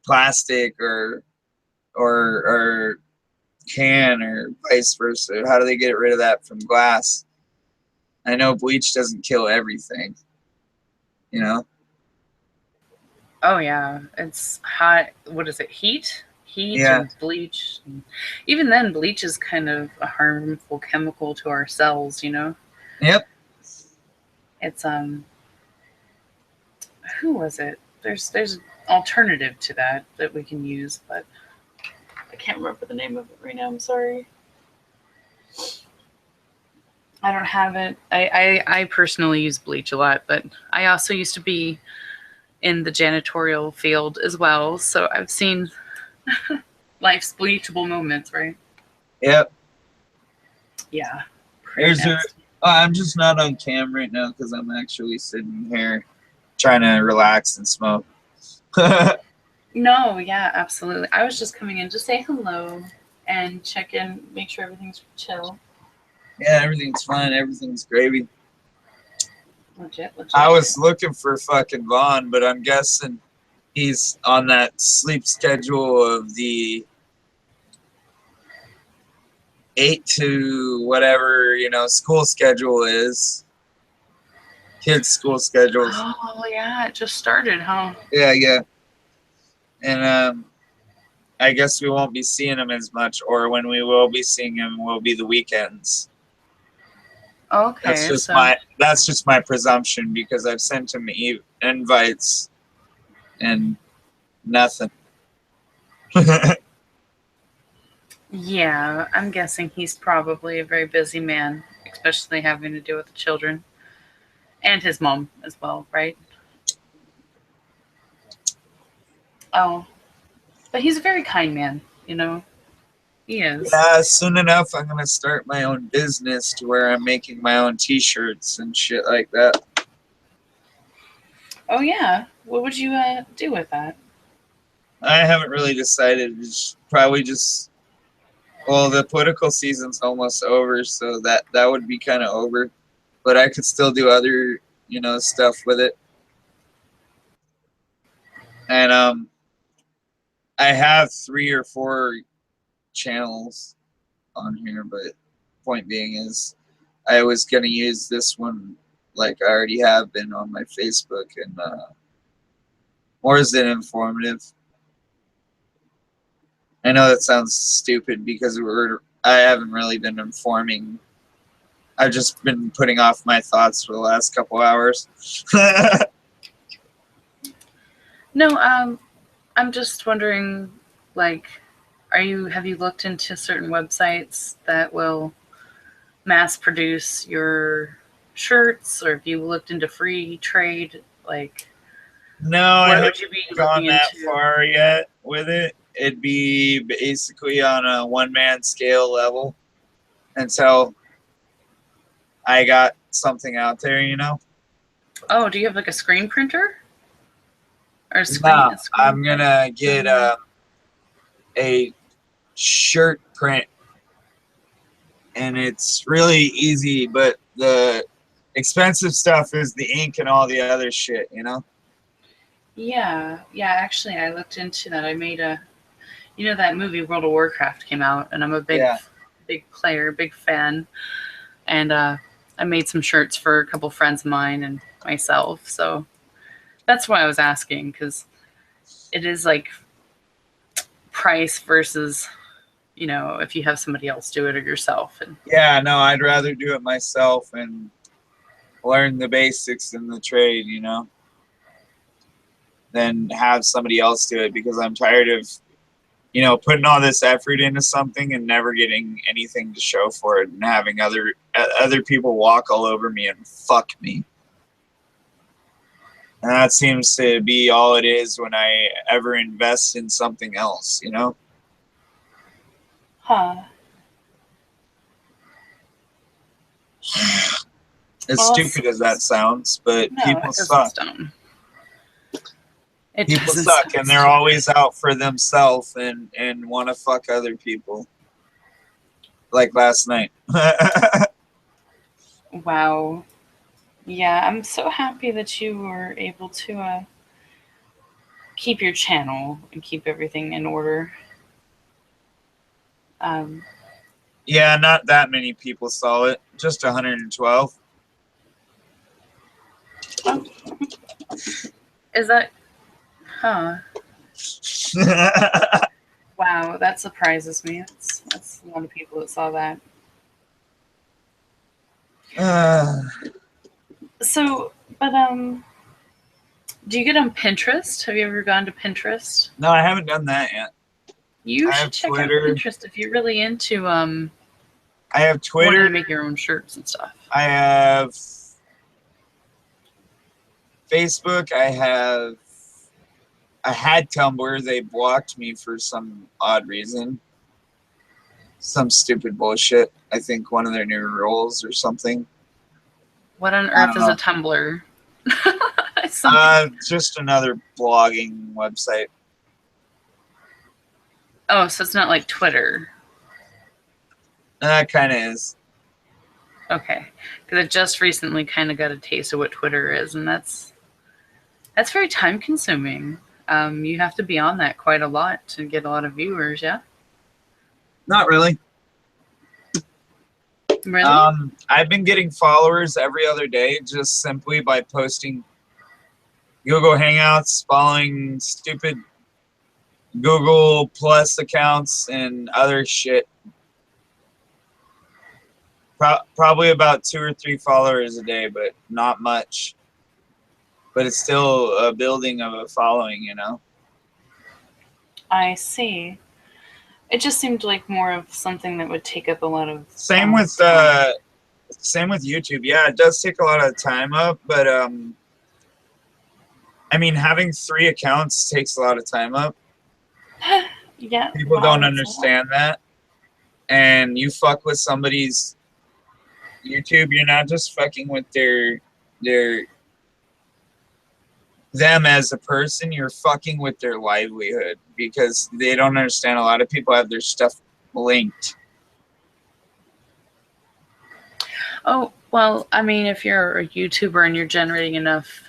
plastic or can or vice versa? How do they get rid of that from glass? I know bleach doesn't kill everything, you know? Oh yeah. It's hot. What is it? Heat Yeah. and bleach. Even then, bleach is kind of a harmful chemical to our cells. Yep. It's Who was it? There's an alternative to that we can use, but I can't remember the name of it right now. I'm sorry. I don't have it. I personally use bleach a lot, but I also used to be in the janitorial field as well, so I've seen life's bleachable moments, right? Yep. Yeah. There's a. I'm just not on cam right now because I'm actually sitting here trying to relax and smoke. No, yeah, absolutely. I was just coming in to say hello and check in, make sure everything's chill. Yeah, everything's fine. Everything's gravy. Legit. I was looking for fucking Vaughn, but I'm guessing he's on that sleep schedule of the 8 to whatever, school schedule is. Kids' school schedules. Oh, yeah, it just started, huh? Yeah. And I guess we won't be seeing him as much, or when we will be seeing him will be the weekends. Okay, That's just my presumption, because I've sent him invites and nothing. yeah, I'm guessing he's probably a very busy man, especially having to deal with the children and his mom as well, right? Oh, but he's a very kind man, He is. Yeah, soon enough I'm gonna start my own business to where I'm making my own T-shirts and shit like that. Oh yeah, what would you do with that? I haven't really decided. It's probably just, well, the political season's almost over, so that would be kind of over. But I could still do other, stuff with it. And I have 3 or 4 channels on here, but point being is I was gonna use this one like I already have been on my Facebook, and more than informative. I know that sounds stupid because I haven't really been informing. I've just been putting off my thoughts for the last couple hours. No, I'm just wondering, like, have you looked into certain websites that will mass produce your shirts, or have you looked into free trade? Like, No, I what haven't would you be gone looking that into? far yet with it. It'd be basically on a one-man scale level until I got something out there, you know? Oh, do you have like a screen printer? Or No, a screen I'm gonna get printer? a shirt print, and it's really easy, but the expensive stuff is the ink and all the other shit, you know? Yeah, yeah. Actually, I looked into that. I made that movie World of Warcraft came out, and I'm a Yeah. big player, big fan, and I made some shirts for a couple friends of mine and myself. So that's why I was asking, because it is like price versus, if you have somebody else do it or yourself. And Yeah, no, I'd rather do it myself and learn the basics in the trade, you know, than have somebody else do it, because I'm tired of, putting all this effort into something and never getting anything to show for it, and having other people walk all over me and fuck me. And that seems to be all it is when I ever invest in something else, you know? huh. As Well, stupid as that sounds, but no, people it doesn't suck. sound. It People doesn't suck, sound and they're stupid. always out for themselves and want to fuck other people. Like last night. Wow. Yeah, I'm so happy that you were able to keep your channel and keep everything in order. Um, Yeah, not that many people saw it. Just 112. oh, is that? Huh. Wow, that surprises me. That's a lot of people that saw that. So, but do you get on Pinterest? Have you ever gone to Pinterest? no, I haven't done that yet. You I should have check out Twitter. Pinterest if you're really into I have wanting Twitter. to make your own shirts and stuff. I have Facebook. I had Tumblr. They blocked me for some odd reason. Some stupid bullshit. I think one of their new rules or something. What on I earth don't is a know. Tumblr? Something. Just another blogging website. Oh, so it's not like Twitter. That kind of is. Okay, because I just recently kind of got a taste of what Twitter is, and that's very time consuming. You have to be on that quite a lot to get a lot of viewers. Yeah, Not really. really? I've been getting followers every other day just simply by posting Google Hangouts, following stupid Google Plus accounts, and other shit. Probably about 2 or 3 followers a day, but not much. But it's still a building of a following, you know? I see. It just seemed like more of something that would take up a lot of Same with time. same with YouTube. Yeah, it does take a lot of time up, but I mean, having 3 accounts takes a lot of time up. Yeah, People wow, don't that's a lot. understand that. And you fuck with somebody's YouTube, you're not just fucking with them as a person, you're fucking with their livelihood, because they don't understand a lot of people have their stuff linked. Oh, well, I mean, if you're a YouTuber and you're generating enough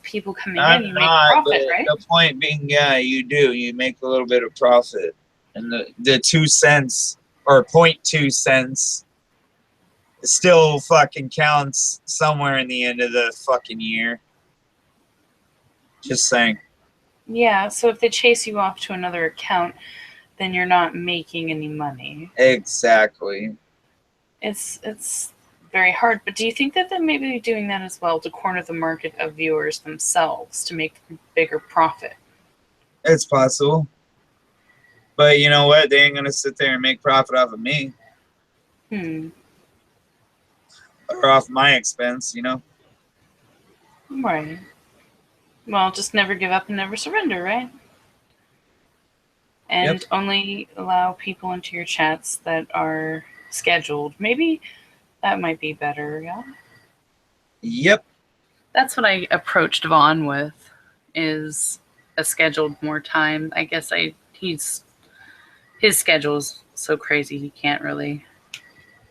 people coming I'm in, you make not, but profit, right? the point being, yeah, you make a little bit of profit, and the 2 cents or 0.2 cents still fucking counts somewhere in the end of the fucking year. Just saying. Yeah, so if they chase you off to another account, then you're not making any money. Exactly. It's very hard. But do you think that they may be doing that as well to corner the market of viewers themselves to make bigger profit? It's possible. But you know what? They ain't gonna sit there and make profit off of me or off my expense, you know? Right. Well, just never give up and never surrender, right? And Yep. only allow people into your chats that are scheduled. Maybe that might be better, yeah? Yep. That's what I approached Vaughn with, is a scheduled more time. I guess his schedule is so crazy he can't really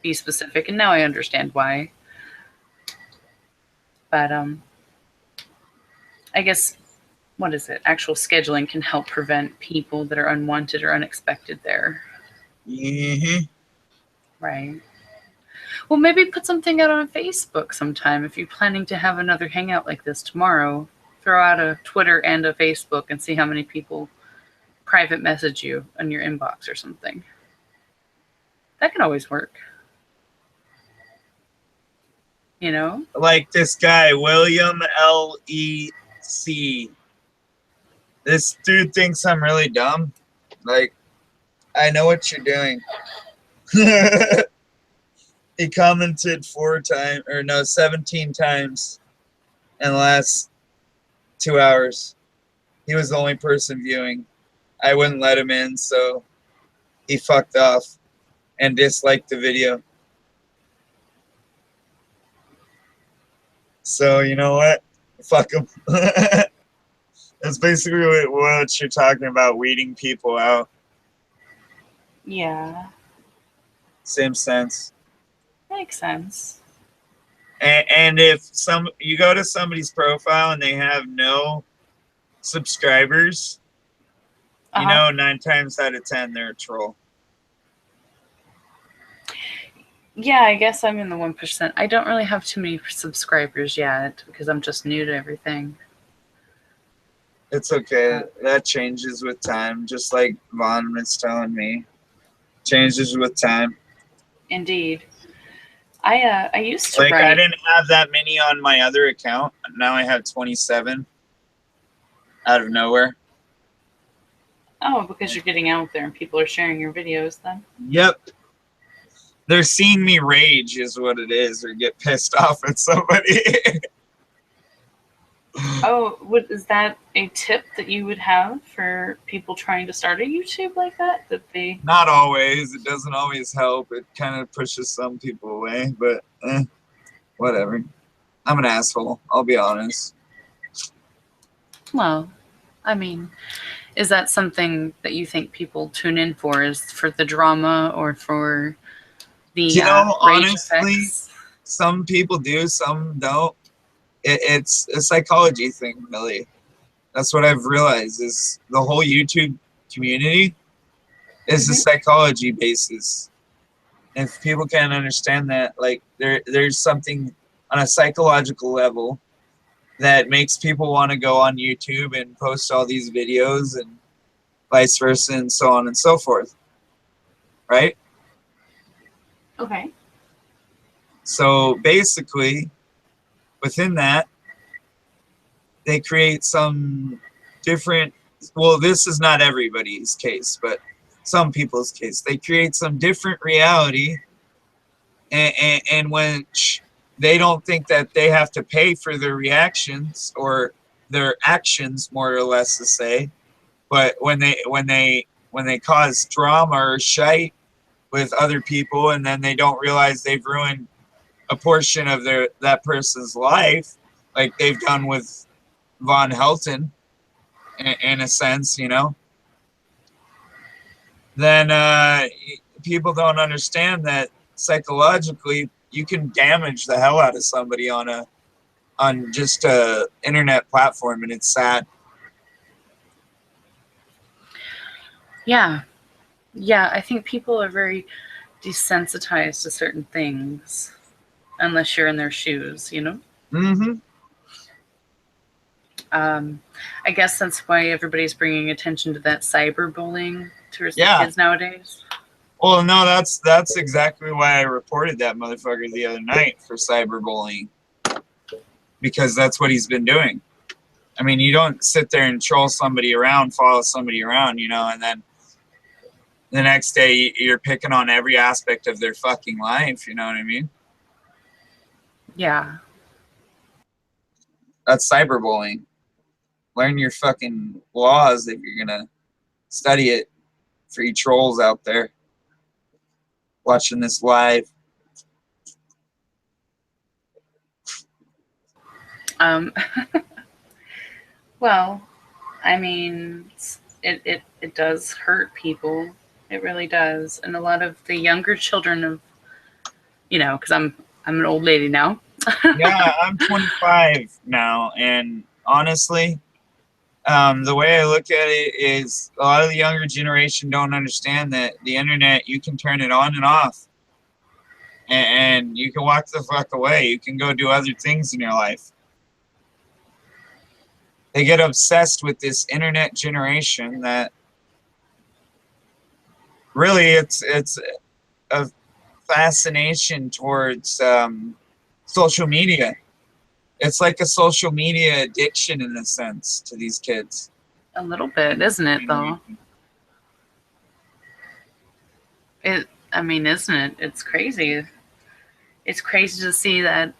be specific, and now I understand why. But I guess, what is it? Actual scheduling can help prevent people that are unwanted or unexpected there. Mm-hmm. Right. Well, maybe put something out on Facebook sometime if you're planning to have another hangout like this tomorrow. Throw out a Twitter and a Facebook and see how many people private message you in your inbox or something. That can always work. You know? Like this guy, William L.E.C. This dude thinks I'm really dumb. Like, I know what you're doing. He commented 17 times in the last 2 hours. He was the only person viewing. I wouldn't let him in, so he fucked off and disliked the video. So, you know what? Fuck him. That's basically what you're talking about, weeding people out. Yeah. Same sense. Makes sense. And if you go to somebody's profile and they have no subscribers, you know, 9 times out of 10 they're a troll. Yeah, I guess I'm in the 1%. I don't really have too many subscribers yet because I'm just new to everything. It's okay. That changes with time, just like Vaughn was telling me. Changes with time. Indeed. I used to Like, write. I didn't have that many on my other account. Now I have 27 out of nowhere. Oh, because you're getting out there and people are sharing your videos then? Yep. They're seeing me rage is what it is, or get pissed off at somebody. Oh, is that a tip that you would have for people trying to start a YouTube like that? That they Not always. It doesn't always help. It kind of pushes some people away, but whatever. I'm an asshole. I'll be honest. Well, I mean, is that something that you think people tune in for? Is for the drama or for the rage honestly, effects? some people do, some don't. It's a psychology thing, really. That's what I've realized is the whole YouTube community is a psychology basis. If people can't understand that, like there's something on a psychological level that makes people want to go on YouTube and post all these videos and vice versa and so on and so forth. Right? Okay. So basically, within that, they create some different, well, this is not everybody's case, but some people's case. They create some different reality and which they don't think that they have to pay for their reactions or their actions, more or less to say. But when they cause drama or shite with other people and then they don't realize they've ruined a portion of that person's life, like they've done with Von Helton, in a sense, you know, then people don't understand that psychologically you can damage the hell out of somebody on just a internet platform, and it's sad. Yeah. I think people are very desensitized to certain things unless you're in their shoes, you know? Mm-hmm. I guess that's why everybody's bringing attention to that cyberbullying towards Yeah. the kids nowadays. Well, no, that's exactly why I reported that motherfucker the other night for cyberbullying, because that's what he's been doing. I mean, you don't sit there and troll somebody around, follow somebody around, you know, and then the next day you're picking on every aspect of their fucking life. You know what I mean? Yeah. That's cyberbullying. Learn your fucking laws if you're gonna study it, for you trolls out there watching this live. Well, I mean, it does hurt people. It really does. And a lot of the younger children of, you know, because I'm an old lady now. Yeah, I'm 25 now, and honestly, the way I look at it is a lot of the younger generation don't understand that the internet, you can turn it on and off, and you can walk the fuck away. You can go do other things in your life. They get obsessed with this internet generation that really it's a fascination towards social media. It's like a social media addiction in a sense to these kids. A little bit, isn't it, though? I mean, isn't it? It's crazy. It's crazy to see that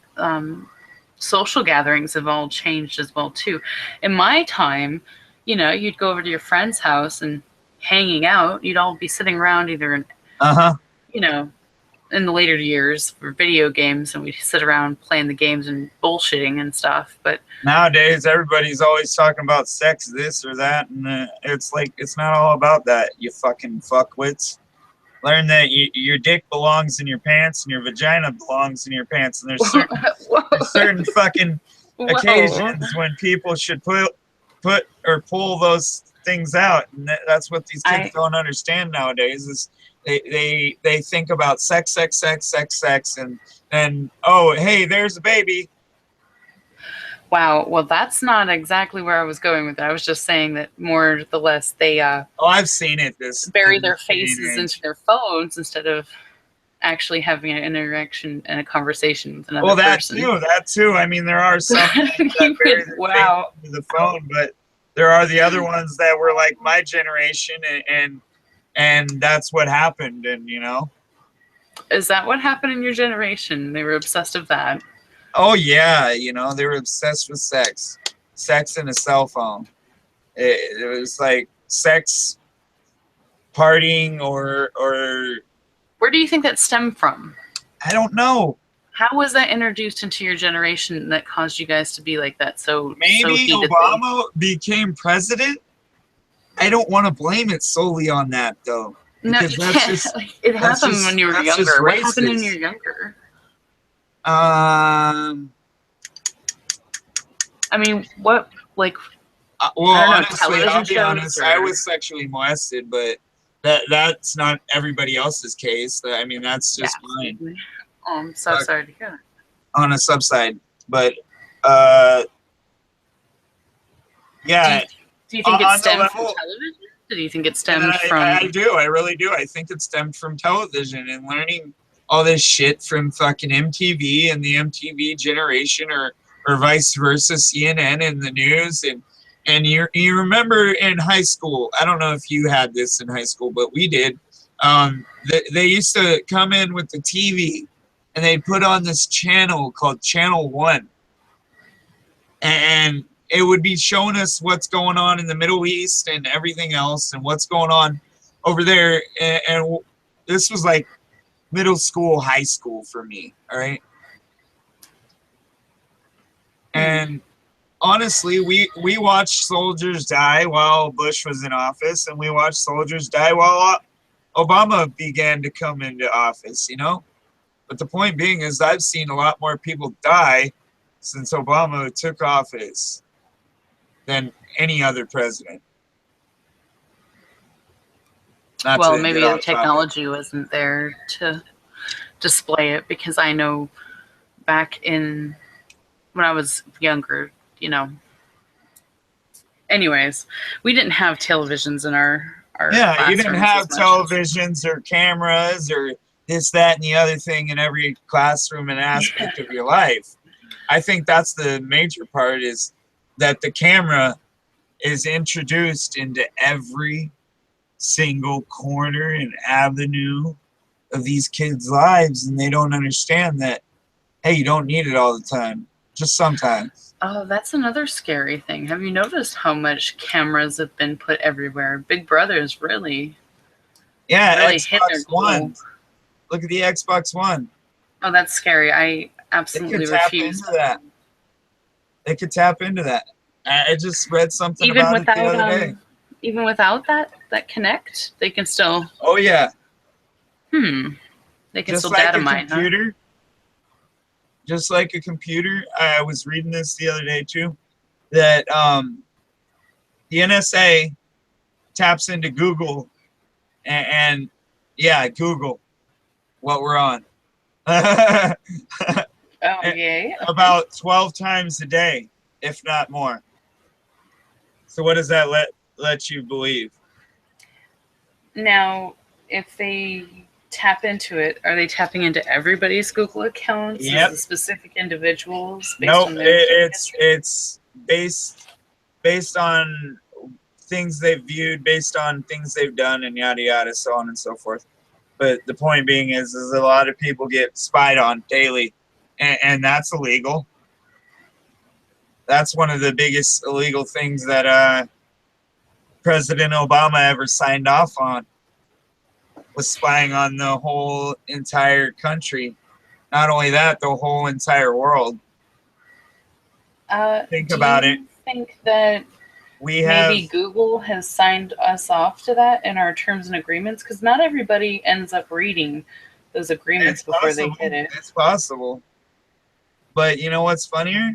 social gatherings have all changed as well, too. In my time, you know, you'd go over to your friend's house and hanging out. You'd all be sitting around either in, you know, in the later years for video games, and we'd sit around playing the games and bullshitting and stuff. But nowadays, everybody's always talking about sex, this or that, and it's like, it's not all about that, you fucking fuckwits. Learn that your dick belongs in your pants and your vagina belongs in your pants, and there's certain fucking occasions when people should put or pull those things out, and that's what these kids don't understand nowadays. Is they think about sex, and oh, hey, there's a baby. Wow. Well, that's not exactly where I was going with it. I was just saying that more or less they oh, I've seen it. Bury their faces into their phones instead of actually having an interaction and a conversation with another person. That too. I mean, there are some that bury their face into the phone, but there are the other ones that were like my generation, and that's what happened. And you know, is that what happened in your generation? They were obsessed with that. Oh yeah, you know, they were obsessed with sex and a cell phone. It was like sex, partying, or. Where do you think that stemmed from? I don't know. How was that introduced into your generation that caused you guys to be like that? So maybe Obama became president. I don't want to blame it solely on that though. No, you can't. It happened when you were younger. What happened when you were younger? I mean, what, like, well, honestly, I'll be honest, I was sexually molested, but that's not everybody else's case. I mean, that's just mine. Oh, I'm so sorry to hear that. On a subside, but yeah. Do you think it stemmed from television? Do you think it stemmed from? I do. I really do. I think it stemmed from television and learning all this shit from fucking MTV and the MTV generation, or vice versa, CNN and the news. And you remember in high school, I don't know if you had this in high school, but we did. They used to come in with the TV and they'd put on this channel called Channel 1. And it would be showing us what's going on in the Middle East and everything else and what's going on over there. And this was like middle school, high school for me, all right? And honestly, we watched soldiers die while Bush was in office, and we watched soldiers die while Obama began to come into office, you know? But the point being is I've seen a lot more people die since Obama took office than any other president. Well, maybe the technology wasn't there to display it, because I know back in when I was younger, you know, anyways, we didn't have televisions in our Yeah, you didn't classrooms have as much. televisions or cameras or this, that, and the other thing in every classroom and aspect of your life. I think that's the major part, is that the camera is introduced into every single corner and avenue of these kids' lives, and they don't understand that, hey, you don't need it all the time, just sometimes. Oh, that's another scary thing. Have you noticed how much cameras have been put everywhere? Big Brother's really Yeah, hit their Xbox goal. One. Look at the Xbox One. Oh, that's scary. I They absolutely could tap refuse. into that. They could tap into that. I just read something Even about it the without other day. even without that connect, they can still Oh yeah, they can just still like data a mine, huh? computer. Just like a computer. I was reading this the other day too, that the NSA taps into Google, and yeah, Google, what we're on. Oh yay. About 12 times a day, if not more. So what does that let you believe? Now, if they tap into it, are they tapping into everybody's Google accounts? Yep. Is it specific individuals based No, on their it's based on things they've viewed, based on things they've done, and yada yada, so on and so forth. But the point being is a lot of people get spied on daily, and that's illegal. That's one of the biggest illegal things that President Obama ever signed off on, was spying on the whole entire country. Not only that, the whole entire world. Think about it. Do you think that We have maybe Google has signed us off to that in our terms and agreements? Because not everybody ends up reading those agreements before they hit it. It's possible. But you know what's funnier?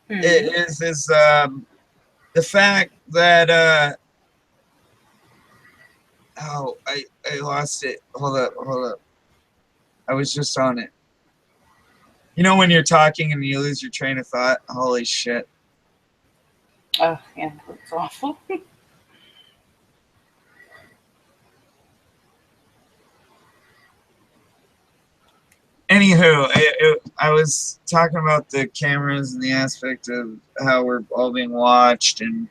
It is the fact that oh, I lost it. Hold up. I was just on it. You know when you're talking and you lose your train of thought? Holy shit. Oh, yeah, that's awful. Anywho, I was talking about the cameras and the aspect of how we're all being watched, and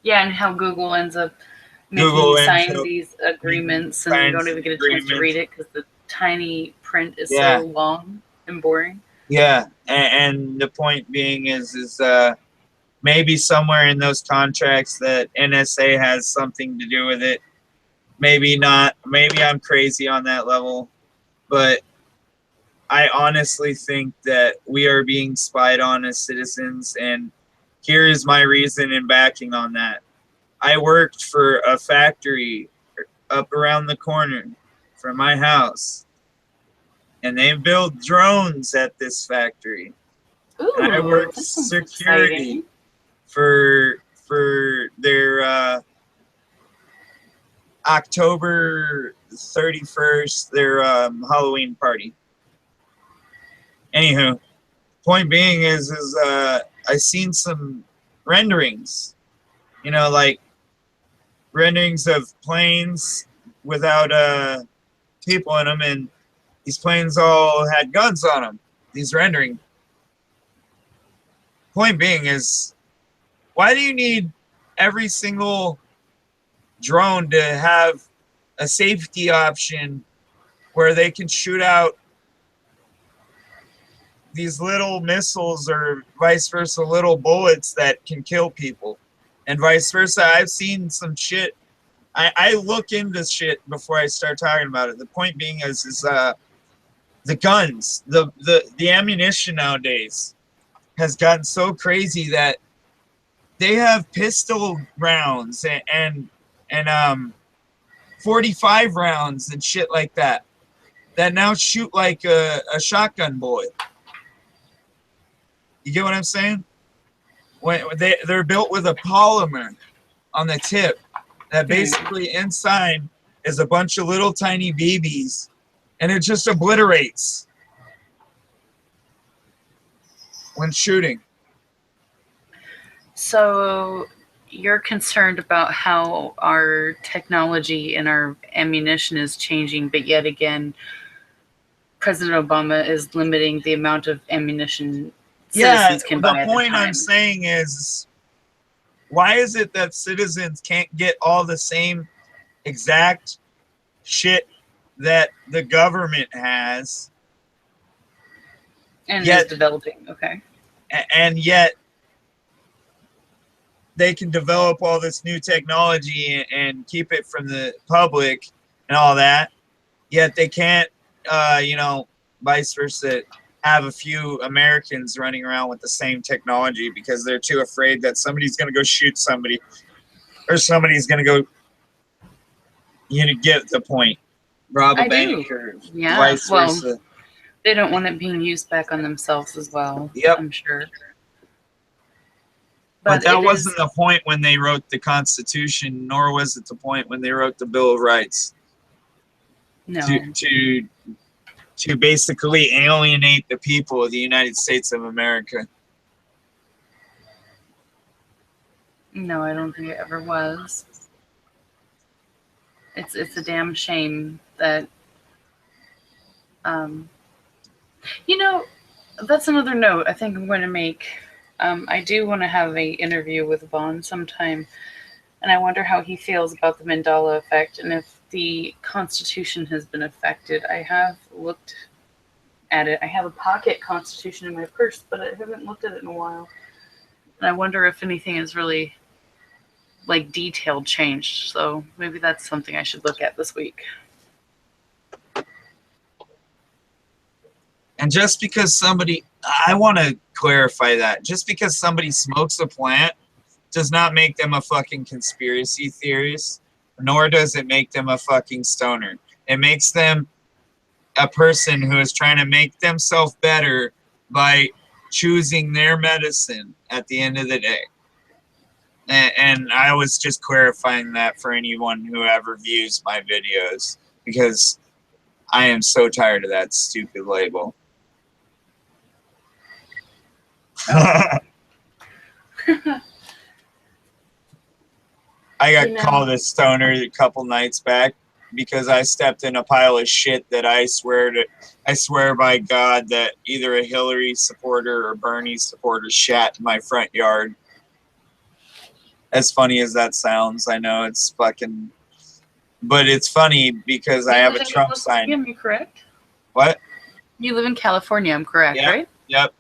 Yeah, and how Google ends up making Google you ends sign up these agreements and you signs don't even get a chance to agreements. read it because the tiny print is Yeah. so long and boring. Yeah, and the point being is maybe somewhere in those contracts that NSA has something to do with it. Maybe not. Maybe I'm crazy on that level, but I honestly think that we are being spied on as citizens, and here is my reason in backing on that. I worked for a factory up around the corner from my house, and they build drones at this factory. Ooh, And I worked that sounds security exciting. for their October 31st, their Halloween party. Anywho, point being is I seen some renderings, like renderings of planes without people in them, and these planes all had guns on them. These rendering. Point being is, why do you need every single drone to have a safety option where they can shoot out these little missiles or vice versa, little bullets that can kill people, and vice versa? I've seen some shit. I look into shit before I start talking about it. The point being is the guns, the ammunition nowadays has gotten so crazy that they have pistol rounds and 45 rounds and shit like that now shoot like a shotgun bullet. You get what I'm saying? When they're built with a polymer on the tip that basically inside is a bunch of little tiny BBs, and it just obliterates when shooting. So you're concerned about how our technology and our ammunition is changing, but yet again, President Obama is limiting the amount of ammunition citizens can buy the at a point I'm time. saying is, why is it that citizens can't get all the same exact shit that the government has, And yet is developing. Okay. and yet they can develop all this new technology and keep it from the public and all that, yet they can't, vice versa, have a few Americans running around with the same technology because they're too afraid that somebody's going to go shoot somebody or somebody's going to go, get the point, rob a I bank do. or Yeah. vice Well, versa. they don't want it being used back on themselves as well. Yep. I'm sure. But that it wasn't is- the point when they wrote the Constitution, nor was it the point when they wrote the Bill of Rights. No. To basically alienate the people of the United States of America. No, I don't think it ever was. It's a damn shame that that's another note I think I'm going to make. I do want to have a interview with Vaughn sometime, and I wonder how he feels about the Mandela effect and if the Constitution has been affected. I have looked at it. I have a pocket Constitution in my purse, but I haven't looked at it in a while. And I wonder if anything is really like detailed changed. So maybe that's something I should look at this week. And just because I want to clarify that, just because somebody smokes a plant does not make them a fucking conspiracy theorist, nor does it make them a fucking stoner. It makes them a person who is trying to make themselves better by choosing their medicine at the end of the day. And I was just clarifying that for anyone who ever views my videos, because I am so tired of that stupid label. I got called a stoner a couple nights back because I stepped in a pile of shit that I swear by God that either a Hillary supporter or Bernie supporter shat in my front yard. As funny as that sounds, I know it's fucking, but it's funny because I have a Trump sign. Am I correct? What? You live in California, I'm correct, Yep. right? Yep.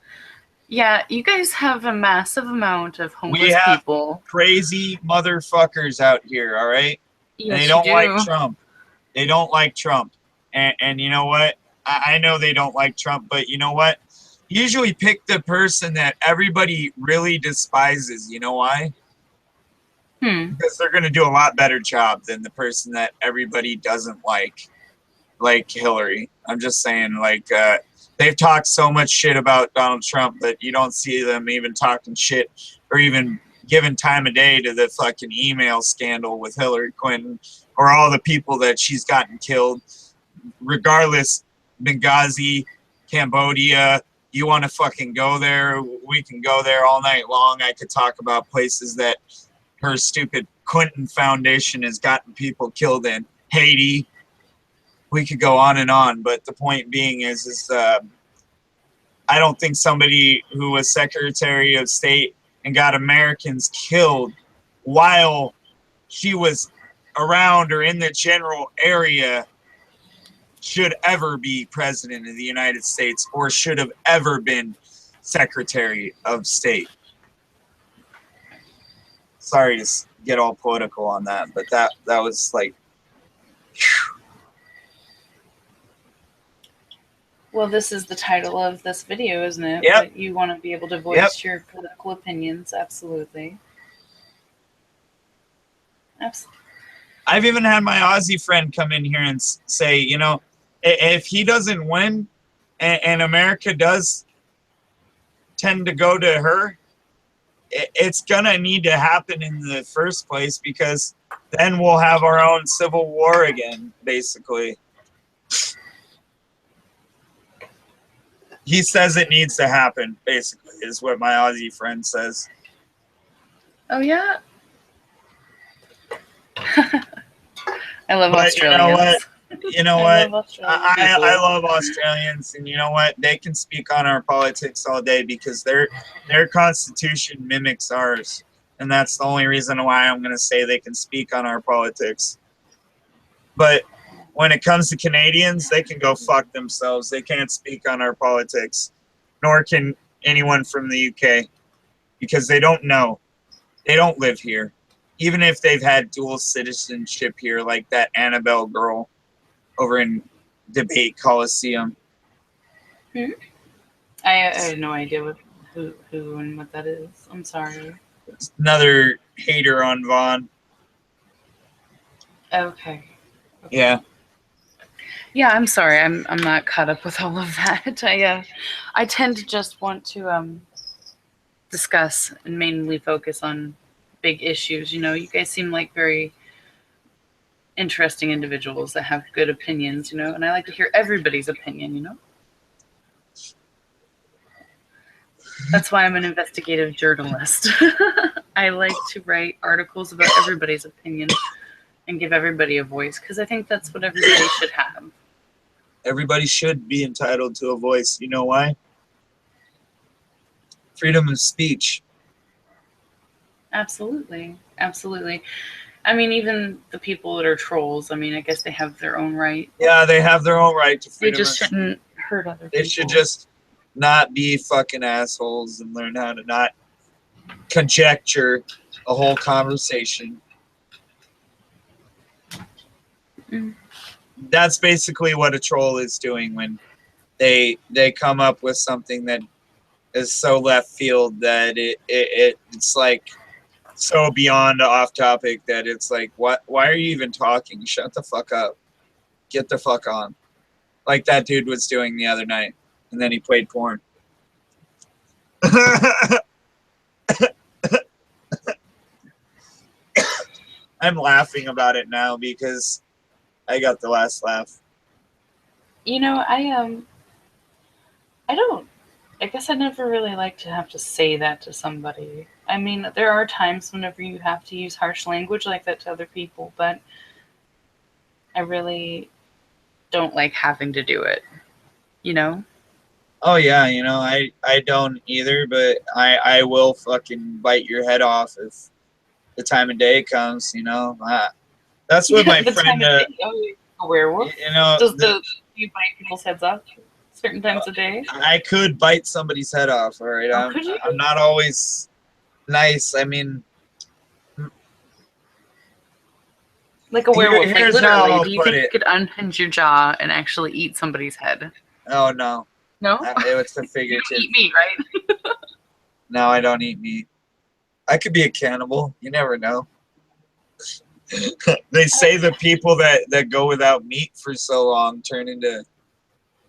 Yeah, you guys have a massive amount of homeless people. Crazy motherfuckers out here, all right? Yes, and they don't you do. like Trump. They don't like Trump. And you know what? I know they don't like Trump, but you know what? Usually pick the person that everybody really despises. You know why? Because they're going to do a lot better job than the person that everybody doesn't like Hillary. I'm just saying, they've talked so much shit about Donald Trump that you don't see them even talking shit or even giving time of day to the fucking email scandal with Hillary Clinton or all the people that she's gotten killed. Regardless, Benghazi, Cambodia, you want to fucking go there, we can go there all night long. I could talk about places that her stupid Clinton Foundation has gotten people killed in. Haiti. We could go on, but the point being is I don't think somebody who was Secretary of State and got Americans killed while she was around or in the general area should ever be president of the United States or should have ever been Secretary of State. Sorry to get all political on that, but that was like, whew. Well, this is the title of this video, isn't it? Yep. But you want to be able to voice your political opinions, absolutely. Absolutely. I've even had my Aussie friend come in here and say, if he doesn't win and America does tend to go to her, it's going to need to happen in the first place because then we'll have our own civil war again, basically. He says it needs to happen, basically, is what my Aussie friend says. Oh, yeah? I love But you know what? Australians. You know I what? love Australian I people. love Australians, and you know what? They can speak on our politics all day because their constitution mimics ours, and that's the only reason why I'm going to say they can speak on our politics. But when it comes to Canadians, they can go fuck themselves. They can't speak on our politics, nor can anyone from the UK because they don't know. They don't live here. Even if they've had dual citizenship here, like that Annabelle girl over in Debate Coliseum. I have no idea who and what that is. I'm sorry. Another hater on Vaughn. Okay. Yeah. Yeah, I'm sorry. I'm not caught up with all of that. I tend to just want to discuss and mainly focus on big issues. You know, you guys seem like very interesting individuals that have good opinions, you know, and I like to hear everybody's opinion, you know. That's why I'm an investigative journalist. I like to write articles about everybody's opinion and give everybody a voice because I think that's what everybody should have. Everybody should be entitled to a voice. You know why? Freedom of speech. Absolutely. Absolutely. I mean, even the people that are trolls, I mean, I guess they have their own right. Yeah, they have their own right to They freedom just of shouldn't hurt other people. They should just not be fucking assholes and learn how to not conjecture a whole conversation. Mm. That's basically what a troll is doing when they come up with something that is so left field that it's like so beyond off topic that it's like, what? Why are you even talking? Shut the fuck up. Get the fuck on. Like that dude was doing the other night, and then he played porn. I'm laughing about it now because I got the last laugh. You know, I guess I never really like to have to say that to somebody. I mean, there are times whenever you have to use harsh language like that to other people, but I really don't like having to do it, you know? Oh yeah, you know, I don't either, but I will fucking bite your head off if the time of day comes, you know. That's what my The friend, time of day, you're a werewolf. you know, Do you bite people's heads off certain times of day? I could bite somebody's head off, all right? Oh, could you? I'm not always nice. I mean, Like a werewolf, like here's how literally. I'll Do you put think you it. could unhinge your jaw and actually eat somebody's head? Oh no, No? it's a You figurative. don't eat meat, right? No, I don't eat meat. I could be a cannibal. You never know. They say the people that go without meat for so long turn into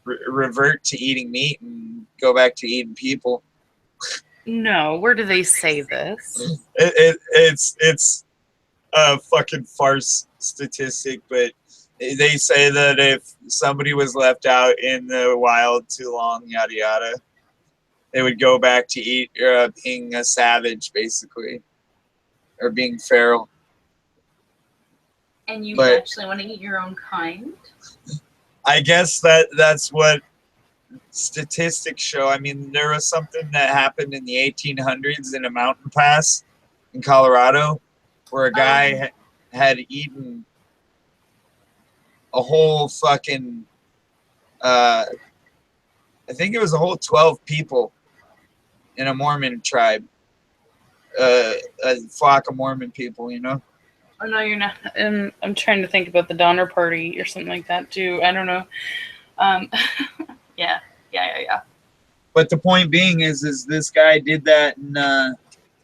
revert to eating meat and go back to eating people. No, where do they say this? It's a fucking farce statistic, but they say that if somebody was left out in the wild too long, yada yada, they would go back to being a savage, basically, or being feral. And you But- actually want to eat your own kind? I guess that's what statistics show. I mean, there was something that happened in the 1800s in a mountain pass in Colorado where a guy had eaten a whole fucking, I think it was a whole 12 people in a Mormon tribe, a flock of Mormon people, you know? Oh, no, you're not. I'm trying to think about the Donner Party or something like that, too. I don't know. Yeah. But the point being is this guy did that and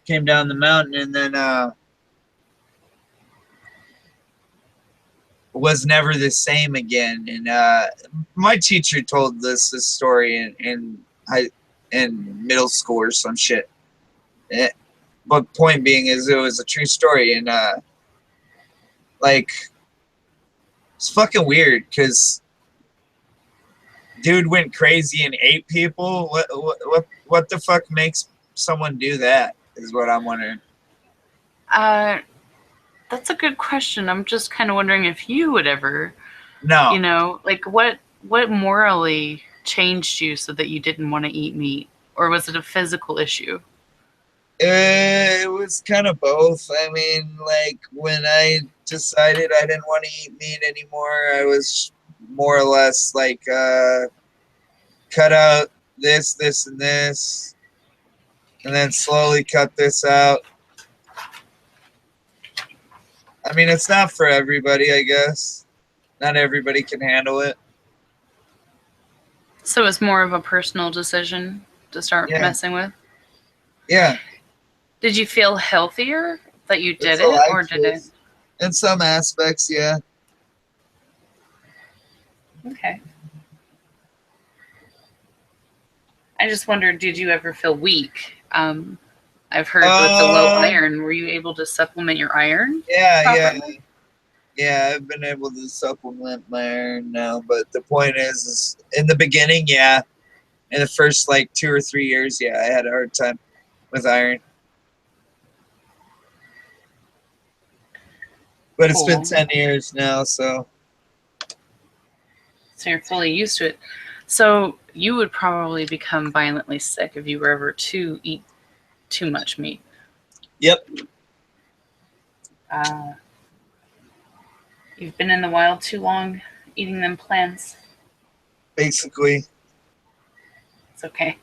came down the mountain and then was never the same again. And my teacher told this story in middle school or some shit. But point being is it was a true story, and like it's fucking weird because dude went crazy and ate people. What the fuck makes someone do that is what I'm wondering. That's a good question. I'm just kind of wondering if you would ever, No. you know, like what morally changed you so that you didn't want to eat meat, or was it a physical issue? It was kind of both. I mean, like when I decided I didn't want to eat meat anymore, I was more or less like cut out this, and this, and then slowly cut this out. I mean, it's not for everybody, I guess. Not everybody can handle it. So it was more of a personal decision to start Yeah. messing with. Yeah. Did you feel healthier that you did It's a it, life or did it? choice. In some aspects, yeah. Okay. I just wondered, did you ever feel weak? I've heard with the low iron, were you able to supplement your iron? Yeah. properly? Yeah, I've been able to supplement my iron now, but the point is in the beginning, yeah. In the first like 2 or 3 years, yeah, I had a hard time with iron. But it's been Cool. 10 years now, so. So you're fully used to it. So you would probably become violently sick if you were ever to eat too much meat. Yep. You've been in the wild too long, eating them plants. Basically. It's okay.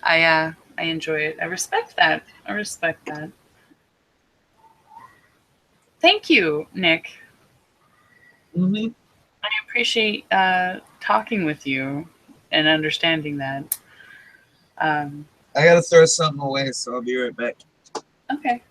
I enjoy it. I respect that. Thank you, Nick. Mm-hmm. I appreciate talking with you and understanding that. I gotta throw something away, so I'll be right back. Okay.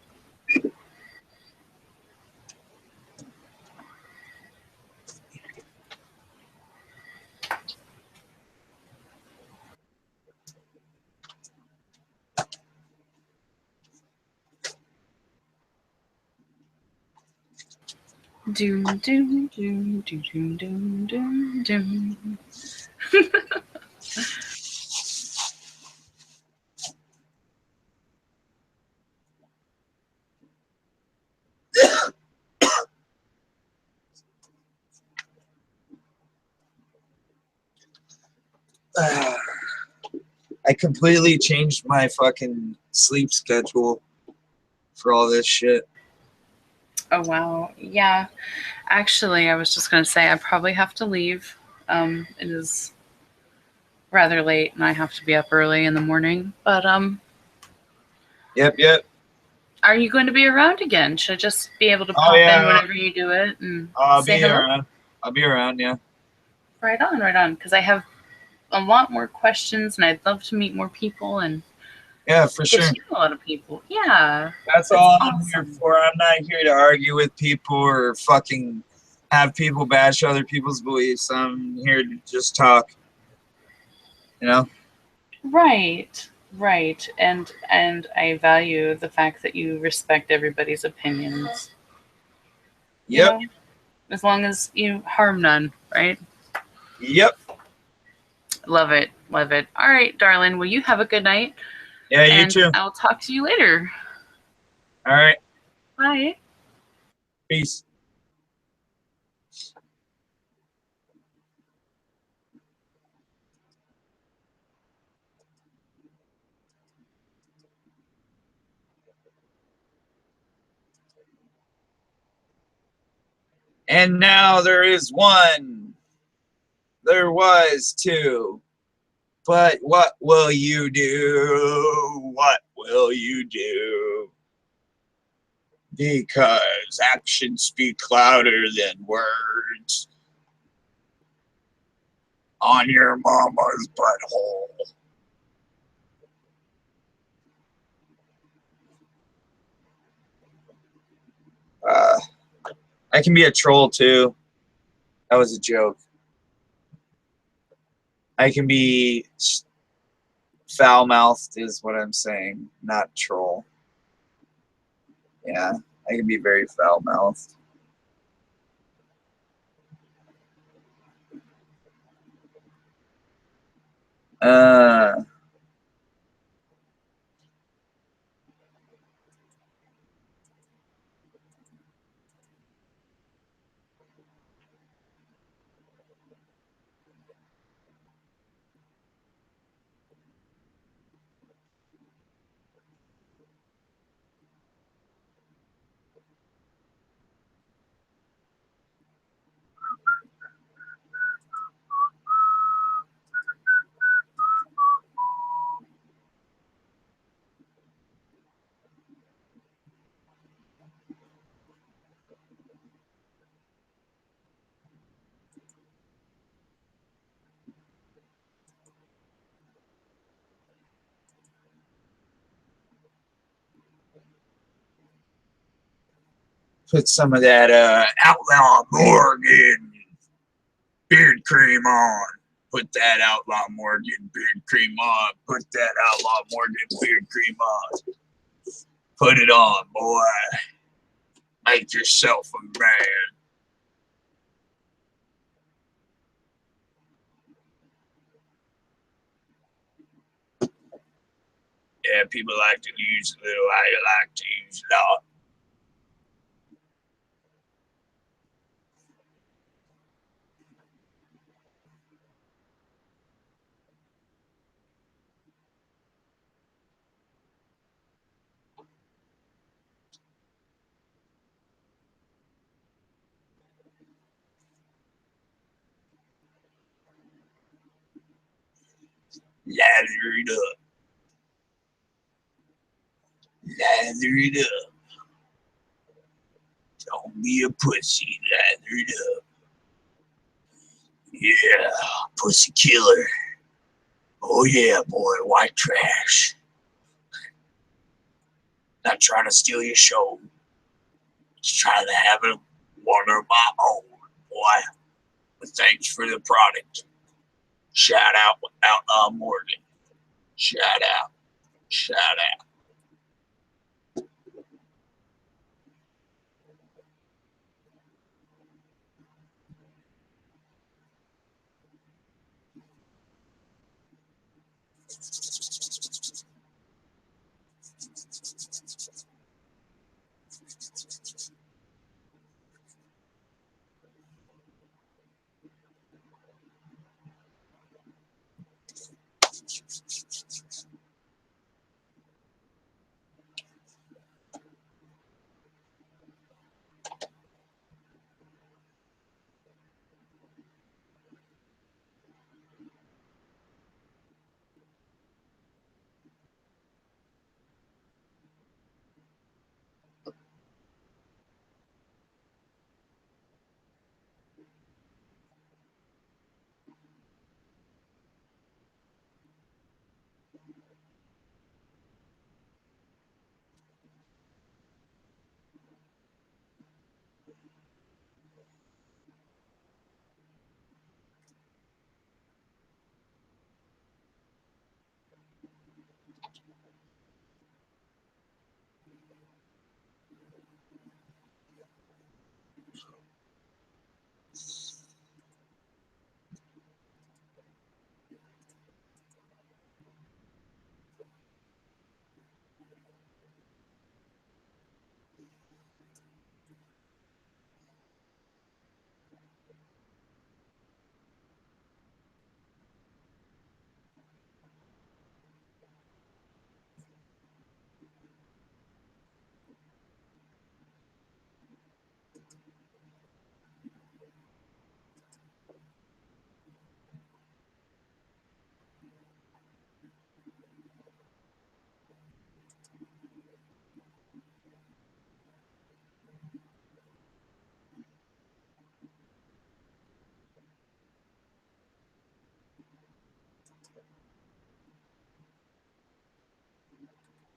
Doom doom doom doom doom doom doom doom. I completely changed my fucking sleep schedule for all this shit. Oh wow. Yeah. Actually, I was just gonna say I probably have to leave. It is rather late and I have to be up early in the morning. But Yep. are you going to be around again? Should I just be able to Oh, pop yeah. in whenever you do it and I'll say be hello? around. I'll be around, yeah. Right on. Because I have a lot more questions and I'd love to meet more people and Yeah, for get sure. to know a lot of people. Yeah. That's That's all I'm awesome. here for. I'm not here to argue with people or fucking have people bash other people's beliefs. I'm here to just talk. You know? Right. And I value the fact that you respect everybody's opinions. You Yep. know? As long as you harm none, right? Yep. Love it. All right, darling. Well, you have a good night. Yeah, you And too. I'll talk to you later. All right. Bye. Peace. And now there is one. There was two. But what will you do? What will you do? Because actions speak louder than words. On your mama's butthole. I can be a troll too. That was a joke. I can be foul mouthed, is what I'm saying, not troll. Yeah, I can be very foul mouthed. Put some of that Outlaw Morgan beard cream on. Put that Outlaw Morgan beard cream on. Put that Outlaw Morgan beard cream on. Put it on, boy. Make yourself a man. Yeah, people like to use a little. I like to use a lot. Lather it up. Lather it up. Don't be a pussy. Lather it up. Yeah, pussy killer. Oh yeah, boy, white trash. Not trying to steal your show. Just trying to have one of my own, boy. But thanks for the product. Shout out Outlaw Morgan. Shout out. Shout out.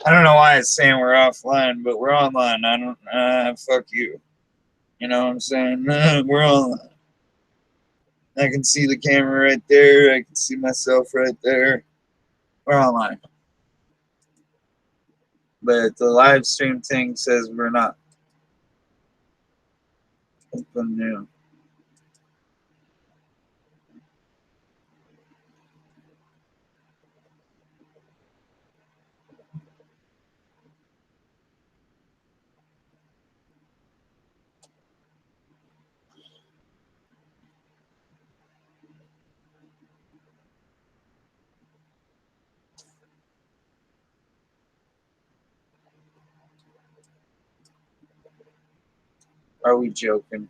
I don't know why it's saying we're offline, but we're online. I don't. Fuck you. You know what I'm saying? We're online. I can see the camera right there. I can see myself right there. We're online. But the live stream thing says we're not. Open new. Are we joking?